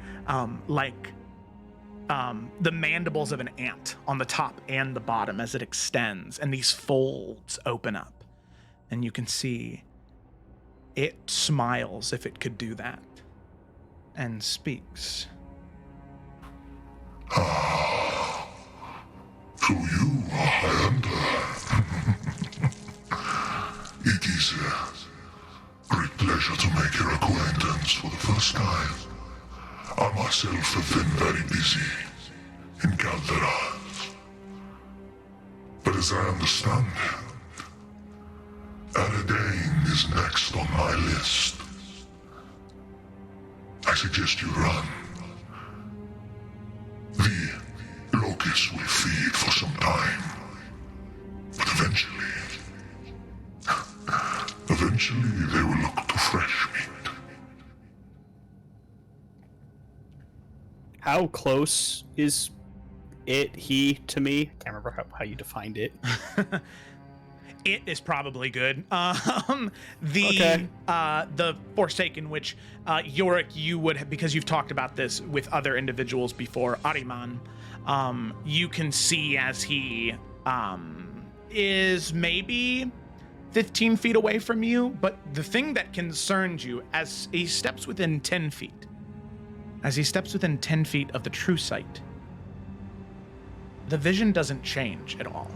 the mandibles of an ant on the top and the bottom as it extends, and these folds open up, and you can see it smiles, if it could do that, and speaks.
So you are Highlander. It is a great pleasure to make your acquaintance for the first time. I myself have been very busy in Calderas. But as I understand it, Aradane is next on my list. I suggest you run. The locusts will feed for some time, but eventually they will look to fresh meat.
How close is he to me? Can't remember how you defined it.
It is probably good.
Okay.
The Forsaken, which Yorick, you would have, because you've talked about this with other individuals before, Ariman, you can see as he is maybe 15 feet away from you, but the thing that concerns you, as he steps within 10 feet, as he steps within 10 feet of the true sight, the vision doesn't change at all.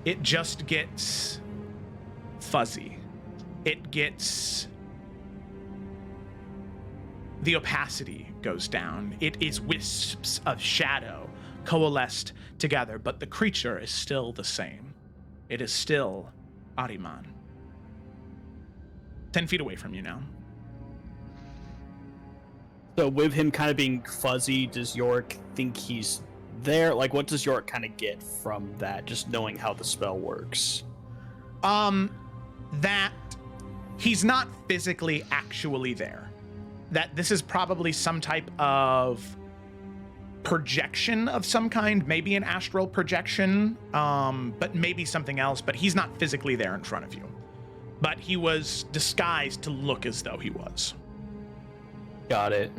It just gets fuzzy. It gets... the opacity goes down. It is wisps of shadow coalesced together, but the creature is still the same. It is still Ariman. 10 feet away from you now.
So with him kind of being fuzzy, does Yorick think he's there? Like, what does Yorick kind of get from that, just knowing how the spell works?
That he's not physically actually there. That this is probably some type of projection of some kind, maybe an astral projection, but maybe something else, but he's not physically there in front of you. But he was disguised to look as though he was.
Got it.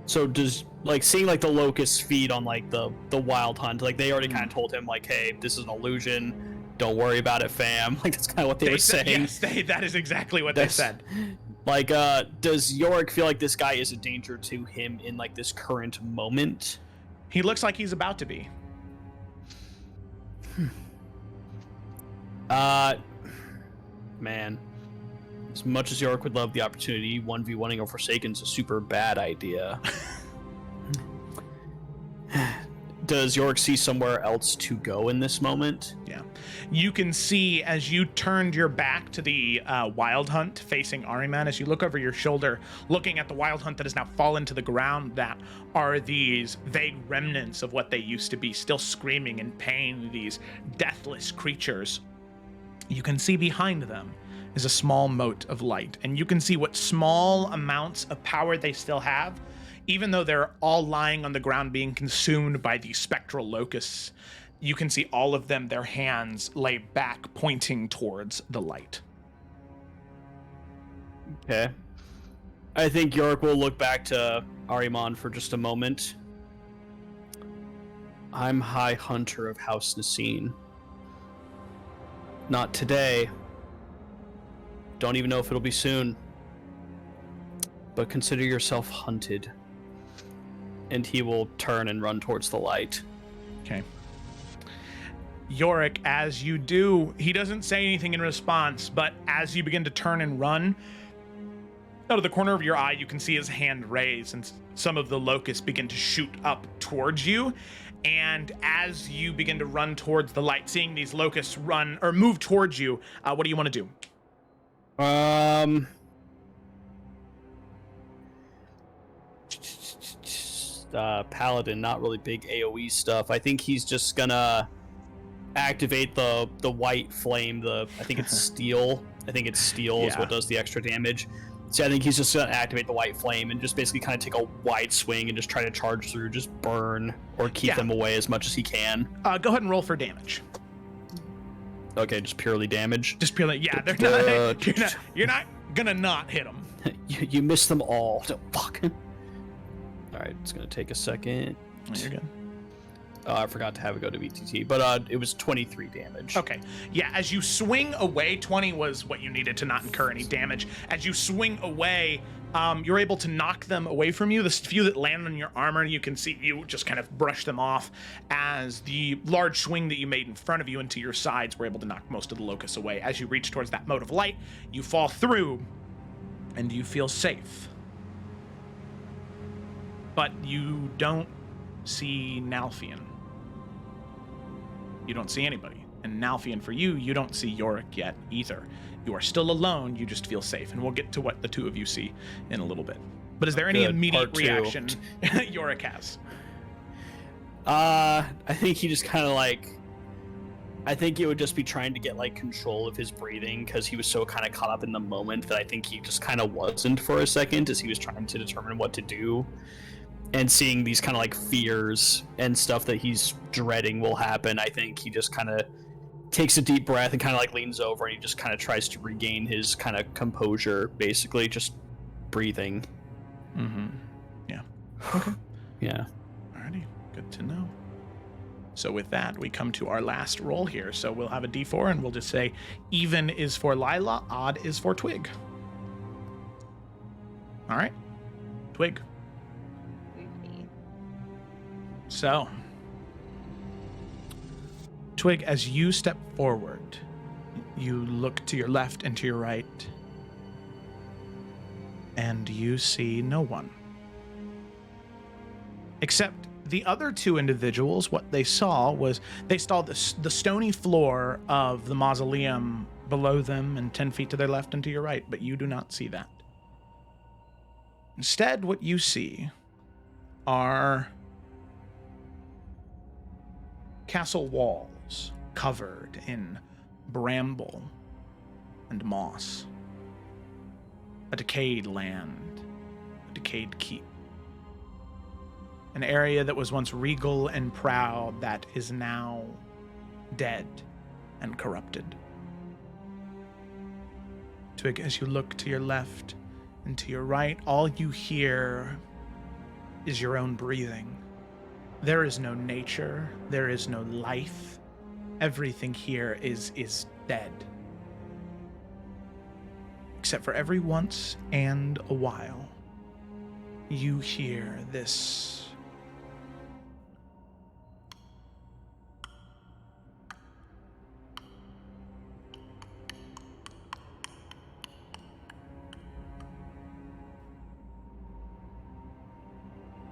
So does, like, seeing, like, the locusts feed on, like, the wild hunt, like, they already kind of told him, like, hey, this is an illusion, don't worry about it, fam. Like, that's kind of what they were saying.
Yes, that is exactly what they said.
Like, does Yorick feel like this guy is a danger to him in, like, this current moment?
He looks like he's about to be.
Man. As much as Yorick would love the opportunity, 1v1ing a Forsaken's a super bad idea. Does Yorick see somewhere else to go in this moment?
Yeah. You can see as you turned your back to the Wild Hunt facing Ahriman, as you look over your shoulder, looking at the Wild Hunt that has now fallen to the ground, that are these vague remnants of what they used to be, still screaming in pain, these deathless creatures. You can see behind them is a small mote of light, and you can see what small amounts of power they still have, even though they're all lying on the ground being consumed by the spectral locusts. You can see all of them, their hands lay back, pointing towards the light.
Okay. I think Yorick will look back to Ahriman for just a moment. I'm High Hunter of House Nasine. Not today. Don't even know if it'll be soon. But consider yourself hunted. And he will turn and run towards the light.
Okay. Yorick, as you do, he doesn't say anything in response, but as you begin to turn and run, out of the corner of your eye, you can see his hand raise, and some of the locusts begin to shoot up towards you. And as you begin to run towards the light, seeing these locusts run or move towards you, what do you want to do?
Paladin, not really big AoE stuff. I think he's just gonna activate the white flame. I think it's steel. Is what does the extra damage. So I think he's just gonna activate the white flame and just basically kind of take a wide swing and just try to charge through, just burn or keep them away as much as he can.
Go ahead and roll for damage.
Okay, just purely damage.
Just purely, yeah. They're not. You're not gonna not hit them.
You missed them all. Fuck. All right, it's gonna take a second.
You're good.
I forgot to have it go to VTT, but it was 23 damage.
Okay. Yeah, as you swing away, 20 was what you needed to not incur any damage. As you swing away, you're able to knock them away from you. The few that land on your armor, you can see you just kind of brush them off, as the large swing that you made in front of you and to your sides were able to knock most of the locusts away. As you reach towards that mote of light, you fall through, and you feel safe. But you don't see Nalfian. You don't see anybody. And Nalfian, for you, you don't see Yorick yet either. You are still alone, you just feel safe. And we'll get to what the two of you see in a little bit. But is there any immediate reaction Yorick has?
I think he just kind of I think it would just be trying to get control of his breathing, because he was so kind of caught up in the moment that I think he just kind of wasn't for a second, as he was trying to determine what to do. And seeing these kind of fears and stuff that he's dreading will happen, I think he just kind of takes a deep breath and kind of leans over, and he just kind of tries to regain his kind of composure, basically just breathing.
Mm-hmm. Yeah. Okay.
Yeah.
Alrighty. Good to know. So with that, we come to our last roll here. So we'll have a D4, and we'll just say even is for Lila, odd is for Twig. All right. Twig. So, Twig, as you step forward, you look to your left and to your right, and you see no one. Except the other two individuals, what they saw was they saw the stony floor of the mausoleum below them and 10 feet to their left and to your right, but you do not see that. Instead, what you see are castle walls covered in bramble and moss. A decayed land, a decayed keep. An area that was once regal and proud that is now dead and corrupted. Twig, as you look to your left and to your right, all you hear is your own breathing. There is no nature, there is no life everything here is dead. Except for every once and a while, you hear this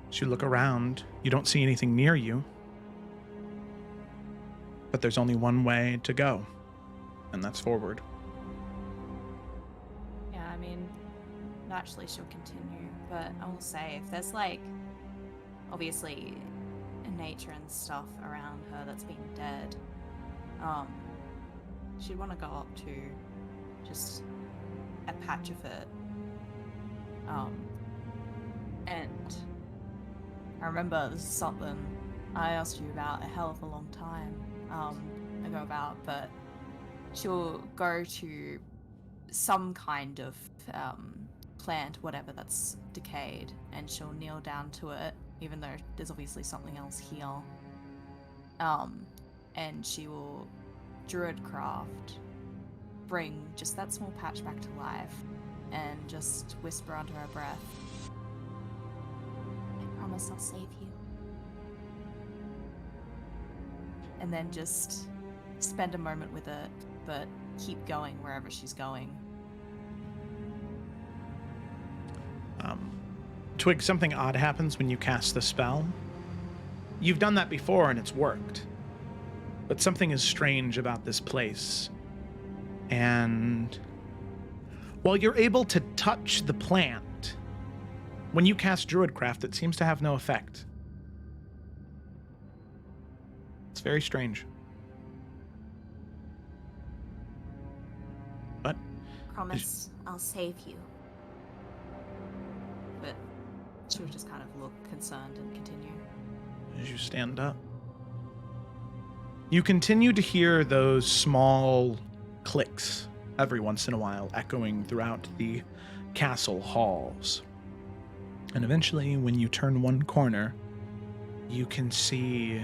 as you look around. You don't see anything near you, but there's only one way to go, and that's forward.
Yeah, I mean, naturally she'll continue, but I will say, if there's like, obviously, nature and stuff around her that's been dead, she'd want to go up to just a patch of it. And I remember this is something I asked you about a hell of a long time ago about, but she'll go to some kind of plant, whatever that's decayed, and she'll kneel down to it, even though there's obviously something else here. And she will druidcraft, bring just that small patch back to life, and just whisper under her breath, "I promise I'll save you." And then just spend a moment with it, but keep going wherever she's going.
Twig, something odd happens when you cast the spell. You've done that before and it's worked. But something is strange about this place. And while you're able to touch the plant, when you cast Druidcraft, it seems to have no effect. It's very strange. But
Promise I'll save you.
But she'll just kind of look concerned and continue.
as you stand up, you continue to hear those small clicks every once in a while echoing throughout the castle halls. And eventually, when you turn one corner, you can see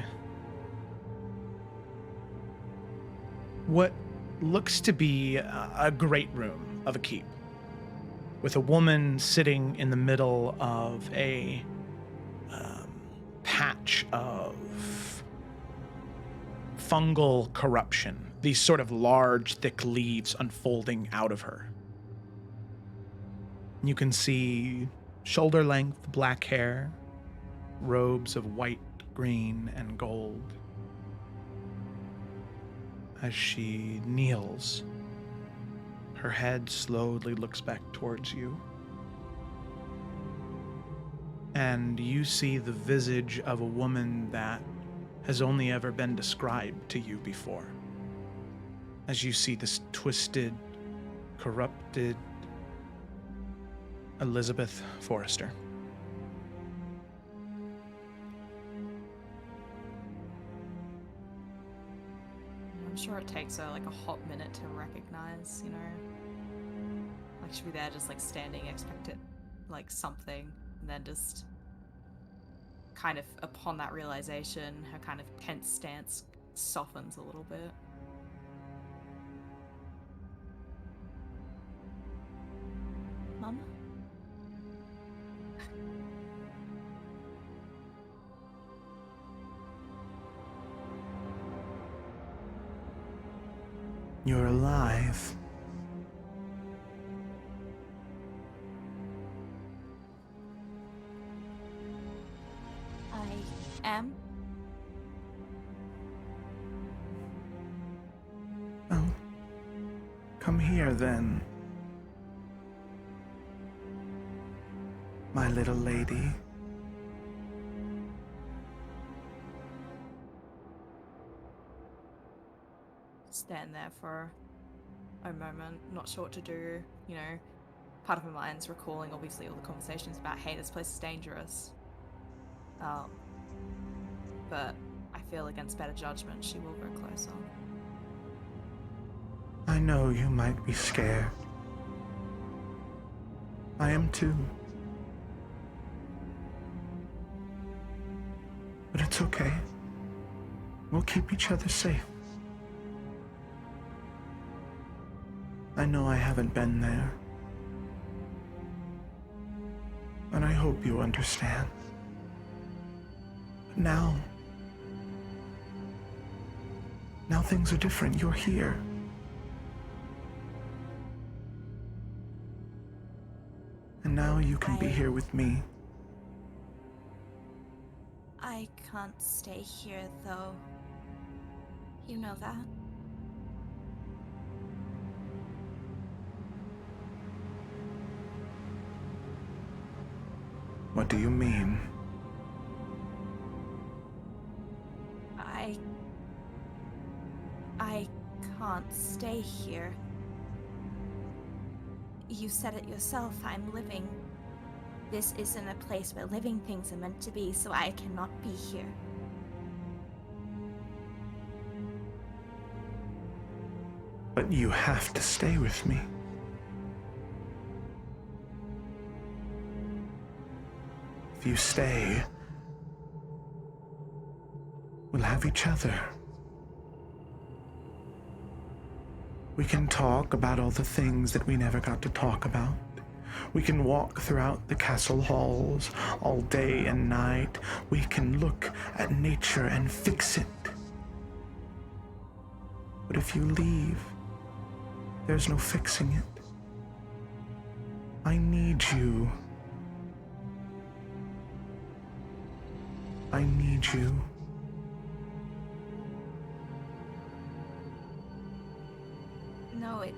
what looks to be a great room of a keep, with a woman sitting in the middle of a patch of fungal corruption, these sort of large, thick leaves unfolding out of her. You can see shoulder-length black hair, robes of white, green, and gold. As she kneels, her head slowly looks back towards you. And you see the visage of a woman that has only ever been described to you before. As you see this twisted, corrupted Elizabeth Forrester.
I'm sure it takes her like a hot minute to recognize, you know? Like she'll be there just like standing, expected like something, and then just kind of upon that realization, her kind of tense stance softens a little bit.
Mama?
You're alive.
I am?
Oh. Come here then. My little lady.
Stand there for a moment, not sure what to do, you know. Part of my mind's recalling obviously all the conversations about, hey, this place is dangerous. But I feel against better judgment she will go closer.
I know you might be scared. I am too. But it's okay. We'll keep each other safe. I know I haven't been there. And I hope you understand. But now things are different. You're here. And now you can be here with me.
I can't stay here, though. You know that?
What do you mean?
I can't stay here. You said it yourself, I'm living. This isn't a place where living things are meant to be, so I cannot be here.
But you have to stay with me. If you stay, we'll have each other. We can talk about all the things that we never got to talk about. We can walk throughout the castle halls all day and night. We can look at nature and fix it. But if you leave, there's no fixing it. I need you. I need you.
No, it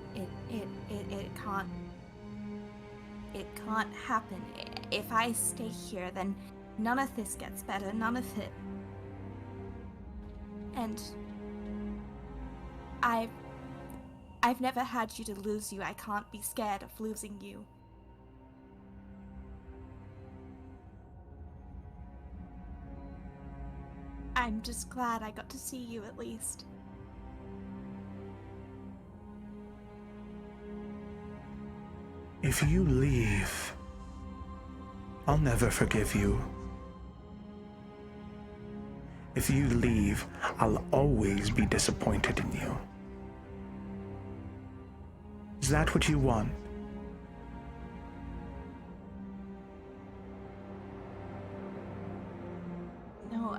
can't. It can't happen. If I stay here, then none of this gets better. None of it. And I've never had you to lose you. I can't be scared of losing you. I'm just glad I got to see you at least.
If you leave, I'll never forgive you. If you leave, I'll always be disappointed in you. Is that what you want?
No,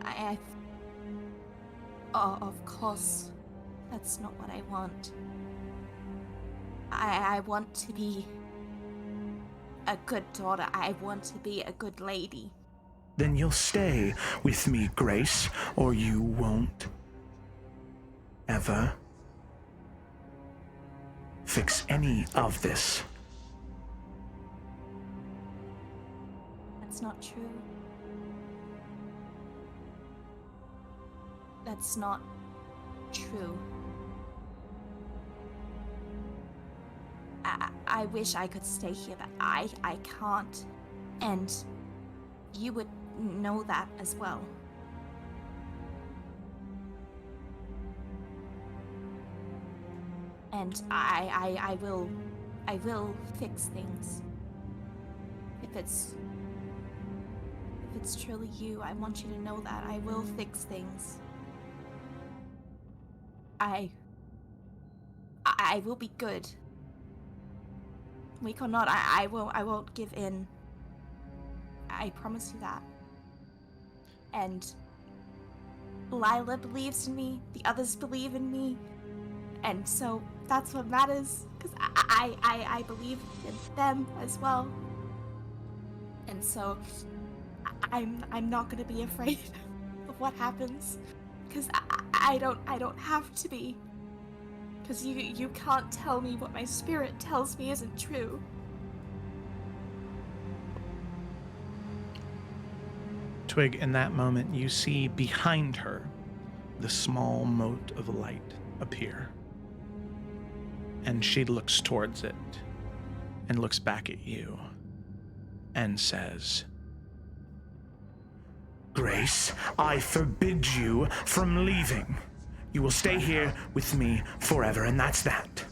Oh, of course. That's not what I want. I want to be a good daughter. I want to be a good lady.
Then you'll stay with me, Grace, or you won't ever fix any of this.
That's not true. That's not true. I wish I could stay here, but I can't. And you would know that as well. And I will fix things. If it's truly you, I want you to know that I will fix things. I will be good. Weak or not, I won't give in. I promise you that. And Lila believes in me, the others believe in me, and so that's what matters, because I believe in them as well. And so I'm not gonna be afraid of what happens, because I don't have to be. Because you can't tell me what my spirit tells me isn't true.
Twig, in that moment, you see behind her the small mote of light appear. And she looks towards it and looks back at you and says,
Grace, I forbid you from leaving. You will stay here with me forever, and that's that.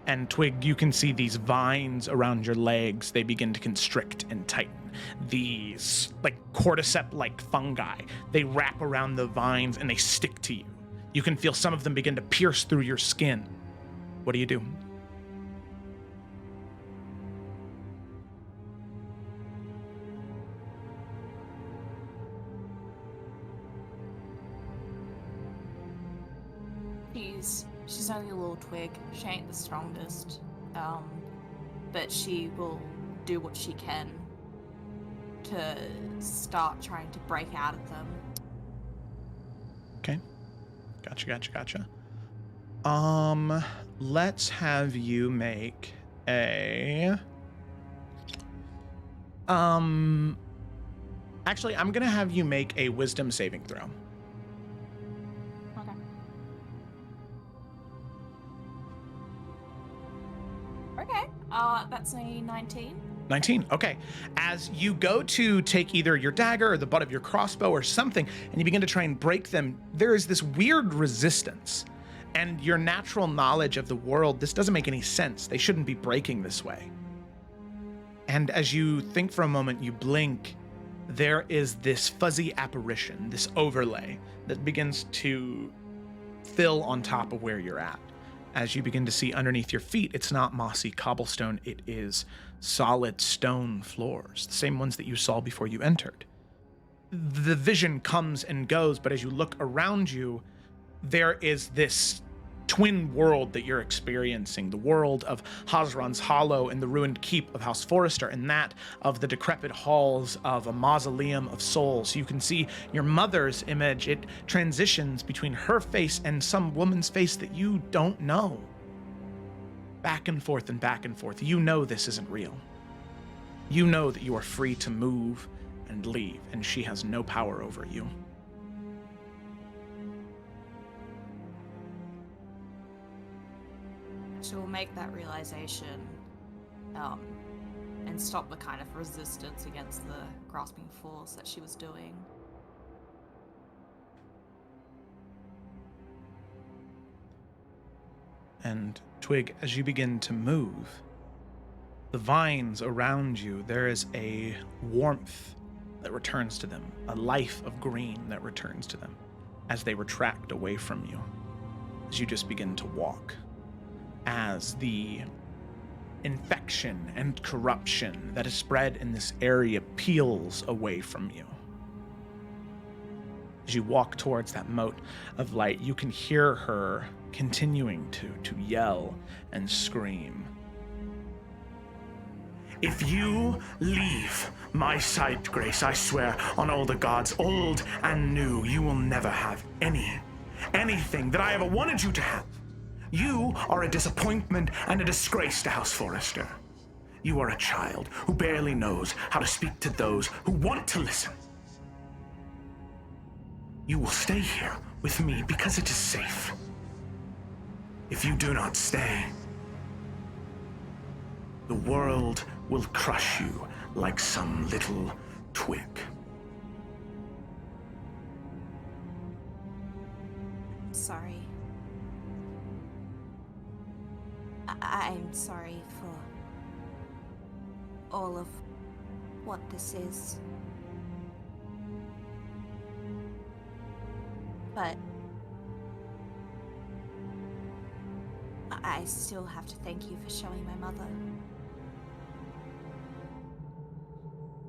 And Twig, you can see these vines around your legs. They begin to constrict and tighten. These, like, cordyceps-like fungi, they wrap around the vines and they stick to you. You can feel some of them begin to pierce through your skin. What do you do?
She's only a little twig. She ain't the strongest. But she will do what she can to start trying to break out of them.
Okay. Gotcha. Let's have you make a... Actually, I'm gonna have you make a wisdom saving throw.
Okay. Okay. That's a 19.
19. Okay. As you go to take either your dagger or the butt of your crossbow or something, and you begin to try and break them, there is this weird resistance. And your natural knowledge of the world, this doesn't make any sense. They shouldn't be breaking this way. And as you think for a moment, you blink, there is this fuzzy apparition, this overlay that begins to fill on top of where you're at. As you begin to see underneath your feet, it's not mossy cobblestone, it is solid stone floors, the same ones that you saw before you entered. The vision comes and goes, but as you look around you, there is this twin world that you're experiencing, the world of Hazran's Hollow and the ruined keep of House Forrester, and that of the decrepit halls of a mausoleum of souls. You can see your mother's image. It transitions between her face and some woman's face that you don't know. Back and forth and back and forth. You know this isn't real. You know that you are free to move and leave, and she has no power over you.
She will make that realization, and stop the kind of resistance against the grasping force that she was doing.
And Twig, as you begin to move, the vines around you, there is a warmth that returns to them, a life of green that returns to them as they retract away from you, as you just begin to walk. As the infection and corruption that is spread in this area peels away from you. As you walk towards that mote of light, you can hear her continuing to yell and scream.
If you leave my sight, Grace, I swear on all the gods, old and new, you will never have anything that I ever wanted you to have. You are a disappointment and a disgrace to House Forrester. You are a child who barely knows how to speak to those who want to listen. You will stay here with me because it is safe. If you do not stay, the world will crush you like some little twig.
Sorry. I'm sorry for all of what this is. But I still have to thank you for showing my mother.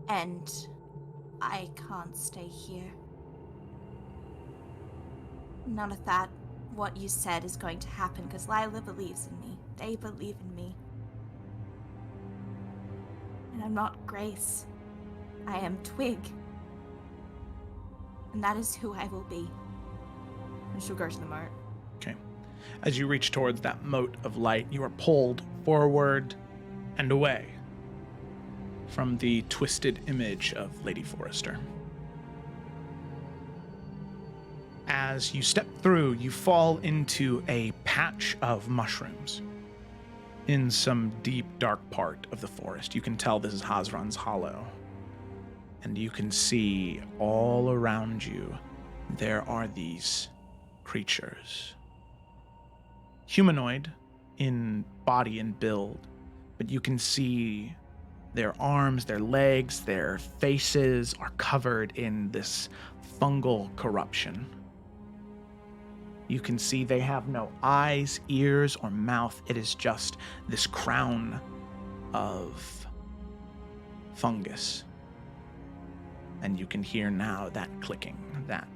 And I can't stay here. None of that, what you said, is going to happen because Lila believes in me. They believe in me. And I'm not Grace. I am Twig. And that is who I will be.
And she'll go to the moat.
Okay. As you reach towards that mote of light, you are pulled forward and away from the twisted image of Lady Forrester. As you step through, you fall into a patch of mushrooms in some deep, dark part of the forest. You can tell this is Hazran's Hollow. And you can see all around you, there are these creatures. Humanoid in body and build, but you can see their arms, their legs, their faces are covered in this fungal corruption. You can see they have no eyes, ears, or mouth. It is just this crown of fungus. And you can hear now that clicking, that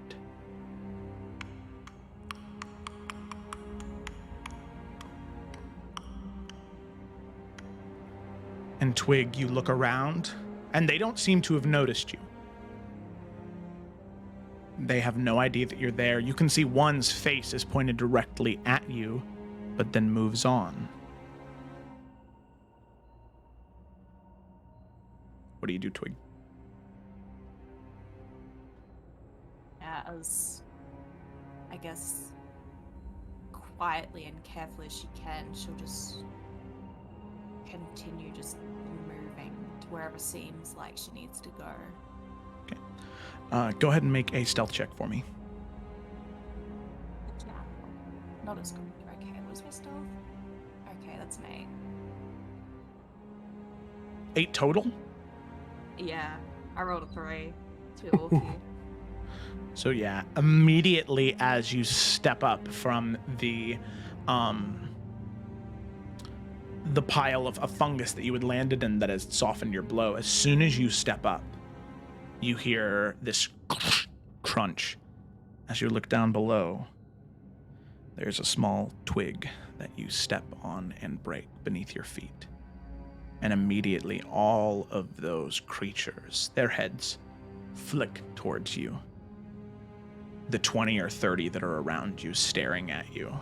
And Twig, you look around, and they don't seem to have noticed you. They have no idea that you're there. You can see one's face is pointed directly at you, but then moves on. What do you do, Twig?
As, I guess, quietly and carefully as she can, she'll just continue just moving to wherever seems like she needs to go.
Okay. Go ahead and make a stealth check for me.
Yeah. Not as good. Okay, what's my stealth? Okay, that's an 8.
8 total?
Yeah, I rolled a 3. It's a bit awful.
So yeah, immediately as you step up from the pile of fungus that you had landed in that has softened your blow, as soon as you step up, you hear this crunch. As you look down below, there's a small twig that you step on and break beneath your feet. And immediately all of those creatures, their heads flick towards you. The 20 or 30 that are around you staring at you.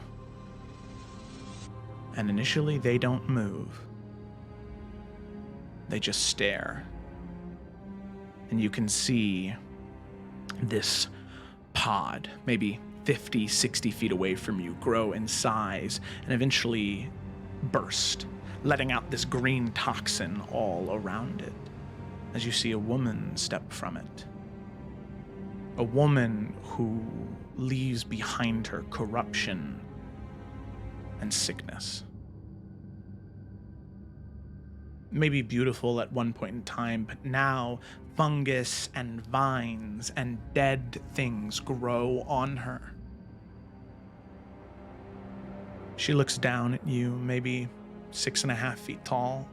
And initially they don't move. They just stare. And you can see this pod, maybe 50, 60 feet away from you, grow in size and eventually burst, letting out this green toxin all around it, as you see a woman step from it. A woman who leaves behind her corruption and sickness. Maybe beautiful at one point in time, but now fungus and vines and dead things grow on her. She looks down at you, maybe 6.5 feet tall,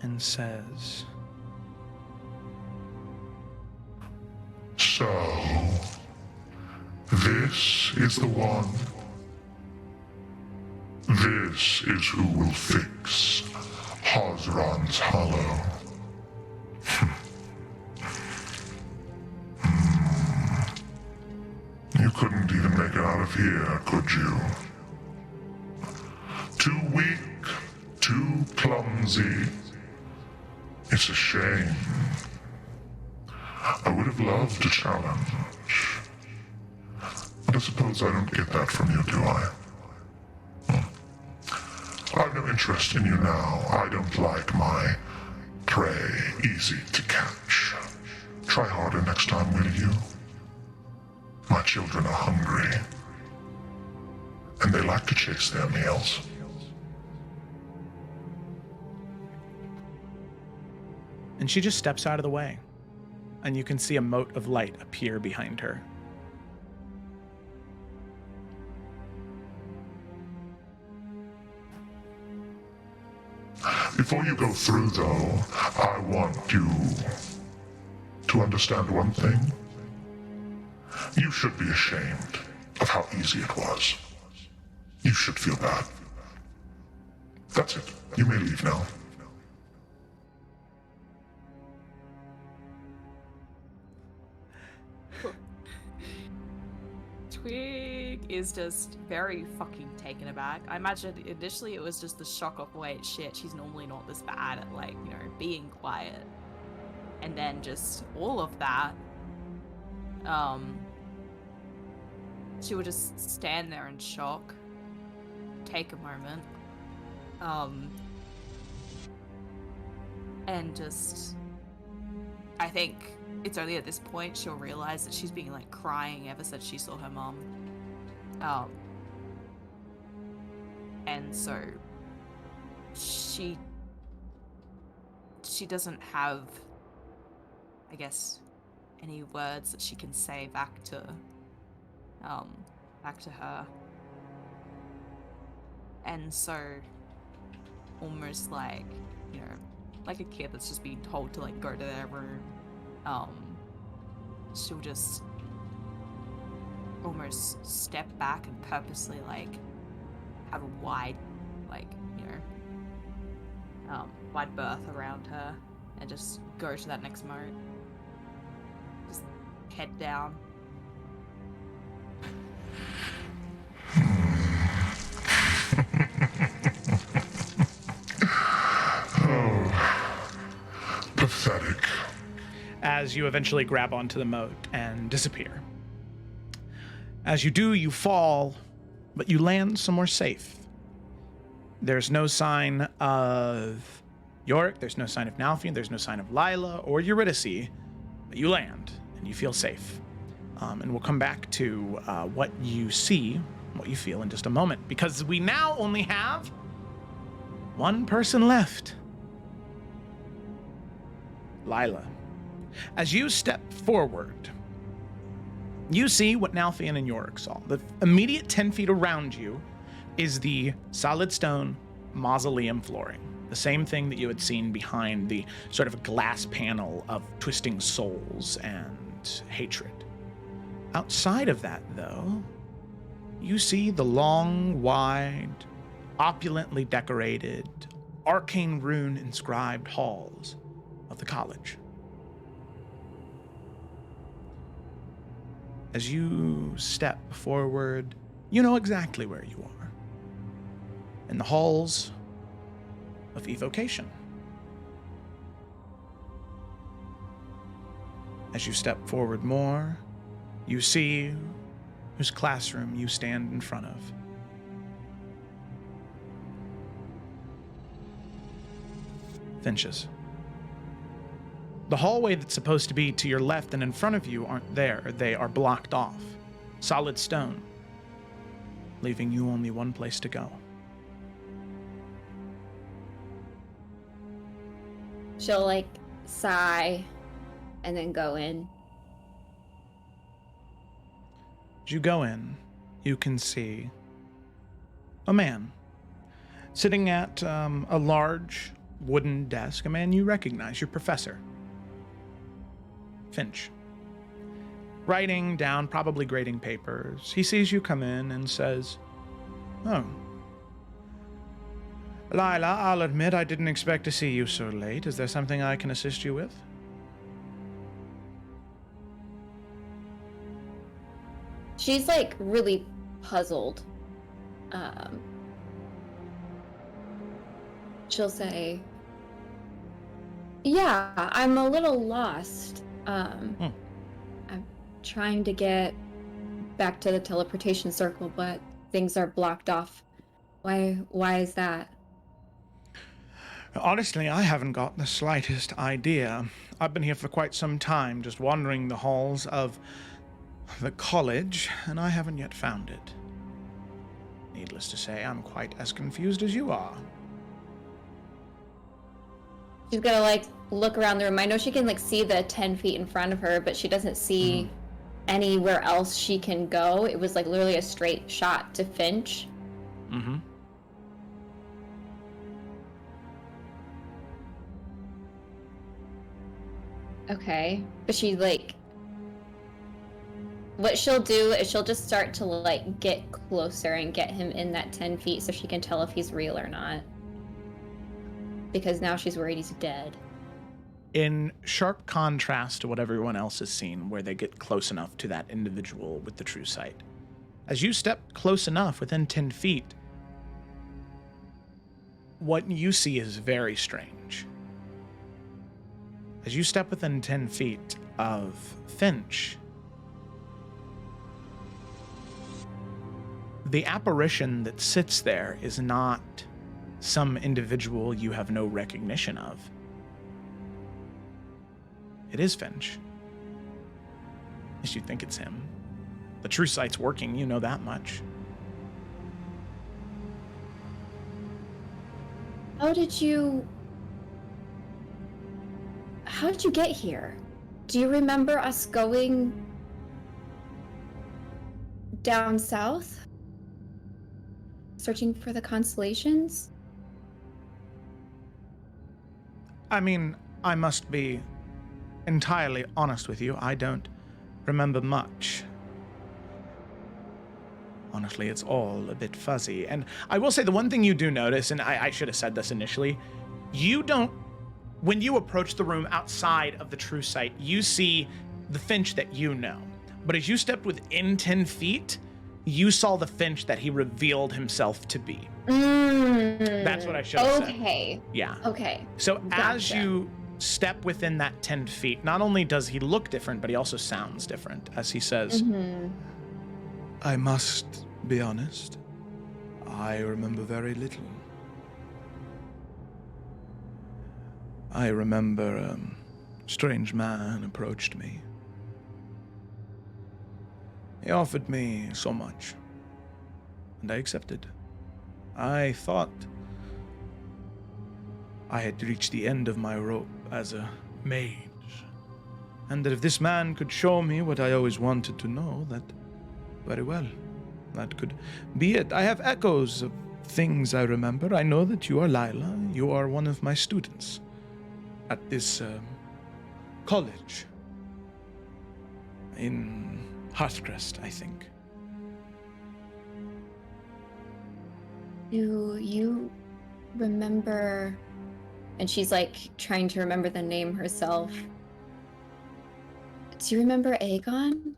and says,
So, this is the one. This is who will fix Hazran's Hollow. You couldn't even make it out of here, could you? Too weak, too clumsy. It's a shame. I would have loved a challenge. But I suppose I don't get that from you, do I? I've no interest in you now. I don't like my prey easy to catch. Try harder next time, will you? My children are hungry. And they like to chase their meals.
and she just steps out of the way. And you can see a mote of light appear behind her.
Before you go through, though, I want you to understand one thing. You should be ashamed of how easy it was. You should feel bad. That's it. You may leave now.
Twig is just very fucking taken aback. I imagine initially it was just the shock of, wait, shit, she's normally not this bad at, like, you know, being quiet. And then just all of that, she would just stand there in shock, take a moment, and just, I think it's only at this point she'll realize that she's been, like, crying ever since she saw her mom. And so she doesn't have, I guess, any words that she can say back to her. And so almost like, you know, like a kid that's just being told to, like, go to their room, she'll just almost step back and purposely, like, have a wide, like, you know, wide berth around her and just go to that next moat. Just head down.
Pathetic.
As you eventually grab onto the moat and disappear. As you do, you fall, but you land somewhere safe. There's no sign of Yorick, there's no sign of Nalfian, there's no sign of Lila or Eurydice, but you land and you feel safe. And we'll come back to what you see, what you feel in just a moment, because we now only have one person left. Lila. As you step forward, you see what Nalfian and Yorick saw. The immediate 10 feet around you is the solid stone mausoleum flooring. The same thing that you had seen behind the sort of glass panel of twisting souls and hatred. Outside of that, though, you see the long, wide, opulently decorated, arcane rune inscribed halls of the college. As you step forward, you know exactly where you are. In the halls of evocation. As you step forward more, you see whose classroom you stand in front of. Finch's. The hallway that's supposed to be to your left and in front of you aren't there. They are blocked off. Solid stone. Leaving you only one place to go.
She'll like sigh and then go in.
As you go in, you can see a man sitting at a large wooden desk, a man you recognize, your professor, Finch. Writing down, probably grading papers. He sees you come in and says, "Oh. Lila, I'll admit I didn't expect to see you so late. Is there something I can assist you with?"
She's like really puzzled. She'll say, "Yeah, I'm a little lost. I'm trying to get back to the teleportation circle, but things are blocked off. Why is that?"
Honestly, I haven't got the slightest idea. I've been here for quite some time, just wandering the halls of the college, and I haven't yet found it. Needless to say, I'm quite as confused as you are.
She's gonna like look around the room. I know she can like see the 10 feet in front of her, but she doesn't see anywhere else she can go. It was like literally a straight shot to Finch.
Mm-hmm.
Okay, but she like, what she'll do is she'll just start to like get closer and get him in that 10 feet so she can tell if he's real or not. Because now she's worried he's dead.
In sharp contrast to what everyone else has seen, where they get close enough to that individual with the true sight. As you step close enough, within 10 feet, what you see is very strange. As you step within 10 feet of Finch, the apparition that sits there is not some individual you have no recognition of. It is Finch. At least you think it's him. The true sight's working, you know that much.
How did you get here? Do you remember us going down south? Searching for the constellations?
I mean, I must be entirely honest with you. I don't remember much. Honestly, it's all a bit fuzzy. And I will say the one thing you do notice, and I should have said this initially, You don't. When you approach the room outside of the true sight, you see the Finch that you know. But as you stepped within 10 feet, you saw the Finch that he revealed himself to be. That's what I should have said.
Okay.
Yeah.
Okay.
So as
Gotcha.
you step within that 10 feet, not only does he look different, but he also sounds different as he says,
I must be honest. I remember very little. I remember a strange man approached me. He offered me so much, and I accepted. I thought I had reached the end of my rope as a mage, and that if this man could show me what I always wanted to know, that very well, that could be it. I have echoes of things I remember. I know that you are Lila. You are one of my students at this college in Hearthcrest, I think.
Do you remember? And she's like trying to remember the name herself. Do you remember Aegon?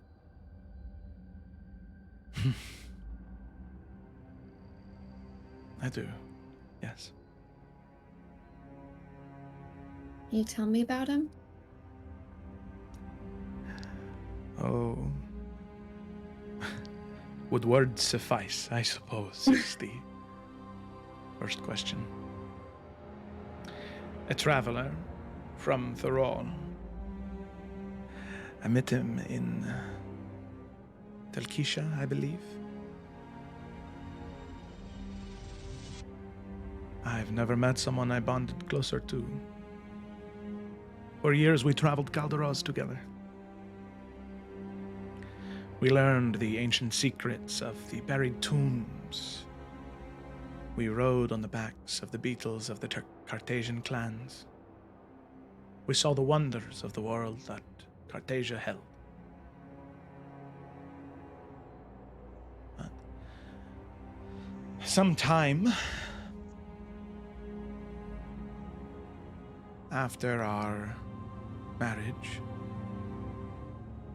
I do, yes.
Can you tell me about him?
Oh. Would words suffice, I suppose, is the first question. A traveler from Thorol. I met him in Telkisha, I believe. I've never met someone I bonded closer to. For years we traveled Calderos together. We learned the ancient secrets of the buried tombs. We rode on the backs of the beetles of the Cartesian clans. We saw the wonders of the world that Cartesia held. But sometime after our marriage,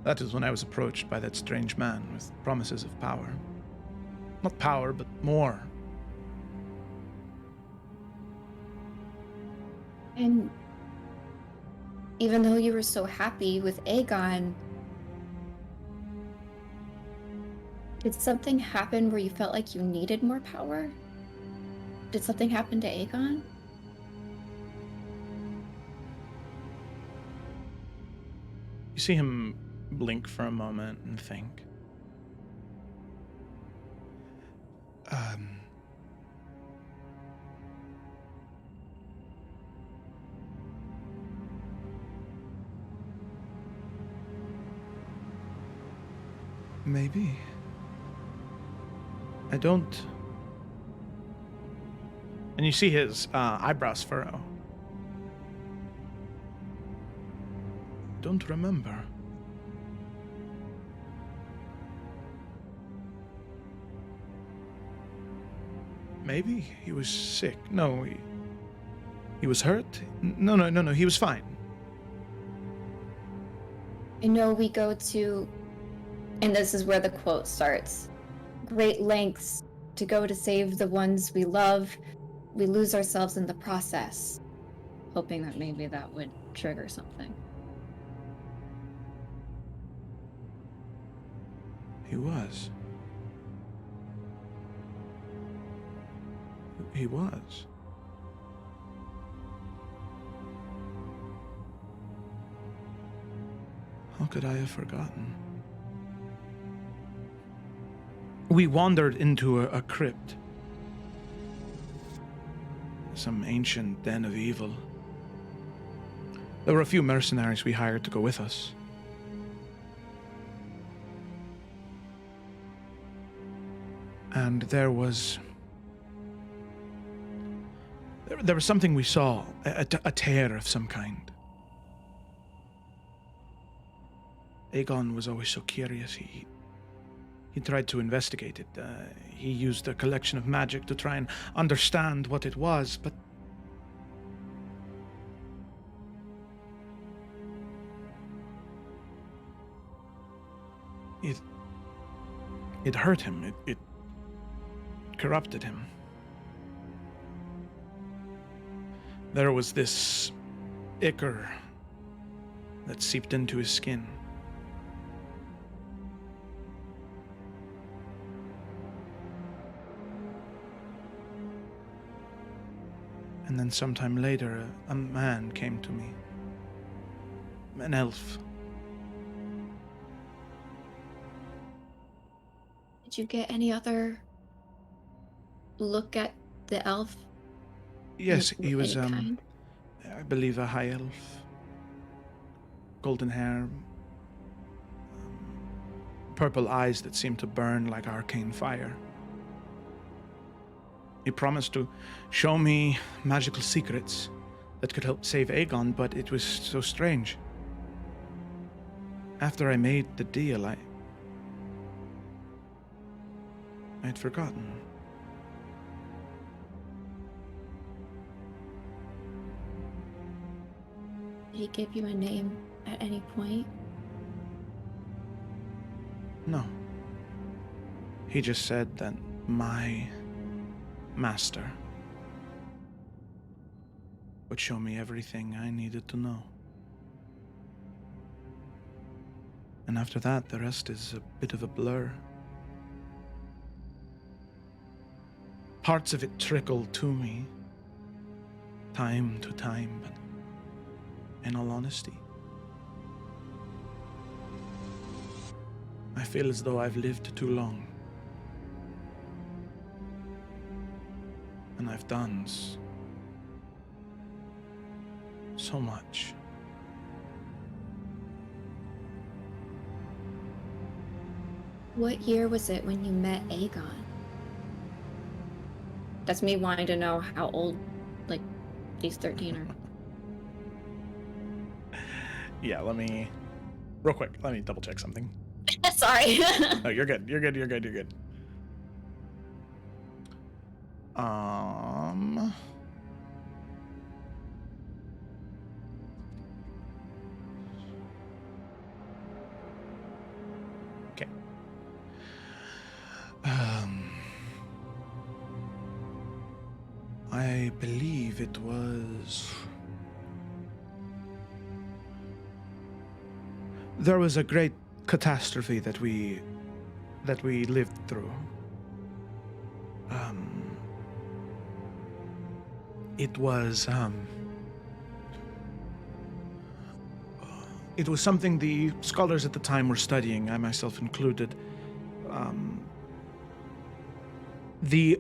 that is when I was approached by that strange man with promises of power. Not power, but more.
And even though you were so happy with Aegon, did something happen where you felt like you needed more power? Did something happen to Aegon?
You see him blink for a moment and think.
Maybe.
I don't. And you see his eyebrows furrow.
Don't remember. Maybe he was sick. No, he was hurt? No, he was fine.
I know we go to, and this is where the quote starts, great lengths to go to save the ones we love. We lose ourselves in the process. Hoping that maybe that would trigger something.
He was. He was. How could I have forgotten?
We wandered into a crypt.
Some ancient den of evil. There were a few mercenaries we hired to go with us. And there was something we saw, a tear of some kind. Aegon was always so curious. He tried to investigate it. He used a collection of magic to try and understand what it was, but
It hurt him. It corrupted him. There was this ichor that seeped into his skin. And then sometime later, a man came to me. An elf.
Did you get any other look at the elf?
Yes, he was,
Any kind?
I believe a high elf. Golden hair. Purple eyes that seemed to burn like arcane fire. He promised to show me magical secrets that could help save Aegon, but it was so strange. After I made the deal, I'd forgotten.
Did he give you a name at any point?
No. He just said that my master would show me everything I needed to know. And after that, the rest is a bit of a blur. Parts of it trickle to me, time to time, but in all honesty, I feel as though I've lived too long. And I've done so much.
What year was it when you met Aegon? That's me wanting to know how old, like, these 13 are.
Yeah, real quick, let me double check something.
Sorry.
No, you're good. You're good. Okay. I believe it was... There was a great catastrophe that we lived through. It was something the scholars at the time were studying, I myself included. The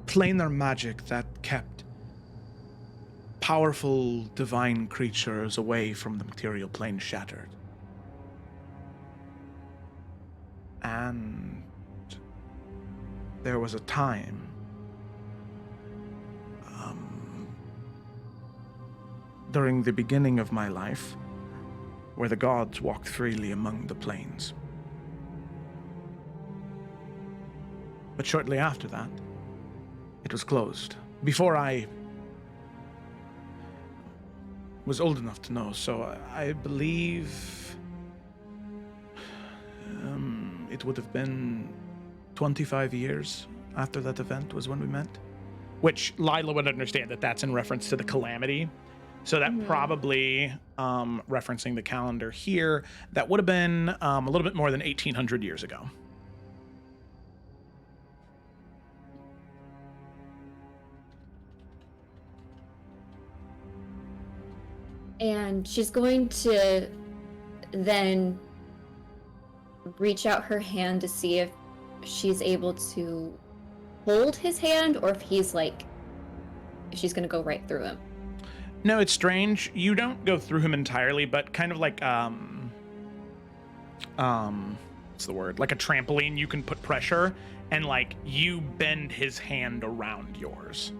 planar magic that kept powerful divine creatures away from the material plane shattered. And there was a time during the beginning of my life where the gods walked freely among the planes. But shortly after that, it was closed. Before I was old enough to know, so I believe it would have been 25 years after that event was when we met. Which Lila would understand that that's in reference to the calamity. So that probably, referencing the calendar here, that would have been a little bit more than 1,800 years ago.
And she's going to then reach out her hand to see if she's able to hold his hand, or if he's like, if she's going to go right through him.
No, it's strange. You don't go through him entirely, but kind of like, what's the word? Like a trampoline, you can put pressure, and like you bend his hand around yours.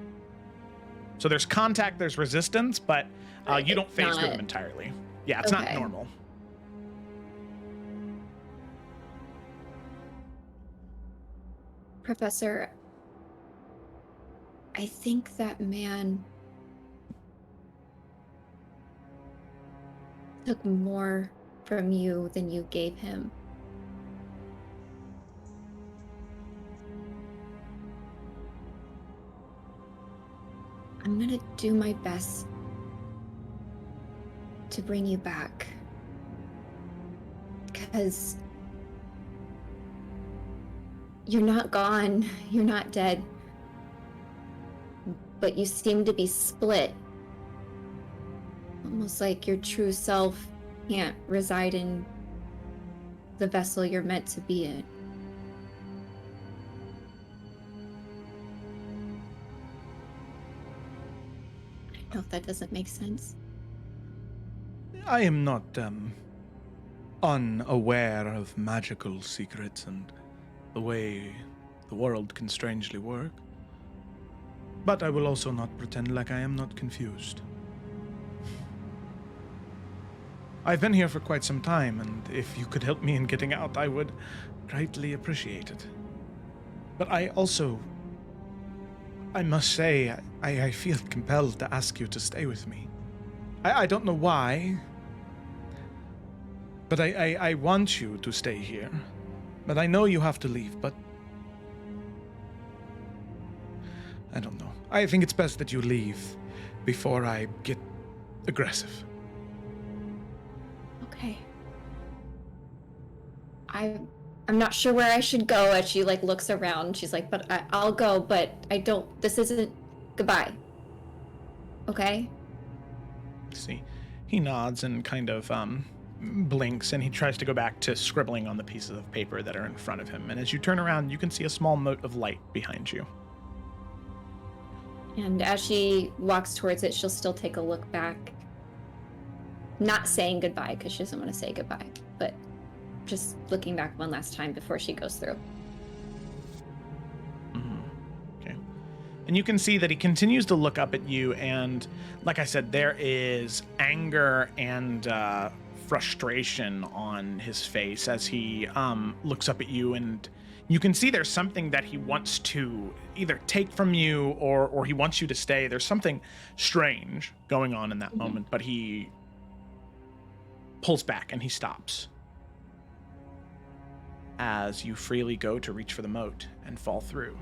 So there's contact, there's resistance, but you don't phase through him entirely. Yeah, it's not normal.
Professor, I think that man took more from you than you gave him. I'm gonna do my best to bring you back. Because you're not gone, you're not dead. But you seem to be split. Almost like your true self can't reside in the vessel you're meant to be in. I don't know if that doesn't make sense.
I am not unaware of magical secrets and the way the world can strangely work. But I will also not pretend like I am not confused. I've been here for quite some time, and if you could help me in getting out, I would greatly appreciate it. But I must say, I feel compelled to ask you to stay with me. I don't know why, but I want you to stay here. But I know you have to leave, but I don't know. I think it's best that you leave before I get aggressive.
Okay. I'm not sure where I should go as she looks around. She's like, but I'll go, but I don't, this isn't goodbye. Okay?
See, he nods and kind of blinks, and he tries to go back to scribbling on the pieces of paper that are in front of him. And as you turn around, you can see a small mote of light behind you.
And as she walks towards it, she'll still take a look back. Not saying goodbye, because she doesn't want to say goodbye, but just looking back one last time before she goes through.
Okay. And you can see that he continues to look up at you, and like I said, there is anger and frustration on his face as he looks up at you, and you can see there's something that he wants to either take from you or he wants you to stay. There's something strange going on in that moment, but he pulls back and he stops as you freely go to reach for the moat and fall through.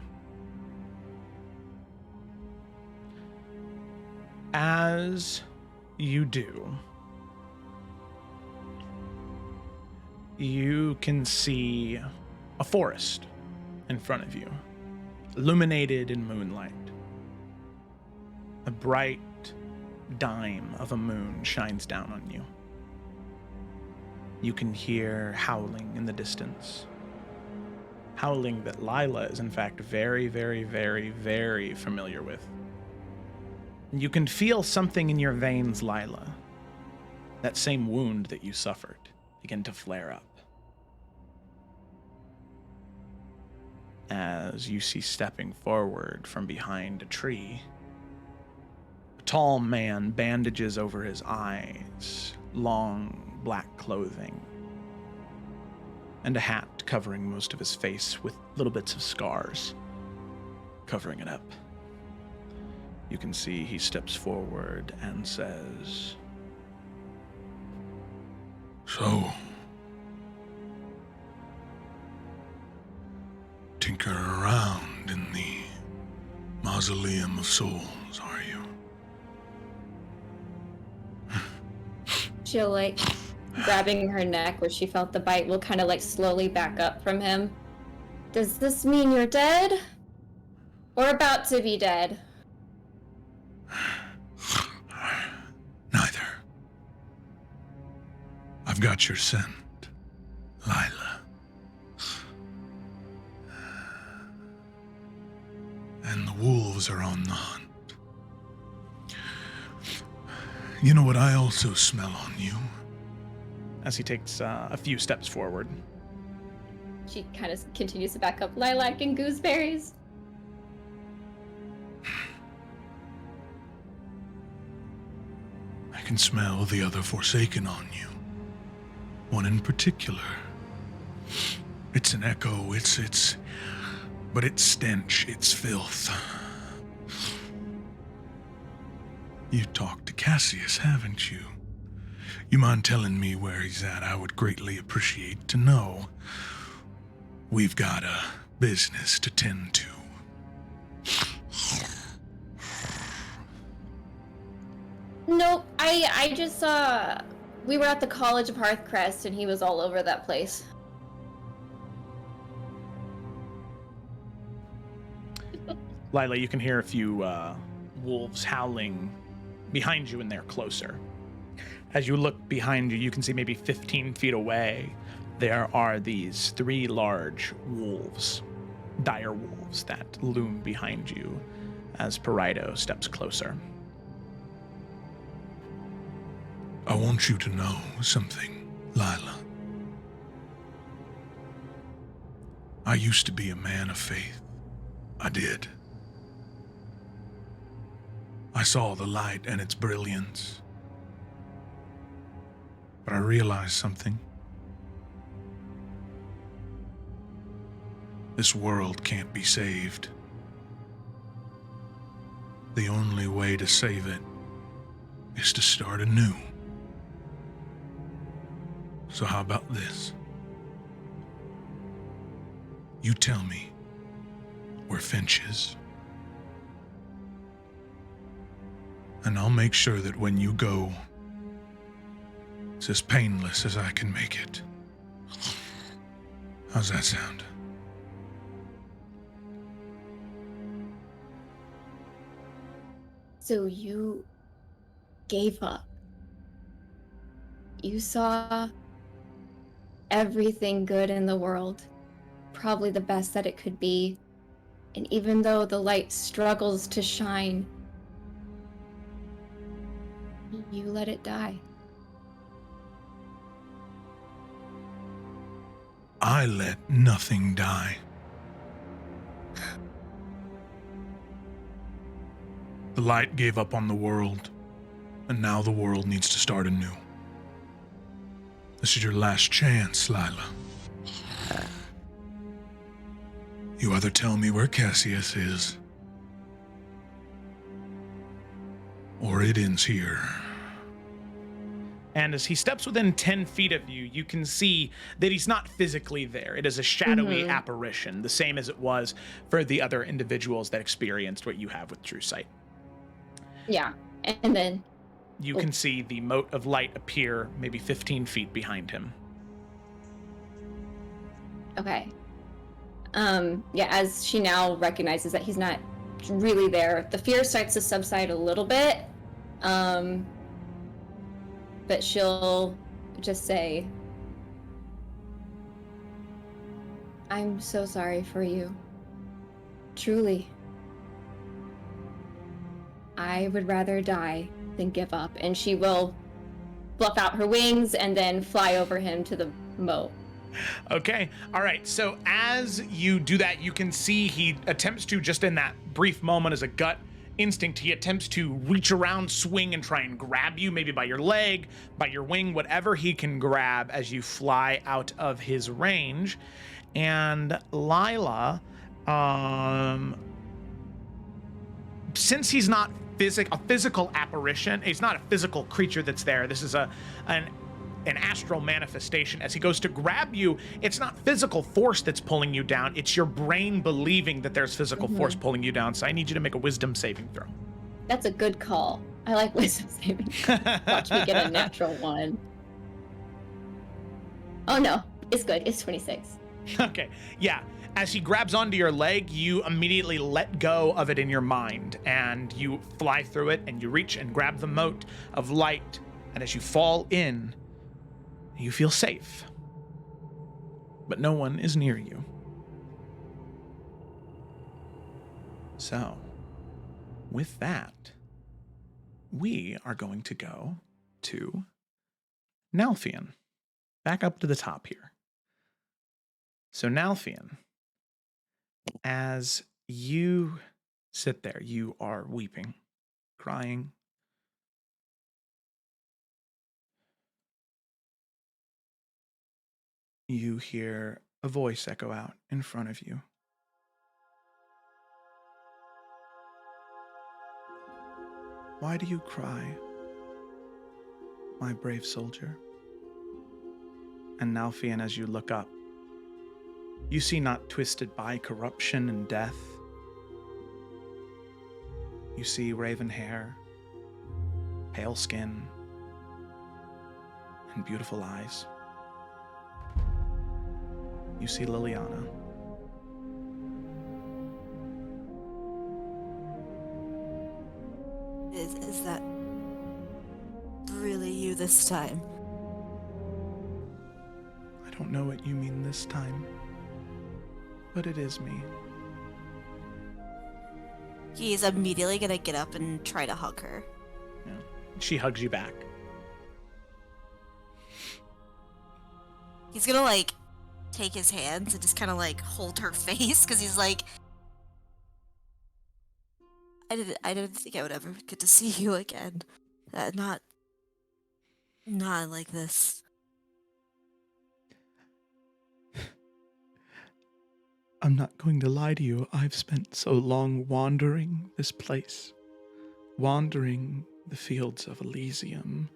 As you do, you can see a forest in front of you, illuminated in moonlight. A bright dime of a moon shines down on you. You can hear howling in the distance. Howling that Lila is in fact very, very, very, very familiar with. You can feel something in your veins, Lila. That same wound that you suffered begin to flare up. As you see stepping forward from behind a tree, a tall man bandages over his eyes, long black clothing, and a hat covering most of his face with little bits of scars covering it up. You can see he steps forward and says,
So, tinker around in the Mausoleum of Souls, are you?
She'll grabbing her neck where she felt the bite will kind of slowly back up from him. Does this mean you're dead? Or about to be dead?
Neither. I've got your scent, Lila. And the wolves are on the hunt. You know what I also smell on you?
as he takes a few steps forward.
She kind of continues to back up. Lilac and gooseberries.
I can smell the other Forsaken on you. One in particular. It's an echo, but it's stench, it's filth. You talked to Cassius, haven't you? You mind telling me where he's at? I would greatly appreciate to know. We've got a business to tend to.
Nope. I just saw. We were at the College of Hearthcrest, and he was all over that place.
Lila, you can hear a few wolves howling behind you, and they're closer. As you look behind you, you can see maybe 15 feet away, there are these 3 large wolves, dire wolves, that loom behind you as Parido steps closer.
I want you to know something, Lila. I used to be a man of faith. I did. I saw the light and its brilliance. But I realized something. This world can't be saved. The only way to save it is to start anew. So how about this? You tell me where Finch is. And I'll make sure that when you go, it's as painless as I can make it. How's that sound?
So you gave up. You saw everything good in the world, probably the best that it could be. And even though the light struggles to shine, you let it die.
I let nothing die. The light gave up on the world, and now the world needs to start anew. This is your last chance, Lila. You either tell me where Cassius is, or it ends here.
And as he steps within 10 feet of you, you can see that he's not physically there. It is a shadowy apparition, the same as it was for the other individuals that experienced what you have with True Sight.
Yeah, and then
You can see the mote of light appear maybe 15 feet behind him.
okay. Yeah, as she now recognizes that he's not really there, the fear starts to subside a little bit. But she'll just say, I'm so sorry for you. Truly. I would rather die than give up. And she will fluff out her wings and then fly over him to the moat.
Okay. All right. So as you do that, you can see he attempts to, just in that brief moment as a gut instinct, he attempts to reach around, swing, and try and grab you, maybe by your leg, by your wing, whatever he can grab as you fly out of his range. And Lila, since he's not a physical apparition, he's not a physical creature that's there. This is an astral manifestation. As he goes to grab you, it's not physical force that's pulling you down. It's your brain believing that there's physical force pulling you down. So I need you to make a wisdom saving throw.
That's a good call. I like wisdom saving. Watch me get a natural one. Oh no, it's good. It's 26.
Okay, yeah. As he grabs onto your leg, you immediately let go of it in your mind, and you fly through it, and you reach and grab the mote of light. And as you fall in, you feel safe, but no one is near you. So, with that, we are going to go to Nalfian. Back up to the top here. So Nalfian, as you sit there, you are weeping, crying. You hear a voice echo out in front of you. Why do you cry, my brave soldier? And Nalfian, as you look up, you see not twisted by corruption and death. You see raven hair, pale skin, and beautiful eyes. You see Liliana.
Is that really you this time?
I don't know what you mean this time, but it is me.
He's immediately gonna get up and try to hug her.
Yeah. She hugs you back.
He's gonna like take his hands and just kind of like hold her face because he's like, I didn't think I would ever get to see you again. Not like this.
I'm not going to lie to you. I've spent so long wandering this place, wandering the fields of Elysium,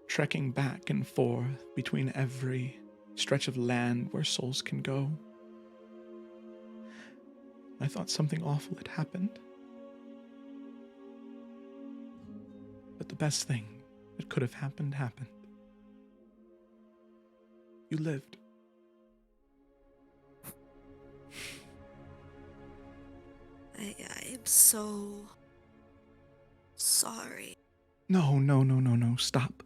trekking back and forth between every stretch of land where souls can go. I thought something awful had happened. But the best thing that could have happened happened. You lived.
I'm so sorry.
No, stop.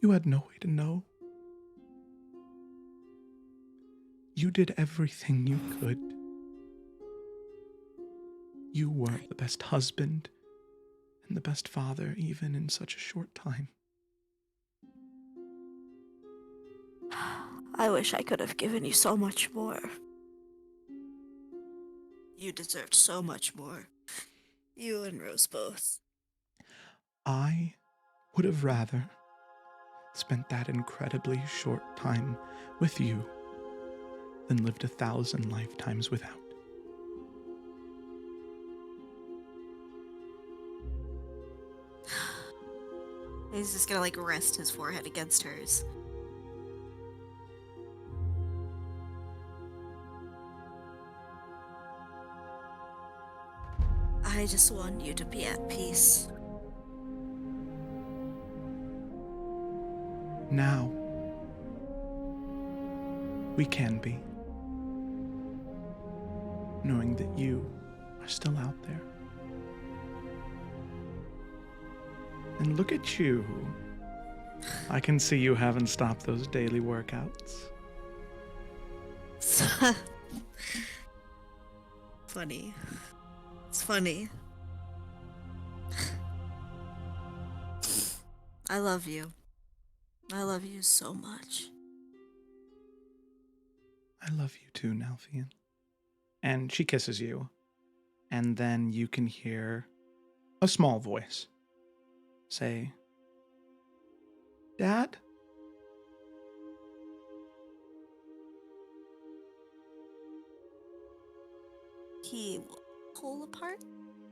You had no way to know. You did everything you could. You were the best husband and the best father, even in such a short time.
I wish I could have given you so much more. You deserved so much more. You and Rose both.
I would have rather spent that incredibly short time with you than lived 1,000 lifetimes without.
He's just gonna like rest his forehead against hers. I just want you to be at peace.
Now, we can be, knowing that you are still out there. And look at you. I can see you haven't stopped those daily workouts.
Funny. It's funny. I love you. I love you so much.
I love you too, Nalfian. And she kisses you. And then you can hear a small voice say, Dad?
He will pull apart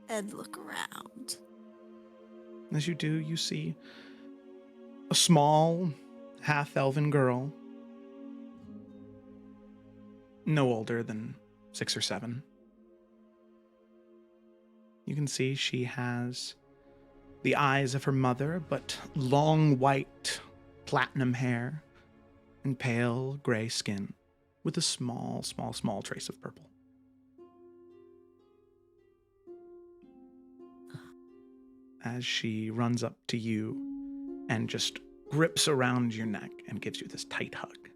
and look around.
As you do, you see a small, half-elven girl, no older than 6 or 7. You can see she has the eyes of her mother, but long white platinum hair and pale gray skin with a small trace of purple. As she runs up to you and just grips around your neck and gives you this tight hug.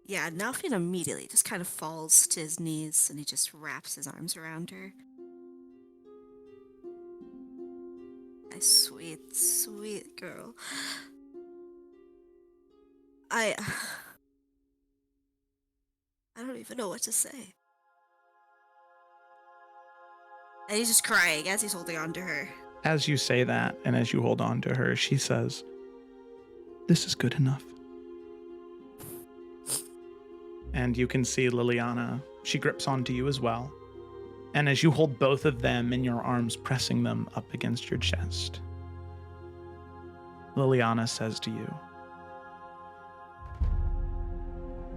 Yeah, Nalfian immediately just kind of falls to his knees and he just wraps his arms around her. My sweet, sweet girl. I don't even know what to say. And he's just crying as he's holding on to her.
As you say that, and as you hold on to her, she says, "This is good enough." And you can see Liliana, she grips onto you as well. And as you hold both of them in your arms, pressing them up against your chest, Liliana says to you,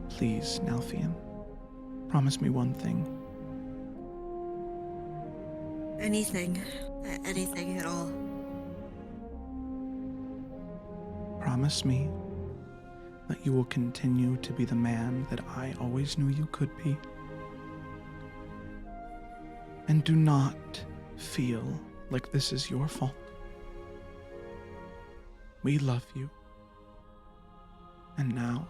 "Please, Nalfian, promise me one thing."
Anything. Anything at all.
promise me that you will continue to be the man that I always knew you could be? And do not feel like this is your fault. We love you. And now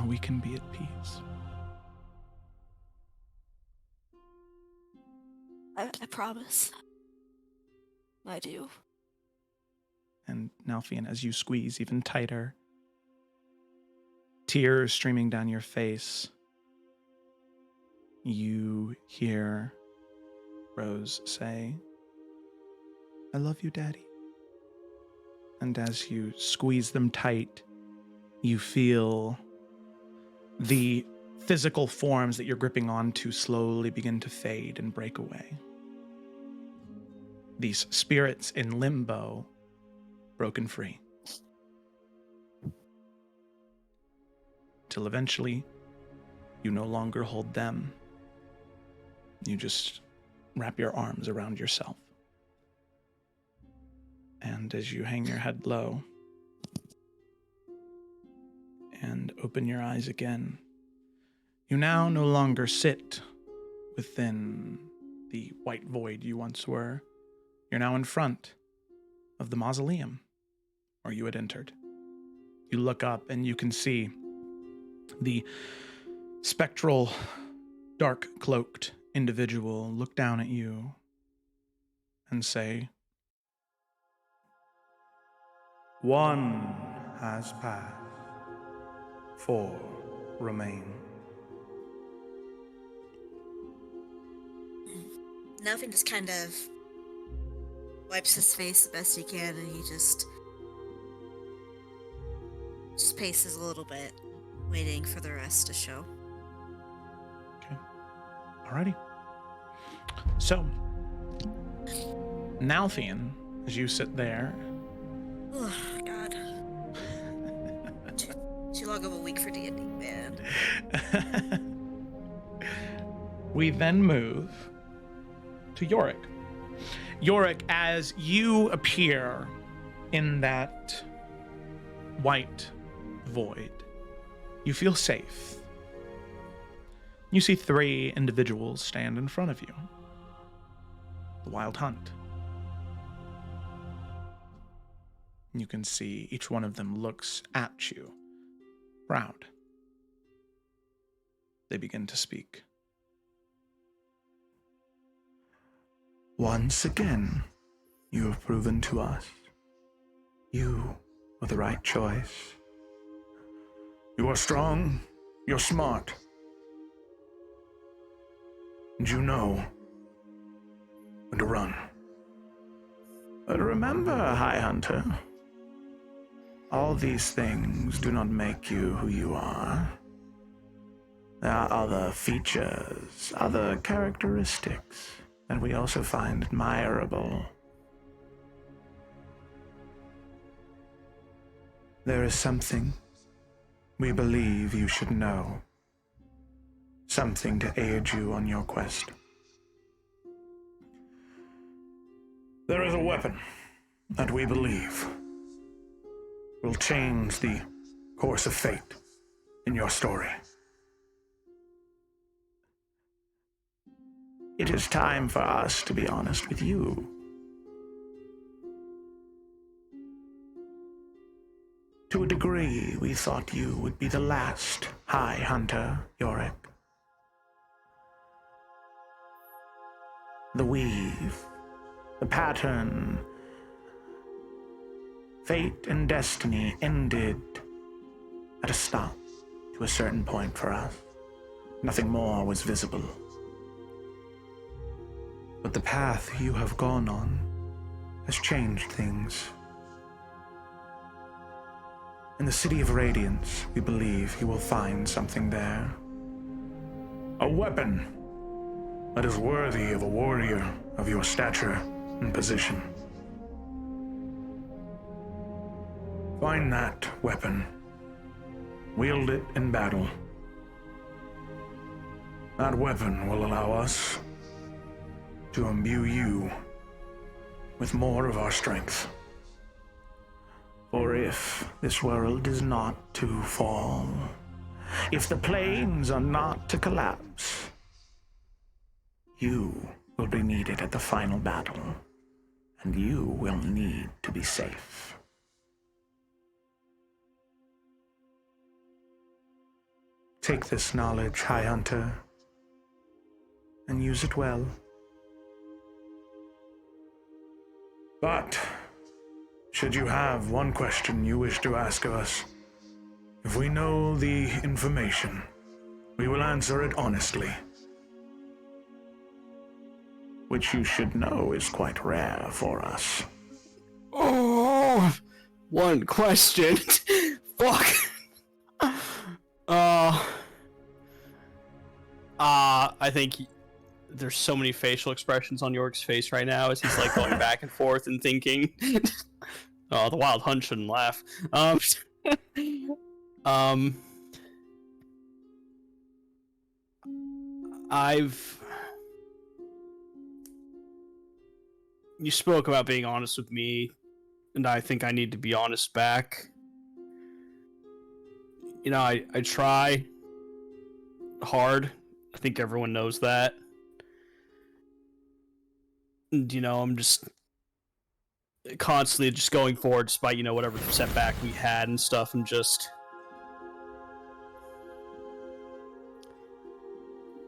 we can be at peace.
I promise. I do.
And Nalfian, as you squeeze even tighter, tears streaming down your face, you hear Rose say, "I love you, Daddy." And as you squeeze them tight, you feel the physical forms that you're gripping onto slowly begin to fade and break away. These spirits in limbo, broken free. Till eventually, you no longer hold them. You just wrap your arms around yourself. And as you hang your head low and open your eyes again, you now no longer sit within the white void you once were. You're now in front of the mausoleum where you had entered. You look up and you can see the spectral, dark-cloaked individual look down at you and say, "One has passed. 4 remain."
Nelvin just kind of wipes his face the best he can, and he just paces a little bit, waiting for the rest to show.
Okay. Alrighty. So, Nalfian, as you sit there.
Oh, God. Too long of a week for D&D, man.
We then move to Yorick. Yorick, as you appear in that white void, you feel safe. You see 3 individuals stand in front of you. The Wild Hunt. You can see each one of them looks at you, proud. They begin to speak.
Once again, you have proven to us you were the right choice. You are strong, you're smart, and you know when to run. But remember, High Hunter, all these things do not make you who you are. There are other features, other characteristics that we also find admirable. There is something we believe you should know. Something to aid you on your quest. There is a weapon that we believe will change the course of fate in your story. It is time for us to be honest with you. To a degree, we thought you would be the last High Hunter, Yorick. The weave, the pattern, fate and destiny ended at a stop to a certain point for us. Nothing more was visible. But the path you have gone on has changed things. In the City of Radiance, we believe you will find something there. A weapon that is worthy of a warrior of your stature and position. Find that weapon. Wield it in battle. That weapon will allow us to imbue you with more of our strength.
this world is not to fall, if the planes are not to collapse, you will be needed at the final battle, and you will need to be safe. Take this knowledge, High Hunter, and use it well. But, should you have one question you wish to ask of us, if we know the information, we will answer it honestly. Which you should know is quite rare for us.
Oh, one question. Fuck. I think there's so many facial expressions on York's face right now as he's like going back and forth and thinking. Oh, the Wild Hunt shouldn't laugh. You spoke about being honest with me, and I think I need to be honest back. You know, I try hard. I think everyone knows that. And, you know, I'm just constantly just going forward despite, you know, whatever setback we had and stuff, and just...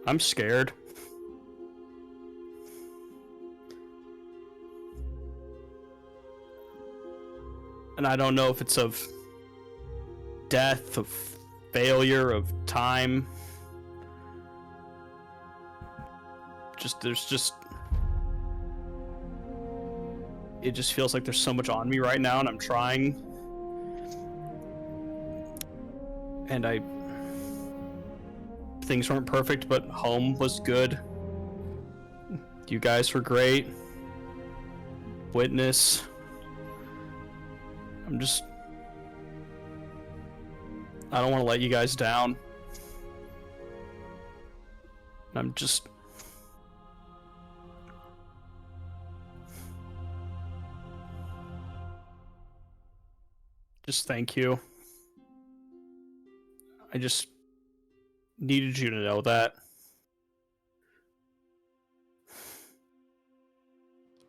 I'm scared. And I don't know if it's of death, of failure, of time. It just feels like there's so much on me right now, and I'm trying. And things weren't perfect, but home was good. You guys were great. Witness. I don't want to let you guys down. I'm just thank you. I just needed you to know that.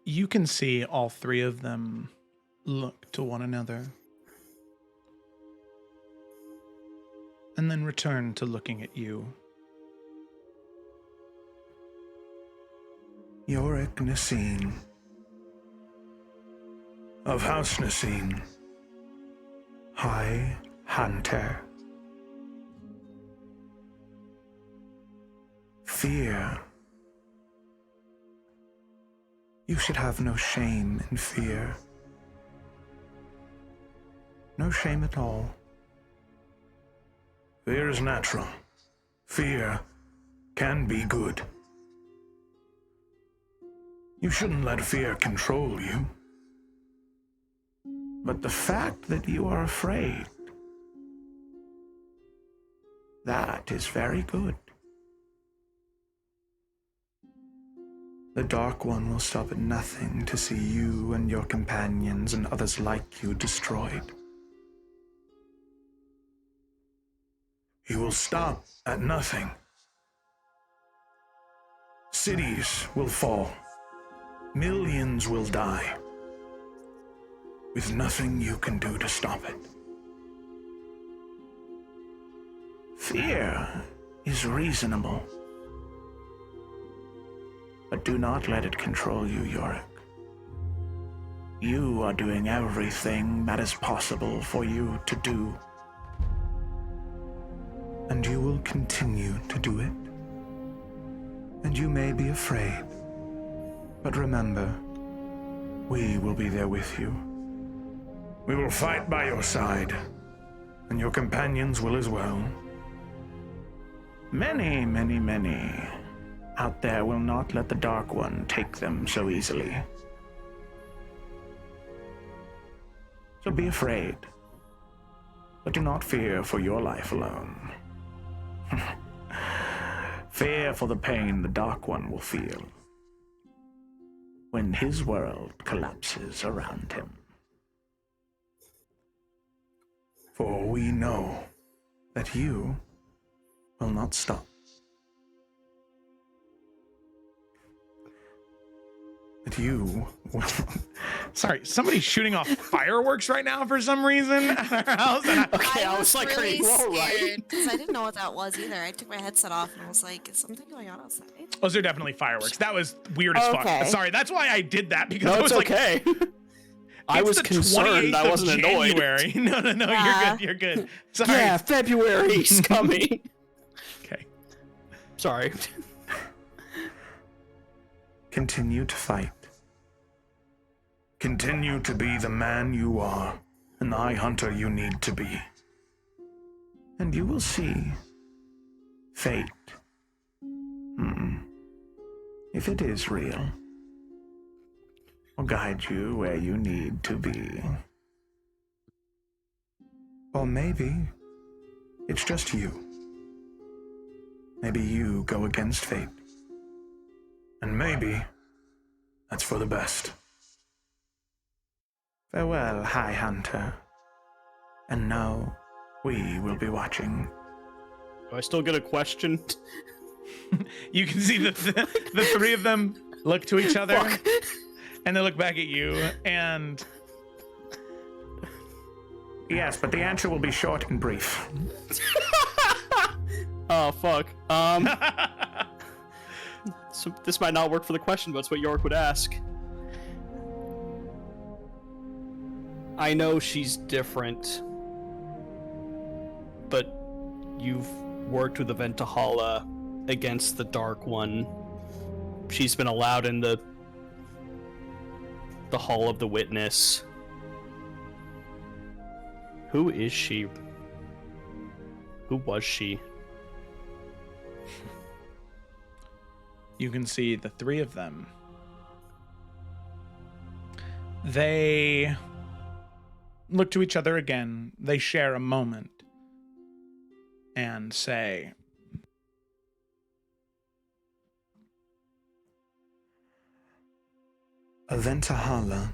You can see all three of them look to one another, and then return to looking at you.
Yorick Nasine, of House Nasine, High Hunter. Fear. You should have no shame in fear. No shame at all. Fear is natural. Fear can be good. You shouldn't let fear control you. But the fact that you are afraid, that is very good. The Dark One will stop at nothing to see you and your companions and others like you destroyed. He will stop at nothing. Cities will fall. Millions will die. With nothing you can do to stop it. Fear is reasonable. But do not let it control you, Yorick. You are doing everything that is possible for you to do. And you will continue to do it. And you may be afraid. But remember, we will be there with you. We will fight by your side, and your companions will as well. Many, many, many out there will not let the Dark One take them so easily. So be afraid, but do not fear for your life alone. Fear for the pain the Dark One will feel when his world collapses around him. For we know that you will not stop. That you will...
Sorry, somebody's shooting off fireworks right now for some reason at our house. And
Okay, I was like,
really
whoa, right?
scared because I didn't know what that was either. I took my headset off and I was like, is something going on outside?
those are definitely fireworks. That was weird as
Okay.
fuck. Sorry, that's why I did that, because
No,
I
it's
was like,
okay. I
it's
was
the
concerned.
28th
I
of
wasn't annoyed.
January. No,
Yeah.
you're good. Sorry.
Yeah, February's coming.
Okay.
Sorry.
Continue to fight. Continue to be the man you are, and the High Hunter you need to be. And you will see fate. If it is real, will guide you where you need to be. Or maybe it's just you. Maybe you go against fate. And maybe that's for the best. Farewell, High Hunter. And now we will be watching.
Do I still get a question?
You can see the three of them look to each other,
Fuck.
and they look back at you, and...
Yes, but the answer will be short and brief.
Oh, fuck. So this might not work for the question, but it's what York would ask. I know she's different, but you've worked with the Ventahala against the Dark One. She's been allowed in the Hall of the Witness. Who is she? Who was she?
You can see the three of them. They look to each other again. They share a moment and say,
Aventahala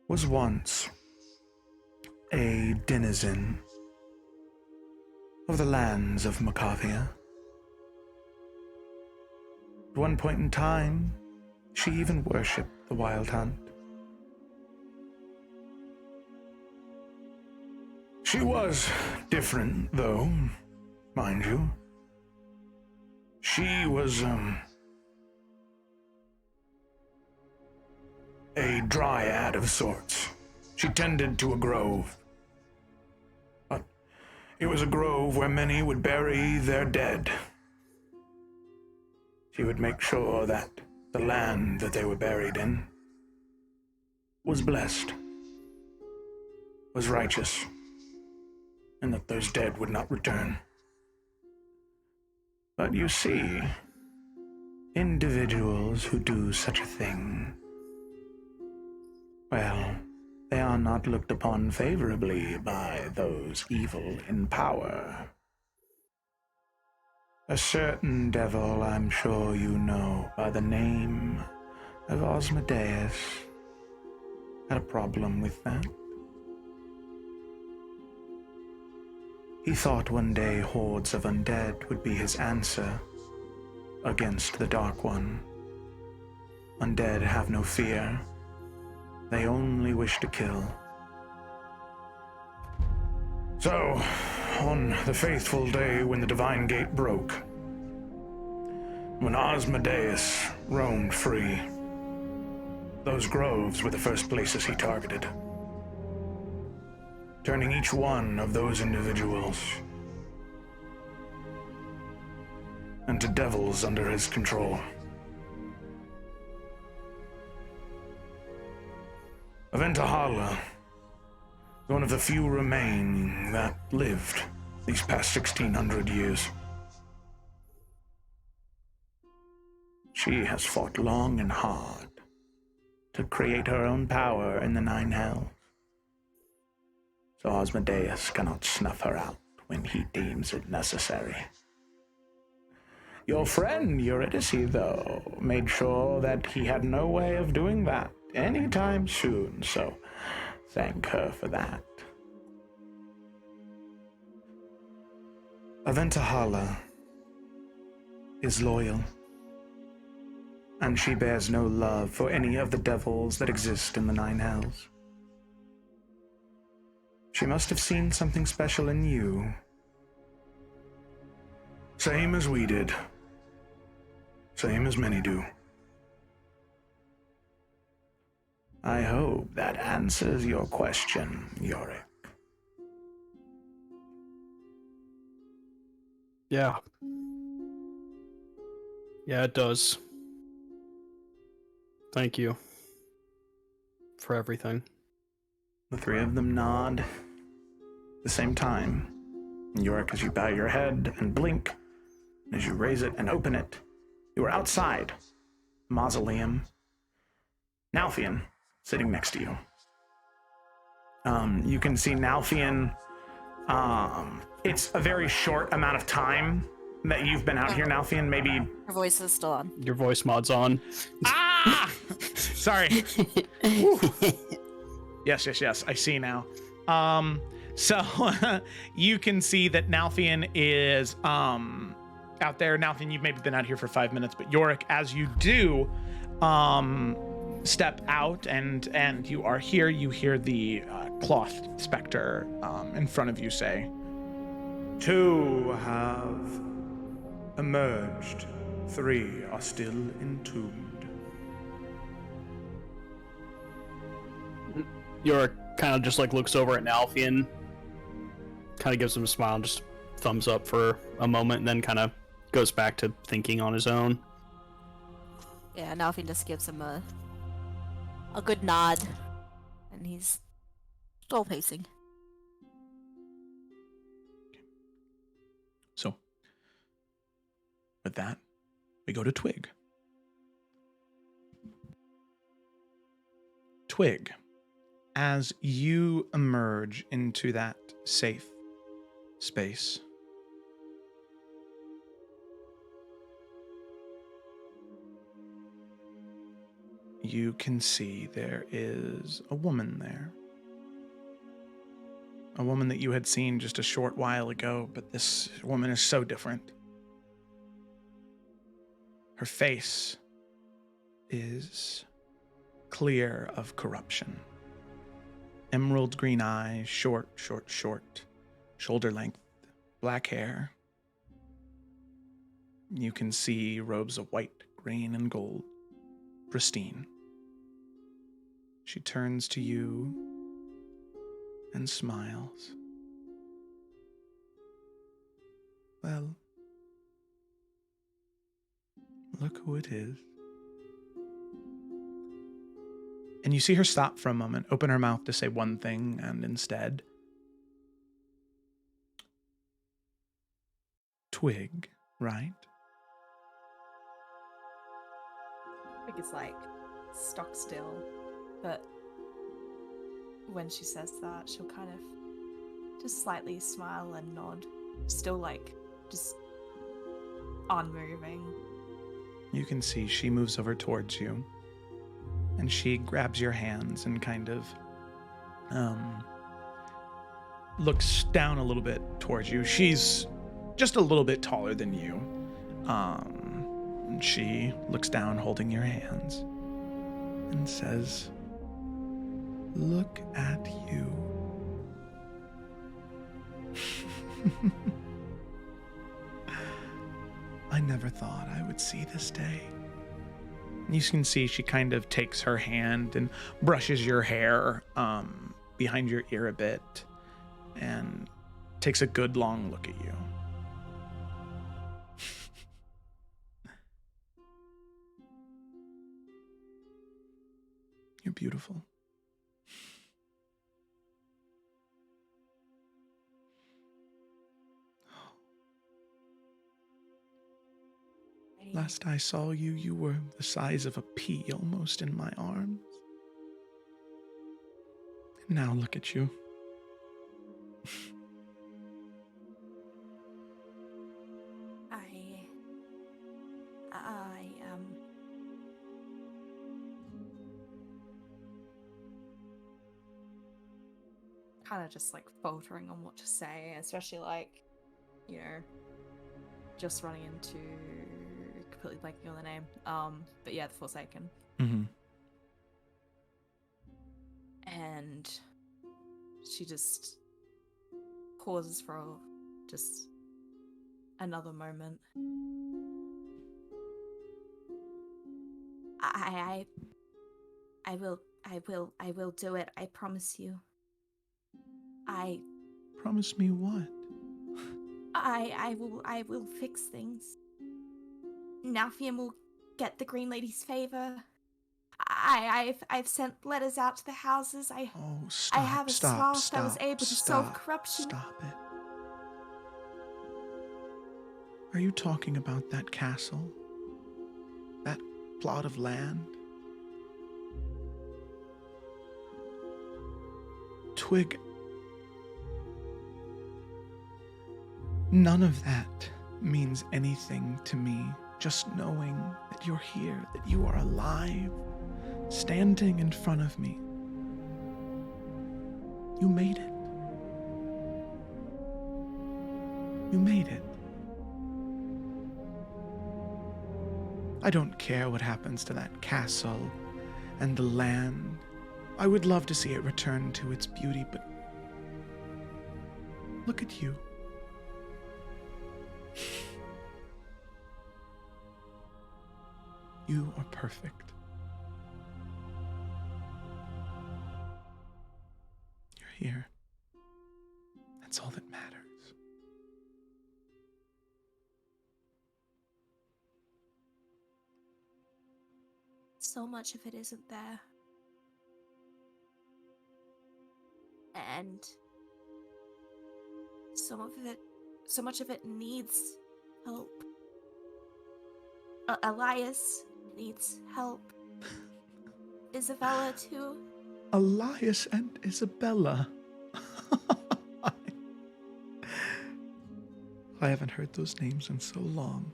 was once a denizen of the lands of Macavia. At one point in time, she even worshipped the Wild Hunt. She was different, though, mind you. She was, a dryad of sorts. She tended to a grove. But it was a grove where many would bury their dead. She would make sure that the land that they were buried in was blessed, was righteous, and that those dead would not return. But you see, individuals who do such a thing, well, they are not looked upon favorably by those evil in power. A certain devil I'm sure you know by the name of Osmodeus had a problem with that. He thought one day hordes of undead would be his answer against the Dark One. Undead have no fear. They only wish to kill. So, on the faithful day when the Divine Gate broke, when Osmodeus roamed free, those groves were the first places he targeted, turning each one of those individuals into devils under his control. Aventahala, one of the few remaining that lived these past 1600 years. She has fought long and hard to create her own power in the Nine Hells. So Osmodeus cannot snuff her out when he deems it necessary. Your friend Eurydice, though, made sure that he had no way of doing that anytime soon, so
thank her for that.
Aventahala is loyal, and she bears no love for any of the devils that exist in the Nine Hells. She must have seen something special in you. Same as we did. Same as many do. I hope that answers your question, Yorick.
Yeah. Yeah, it does. Thank you for everything.
The three of them nod at the same time. Yorick, as you bow your head and blink, as you raise it and open it, you are outside the mausoleum. Nalfian sitting next to you. You can see Nalfian. It's a very short amount of time that you've been out here, Nalfian. Maybe.
Your voice is still on.
Your voice mod's on.
Ah! Sorry. Whew. Yes. I see now. So you can see that Nalfian is out there. Nalfian, you've maybe been out here for 5 minutes, but Yorick, as you do step out and you are here, you hear the cloth specter in front of you say,
Two have emerged. 3 are still entombed.
Yorick kind of just like looks over at Nalfian, kind of gives him a smile and just thumbs up for a moment, and then kind of goes back to thinking on his own.
Yeah, Nalfian just gives him a good nod, and he's still pacing.
So, with that, we go to Twig. Twig, as you emerge into that safe space, you can see there is a woman there. A woman that you had seen just a short while ago, but this woman is so different. Her face is clear of corruption. Emerald green eyes, short, shoulder length, black hair. You can see robes of white, green, and gold, pristine. She turns to you and smiles. Well, look who it is. And you see her stop for a moment, open her mouth to say one thing, and instead, Twig, right?
Twig is like stock still, but when she says that, she'll kind of just slightly smile and nod, still like just unmoving.
You can see she moves over towards you, and she grabs your hands and kind of looks down a little bit towards you. She's just a little bit taller than you. And she looks down holding your hands and says, "Look at you." I never thought I would see this day. You can see she kind of takes her hand and brushes your hair behind your ear a bit and takes a good long look at you. You're beautiful. Last I saw you, you were the size of a pea almost in my arms. And now look at you.
kind of just like faltering on what to say, especially like, you know, just running into completely blanking on the name. But yeah, the Forsaken.
Mm-hmm.
And she just pauses for just another moment. I will do it. I promise you.
Promise me what?
I will fix things. Nalfian will get the Green Lady's favor. I've sent letters out to the houses.
Oh, stop,
I have a
stop,
swath that was
stop,
able to
stop,
solve corruption.
Stop it. Are you talking about that castle? That plot of land? Twig, none of that means anything to me. Just knowing that you're here, that you are alive, standing in front of me. You made it. You made it. I don't care what happens to that castle and the land. I would love to see it return to its beauty, but look at you. You are perfect. You're here. That's all that matters.
So much of it isn't there. And so much of it needs help. Elias needs help. Isabella too.
Elias and Isabella. I haven't heard those names in so long.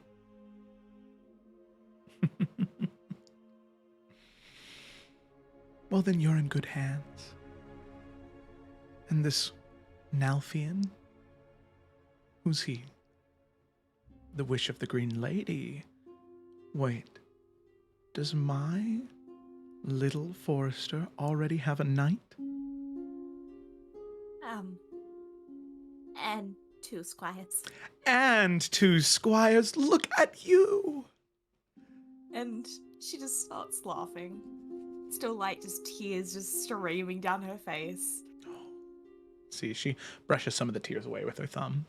Well, then you're in good hands. And this Nalfian? Who's he? The wish of the Green Lady. Wait, does my little Forester already have a knight?
And 2 squires.
And 2 squires, look at you!
And she just starts laughing. Still like just tears just streaming down her face.
See, she brushes some of the tears away with her thumb.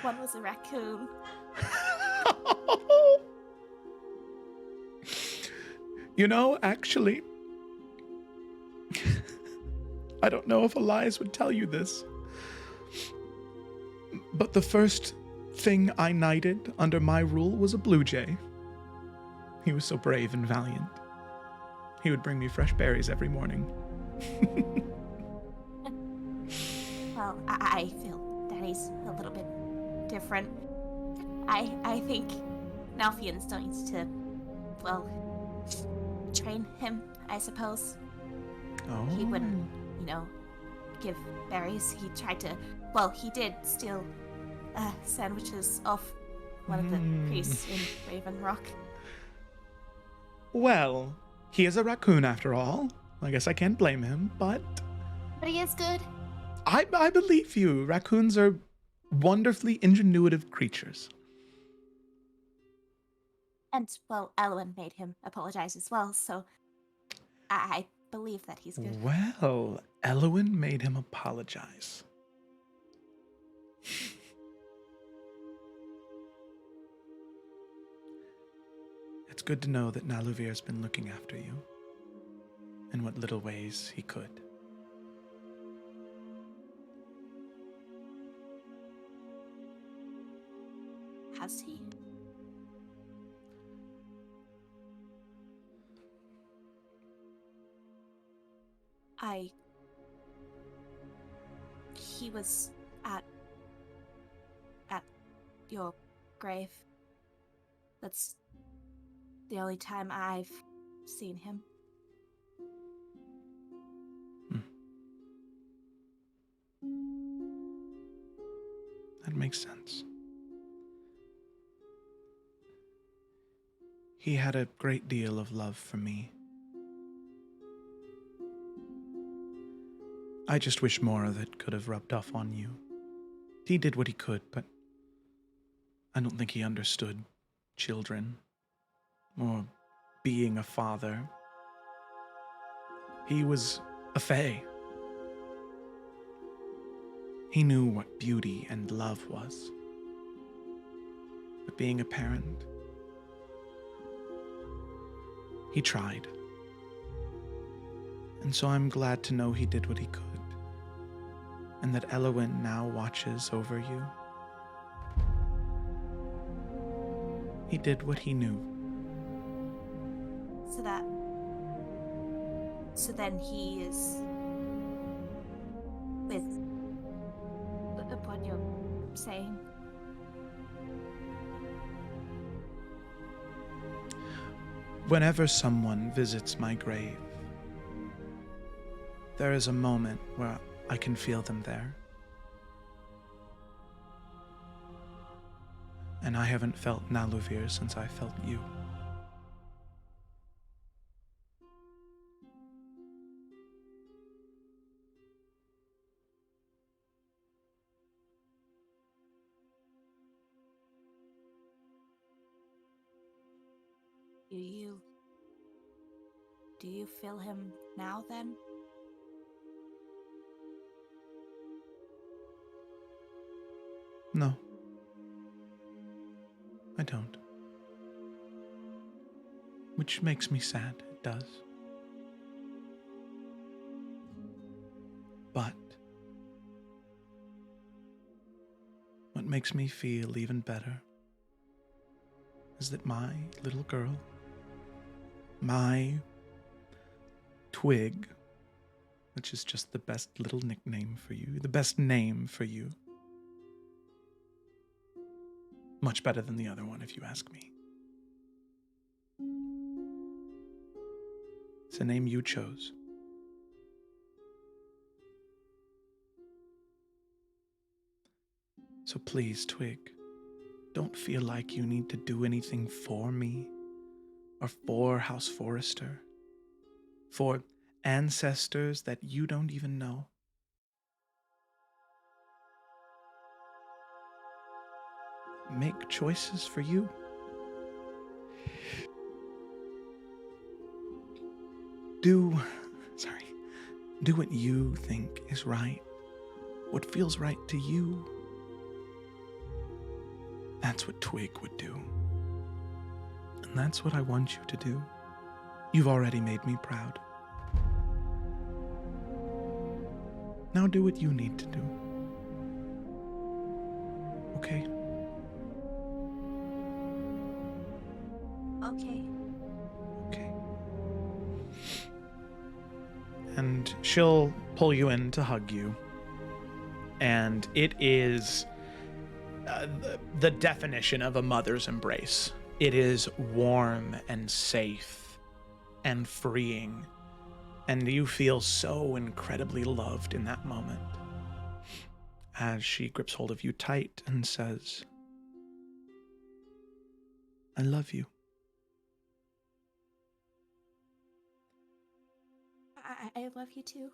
One was a raccoon.
You know, actually, I don't know if Elias would tell you this, but the first thing I knighted under my rule was a blue jay. He was so brave and valiant. He would bring me fresh berries every morning.
Well, I feel that he's a little bit different. I think Nalfian still needs to, well, train him, I suppose.
Oh.
He wouldn't, give berries. He tried to, well, he did steal sandwiches off one of the priests in Raven Rock.
Well, he is a raccoon after all. I guess I can't blame him, but
But he is good.
I believe you. Raccoons are wonderfully ingenuitive creatures.
And, well, Elwyn made him apologize as well, so I believe that he's good.
Well, Elwyn made him apologize. It's good to know that Naluvir's been looking after you in what little ways he could.
Has he? He was at your grave. That's the only time I've seen him.
That makes sense. He had a great deal of love for me. I just wish more of it could have rubbed off on you. He did what he could, but I don't think he understood children or being a father. He was a fae. He knew what beauty and love was. But being a parent, he tried. And so I'm glad to know he did what he could, and that Elowin now watches over you. He did what he knew.
So then he is with what you're saying.
Whenever someone visits my grave, there is a moment where I can feel them there. And I haven't felt Naluvir since I felt you.
Do you feel him now then?
No. I don't. Which makes me sad, it does. But what makes me feel even better is that my little girl, my Twig, which is just the best little nickname for you, the best name for you. Much better than the other one, if you ask me. It's a name you chose. So please, Twig, don't feel like you need to do anything for me or for House Forrester, for ancestors that you don't even know. Make choices for you. Do what you think is right, what feels right to you. That's what Twig would do. And that's what I want you to do. You've already made me proud. Now do what you need to do. Okay?
Okay.
Okay. And she'll pull you in to hug you. And it is the definition of a mother's embrace. It is warm and safe and freeing. And you feel so incredibly loved in that moment as she grips hold of you tight and says, I love you.
I love you too.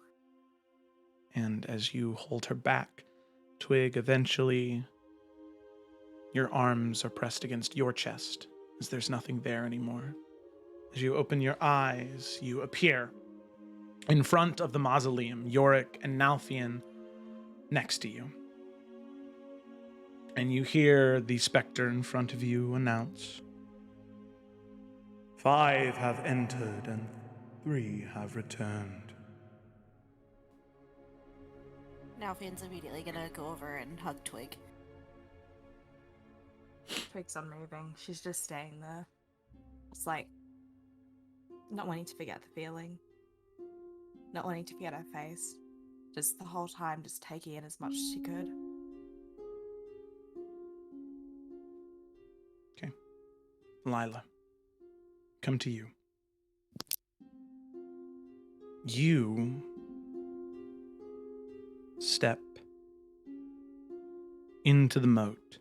And as you hold her back, Twig, eventually your arms are pressed against your chest as there's nothing there anymore. As you open your eyes, you appear in front of the mausoleum, Yorick and Nalfian next to you. And you hear the specter in front of you announce, 5 have entered and 3 have returned.
Now Finn's immediately gonna go over and hug Twig.
Twig's unmoving. She's just staying there. It's like not wanting to forget the feeling. Not wanting to forget her face. Just the whole time just taking in as much as she could.
Okay. Lila, come to you. You step into the moat.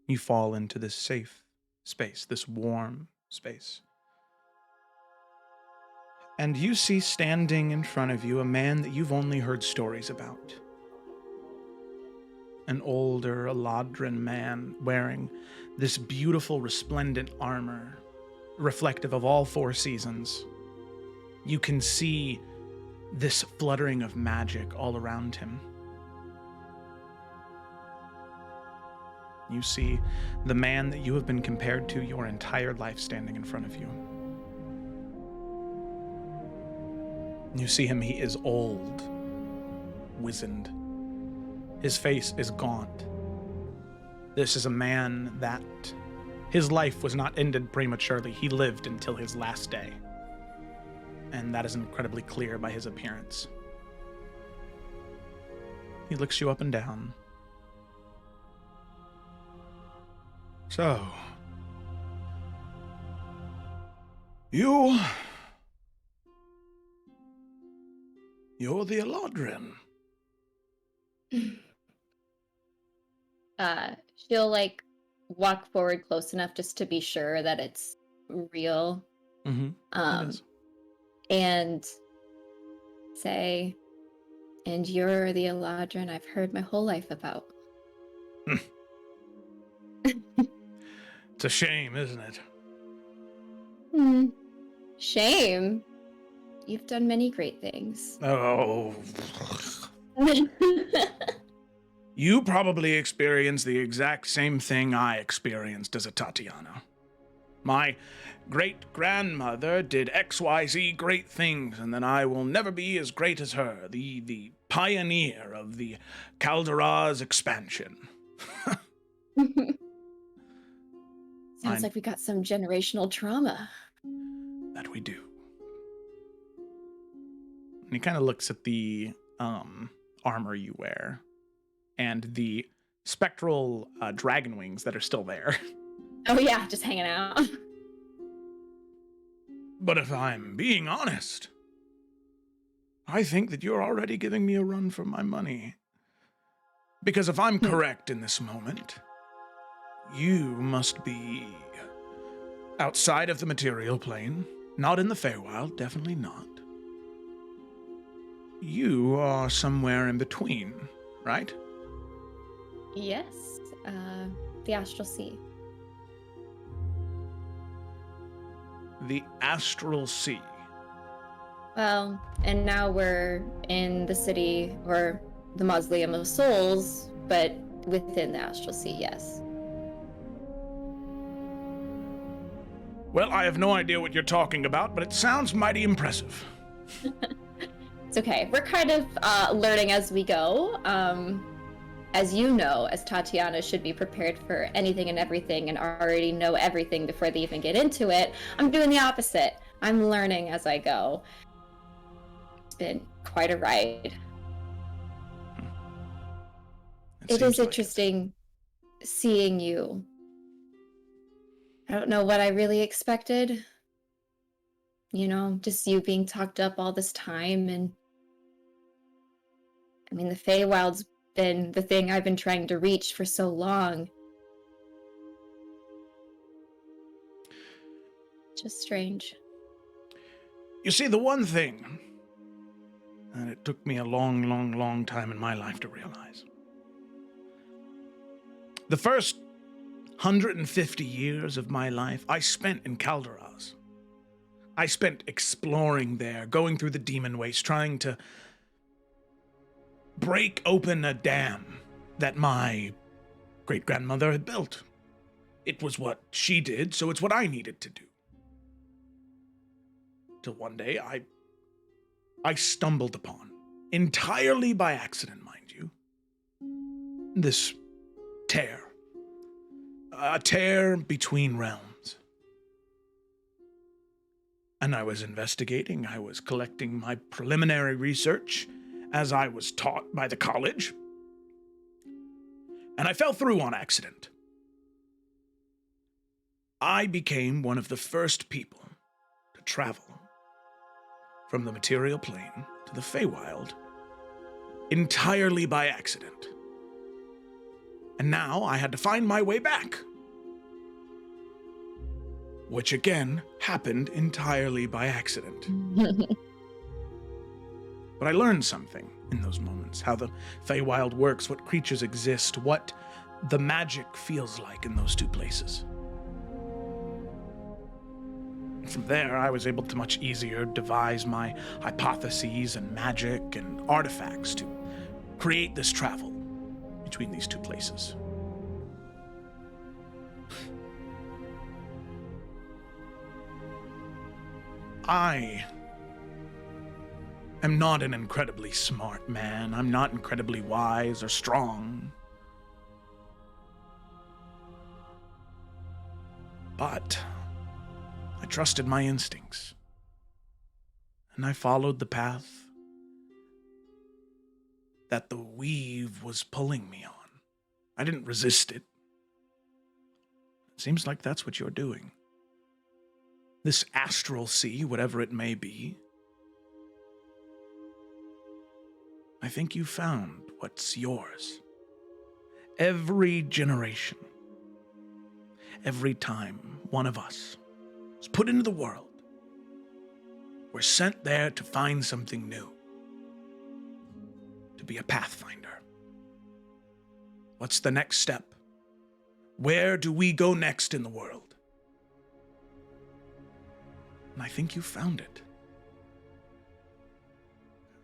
You fall into this safe space, this warm space. And you see standing in front of you a man that you've only heard stories about. An older Eladrin man wearing this beautiful, resplendent armor, reflective of all four seasons. You can see this fluttering of magic all around him. You see the man that you have been compared to your entire life standing in front of you. You see him, he is old, wizened. His face is gaunt. This is a man that his life was not ended prematurely. He lived until his last day. And that is incredibly clear by his appearance. He looks you up and down. So, you're the Eladrin.
She'll like walk forward close enough just to be sure that it's real.
It is.
And say, and you're the Eladrin I've heard my whole life about.
It's a shame, isn't it?
Shame. You've done many great things.
Oh. You probably experienced the exact same thing I experienced as a Tatiana. My great-grandmother did XYZ great things, and then I will never be as great as her, the pioneer of the Caldera's expansion.
Sounds like we got some generational trauma.
That we do. And he kind of looks at the armor you wear and the spectral dragon wings that are still there.
Oh yeah, just hanging out.
But if I'm being honest, I think that you're already giving me a run for my money. Because if I'm correct in this moment, you must be outside of the material plane, not in the Feywild, definitely not. You are somewhere in between, right?
Yes, the Astral Sea.
The Astral Sea.
Well, and now we're in the city, or the Mausoleum of Souls, but within the Astral Sea, yes.
Well, I have no idea what you're talking about, but it sounds mighty impressive.
It's okay. We're kind of learning as we go. As you know, as Tatiana should be prepared for anything and everything and already know everything before they even get into it. I'm doing the opposite. I'm learning as I go. It's been quite a ride. It is interesting seeing you. I don't know what I really expected. You know, just you being talked up all this time, and I mean, the Feywild's been the thing I've been trying to reach for so long. Just strange.
You see, the one thing, and it took me a long, long, long time in my life to realize. The first 150 years of my life I spent in Calderas. I spent exploring there, going through the demon waste, trying to break open a dam that my great-grandmother had built. It was what she did, so it's what I needed to do. Till one day I stumbled upon, entirely by accident, mind you, this tear. A tear between realms. And I was investigating, I was collecting my preliminary research as I was taught by the college. And I fell through on accident. I became one of the first people to travel from the material plane to the Feywild entirely by accident. And now I had to find my way back. Which again happened entirely by accident. But I learned something in those moments, how the Feywild works, what creatures exist, what the magic feels like in those two places. And from there, I was able to much easier devise my hypotheses and magic and artifacts to create this travel between these two places. I am not an incredibly smart man. I'm not incredibly wise or strong. But I trusted my instincts. And I followed the path that the weave was pulling me on. I didn't resist it. It seems like that's what you're doing. This astral sea, whatever it may be, I think you found what's yours. Every generation, every time one of us is put into the world, we're sent there to find something new, to be a pathfinder. What's the next step? Where do we go next in the world? And I think you found it.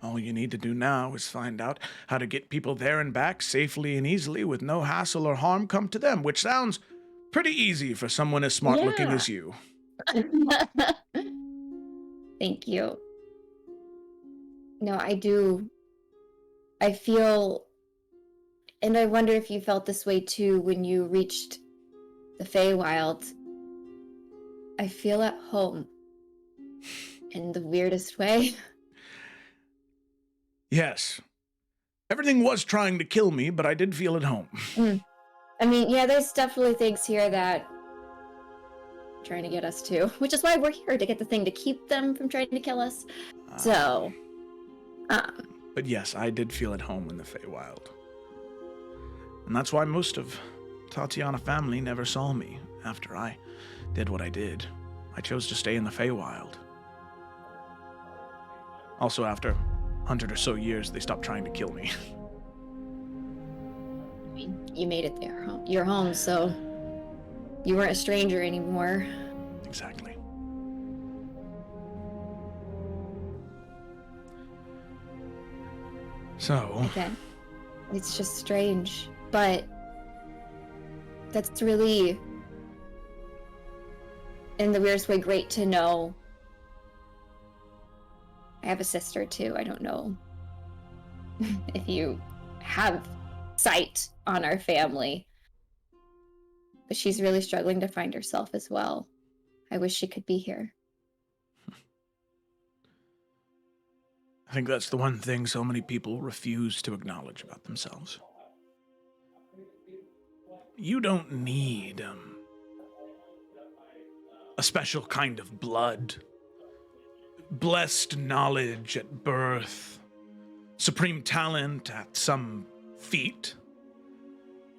All you need to do now is find out how to get people there and back safely and easily with no hassle or harm come to them, which sounds pretty easy for someone as smart-looking as you.
Thank you. No, I do. I feel, and I wonder if you felt this way too when you reached the Feywild. I feel at home in the weirdest way.
Yes. Everything was trying to kill me, but I did feel at home.
I mean, yeah, there's definitely things here that are trying to get us to, which is why we're here, to get the thing to keep them from trying to kill us.
But yes, I did feel at home in the Feywild. And that's why most of Tatiana family never saw me after I did what I did. I chose to stay in the Feywild. Also, after 100 or so years, they stopped trying to kill me.
I mean, you made it there, your home, so you weren't a stranger anymore.
Exactly. So...
Again, it's just strange, but that's really, in the weirdest way, great to know. I have a sister too. I don't know if you have sight on our family, but she's really struggling to find herself as well. I wish she could be here.
I think that's the one thing so many people refuse to acknowledge about themselves. You don't need a special kind of blood, blessed knowledge at birth, supreme talent at some feat,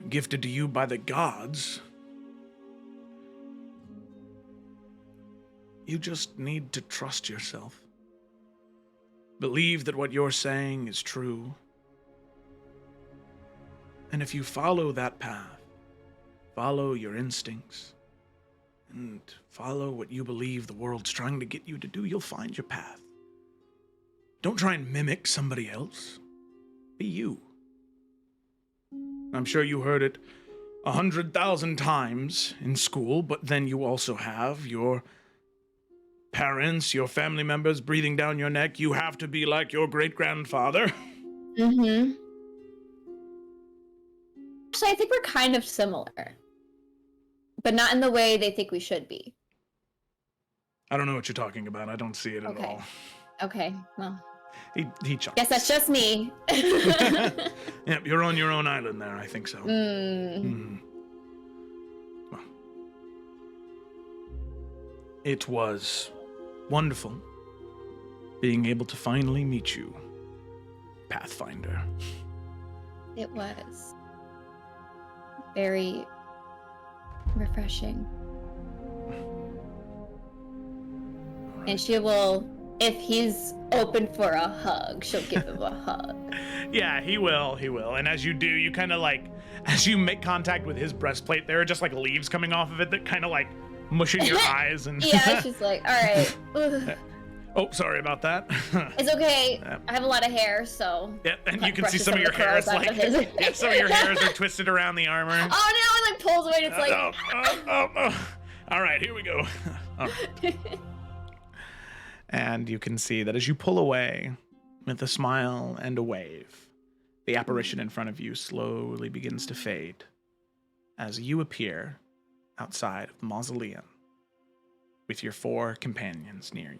gifted to you by the gods. You just need to trust yourself. Believe that what you're saying is true. And if you follow that path, follow your instincts, and follow what you believe the world's trying to get you to do, you'll find your path. Don't try and mimic somebody else. Be you. I'm sure you heard it 100,000 times in school, but then you also have your parents, your family members breathing down your neck. You have to be like your great-grandfather.
Mm-hmm. Actually, I think we're kind of similar, but not in the way they think we should be.
I don't know what you're talking about. I don't see it at all.
Okay, well.
He chuckles.
Guess that's just me.
Yep, you're on your own island there. I think so. Well, it was wonderful being able to finally meet you, Pathfinder.
It was very refreshing. And she will, if he's open for a hug, she'll give him a hug.
Yeah, he will. And as you do, you kind of like, as you make contact with his breastplate, there are just like leaves coming off of it that kind of like mush in your eyes. And
Yeah, she's like, all right. Ugh.
Oh, sorry about that.
It's okay. I have a lot of hair, so.
Yeah, and you can see
brushes
some of your hair is
curls out
like,
of his-
yeah, some of your hairs are twisted around the armor.
Oh no, it like pulls away and it's like.
All right, here we go. All right. And you can see that as you pull away with a smile and a wave, the apparition in front of you slowly begins to fade as you appear outside of the mausoleum with your 4 companions near you.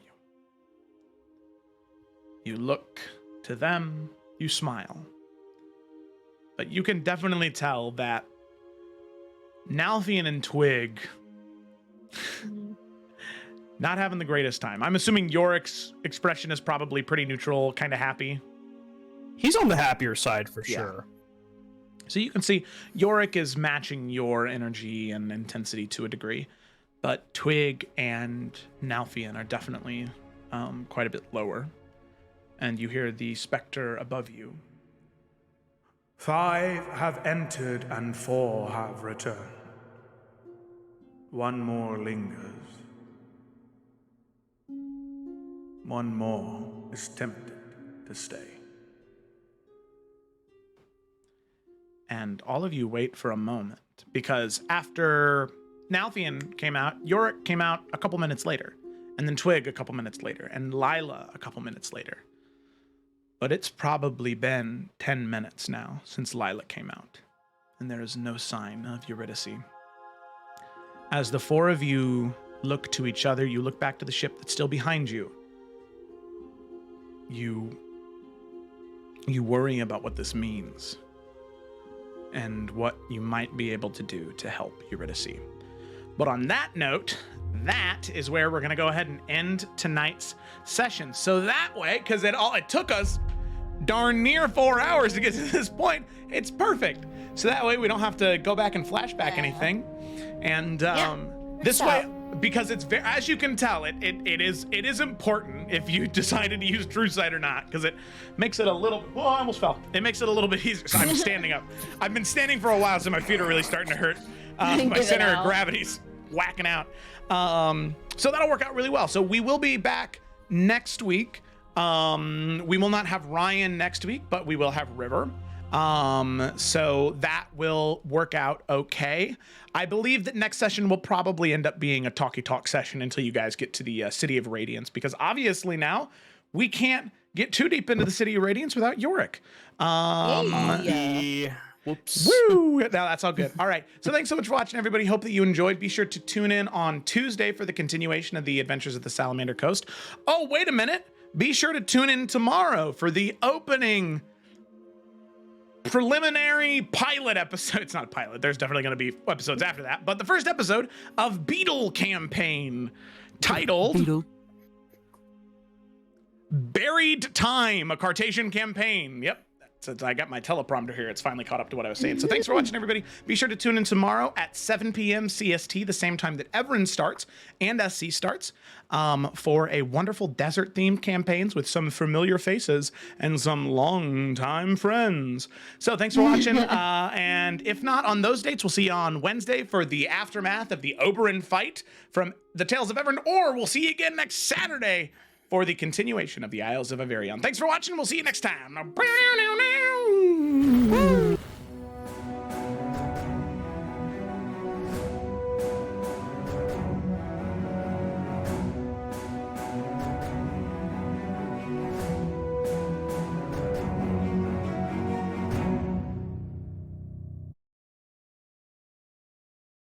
You look to them, you smile. But you can definitely tell that Nalfian and Twig not having the greatest time. I'm assuming Yorick's expression is probably pretty neutral, kind of happy.
He's on the happier side for sure.
So you can see Yorick is matching your energy and intensity to a degree, but Twig and Nalfian are definitely quite a bit lower. And you hear the specter above you.
5 have entered and 4 have returned. 1 more lingers. 1 more is tempted to stay.
And all of you wait for a moment, because after Nalfian came out, Yorick came out a couple minutes later, and then Twig a couple minutes later, and Lila a couple minutes later. But it's probably been 10 minutes now since Lila came out, and there is no sign of Eurydice. As the 4 of you look to each other, you look back to the ship that's still behind you. You worry about what this means and what you might be able to do to help Eurydice. But on that note, that is where we're going to go ahead and end tonight's session. So that way, because it took us darn near 4 hours to get to this point, it's perfect. So that way we don't have to go back and flashback anything. And this way, because it's very, as you can tell, it is important if you decided to use True Sight or not, because it makes it a little. Oh, I almost fell. It makes it a little bit easier. So I'm standing up. I've been standing for a while, so my feet are really starting to hurt. My center of gravity's whacking out. So that'll work out really well. So we will be back next week. We will not have Ryan next week, but we will have River. So that will work out okay. I believe that next session will probably end up being a talkie talk session until you guys get to the City of Radiance, because obviously now we can't get too deep into the City of Radiance without Yorick.
Whoops.
Woo! No, that's all good. All right. So thanks so much for watching, everybody. Hope that you enjoyed. Be sure to tune in on Tuesday for the continuation of the Adventures of the Salamander Coast. Oh, wait a minute. Be sure to tune in tomorrow for the opening preliminary pilot episode. It's not pilot. There's definitely going to be episodes after that. But the first episode of Beetle Campaign, titled Buried Time, a Cartesian Campaign. Yep. Since I got my teleprompter here, it's finally caught up to what I was saying. So thanks for watching, everybody. Be sure to tune in tomorrow at 7 p.m. CST, the same time that Everin starts and SC starts, for a wonderful desert-themed campaigns with some familiar faces and some long-time friends. So thanks for watching. And if not on those dates, we'll see you on Wednesday for the aftermath of the Oberyn fight from the Tales of Everin, or we'll see you again next Saturday for the continuation of the Isles of Iverion. Thanks for watching. We'll see you next time.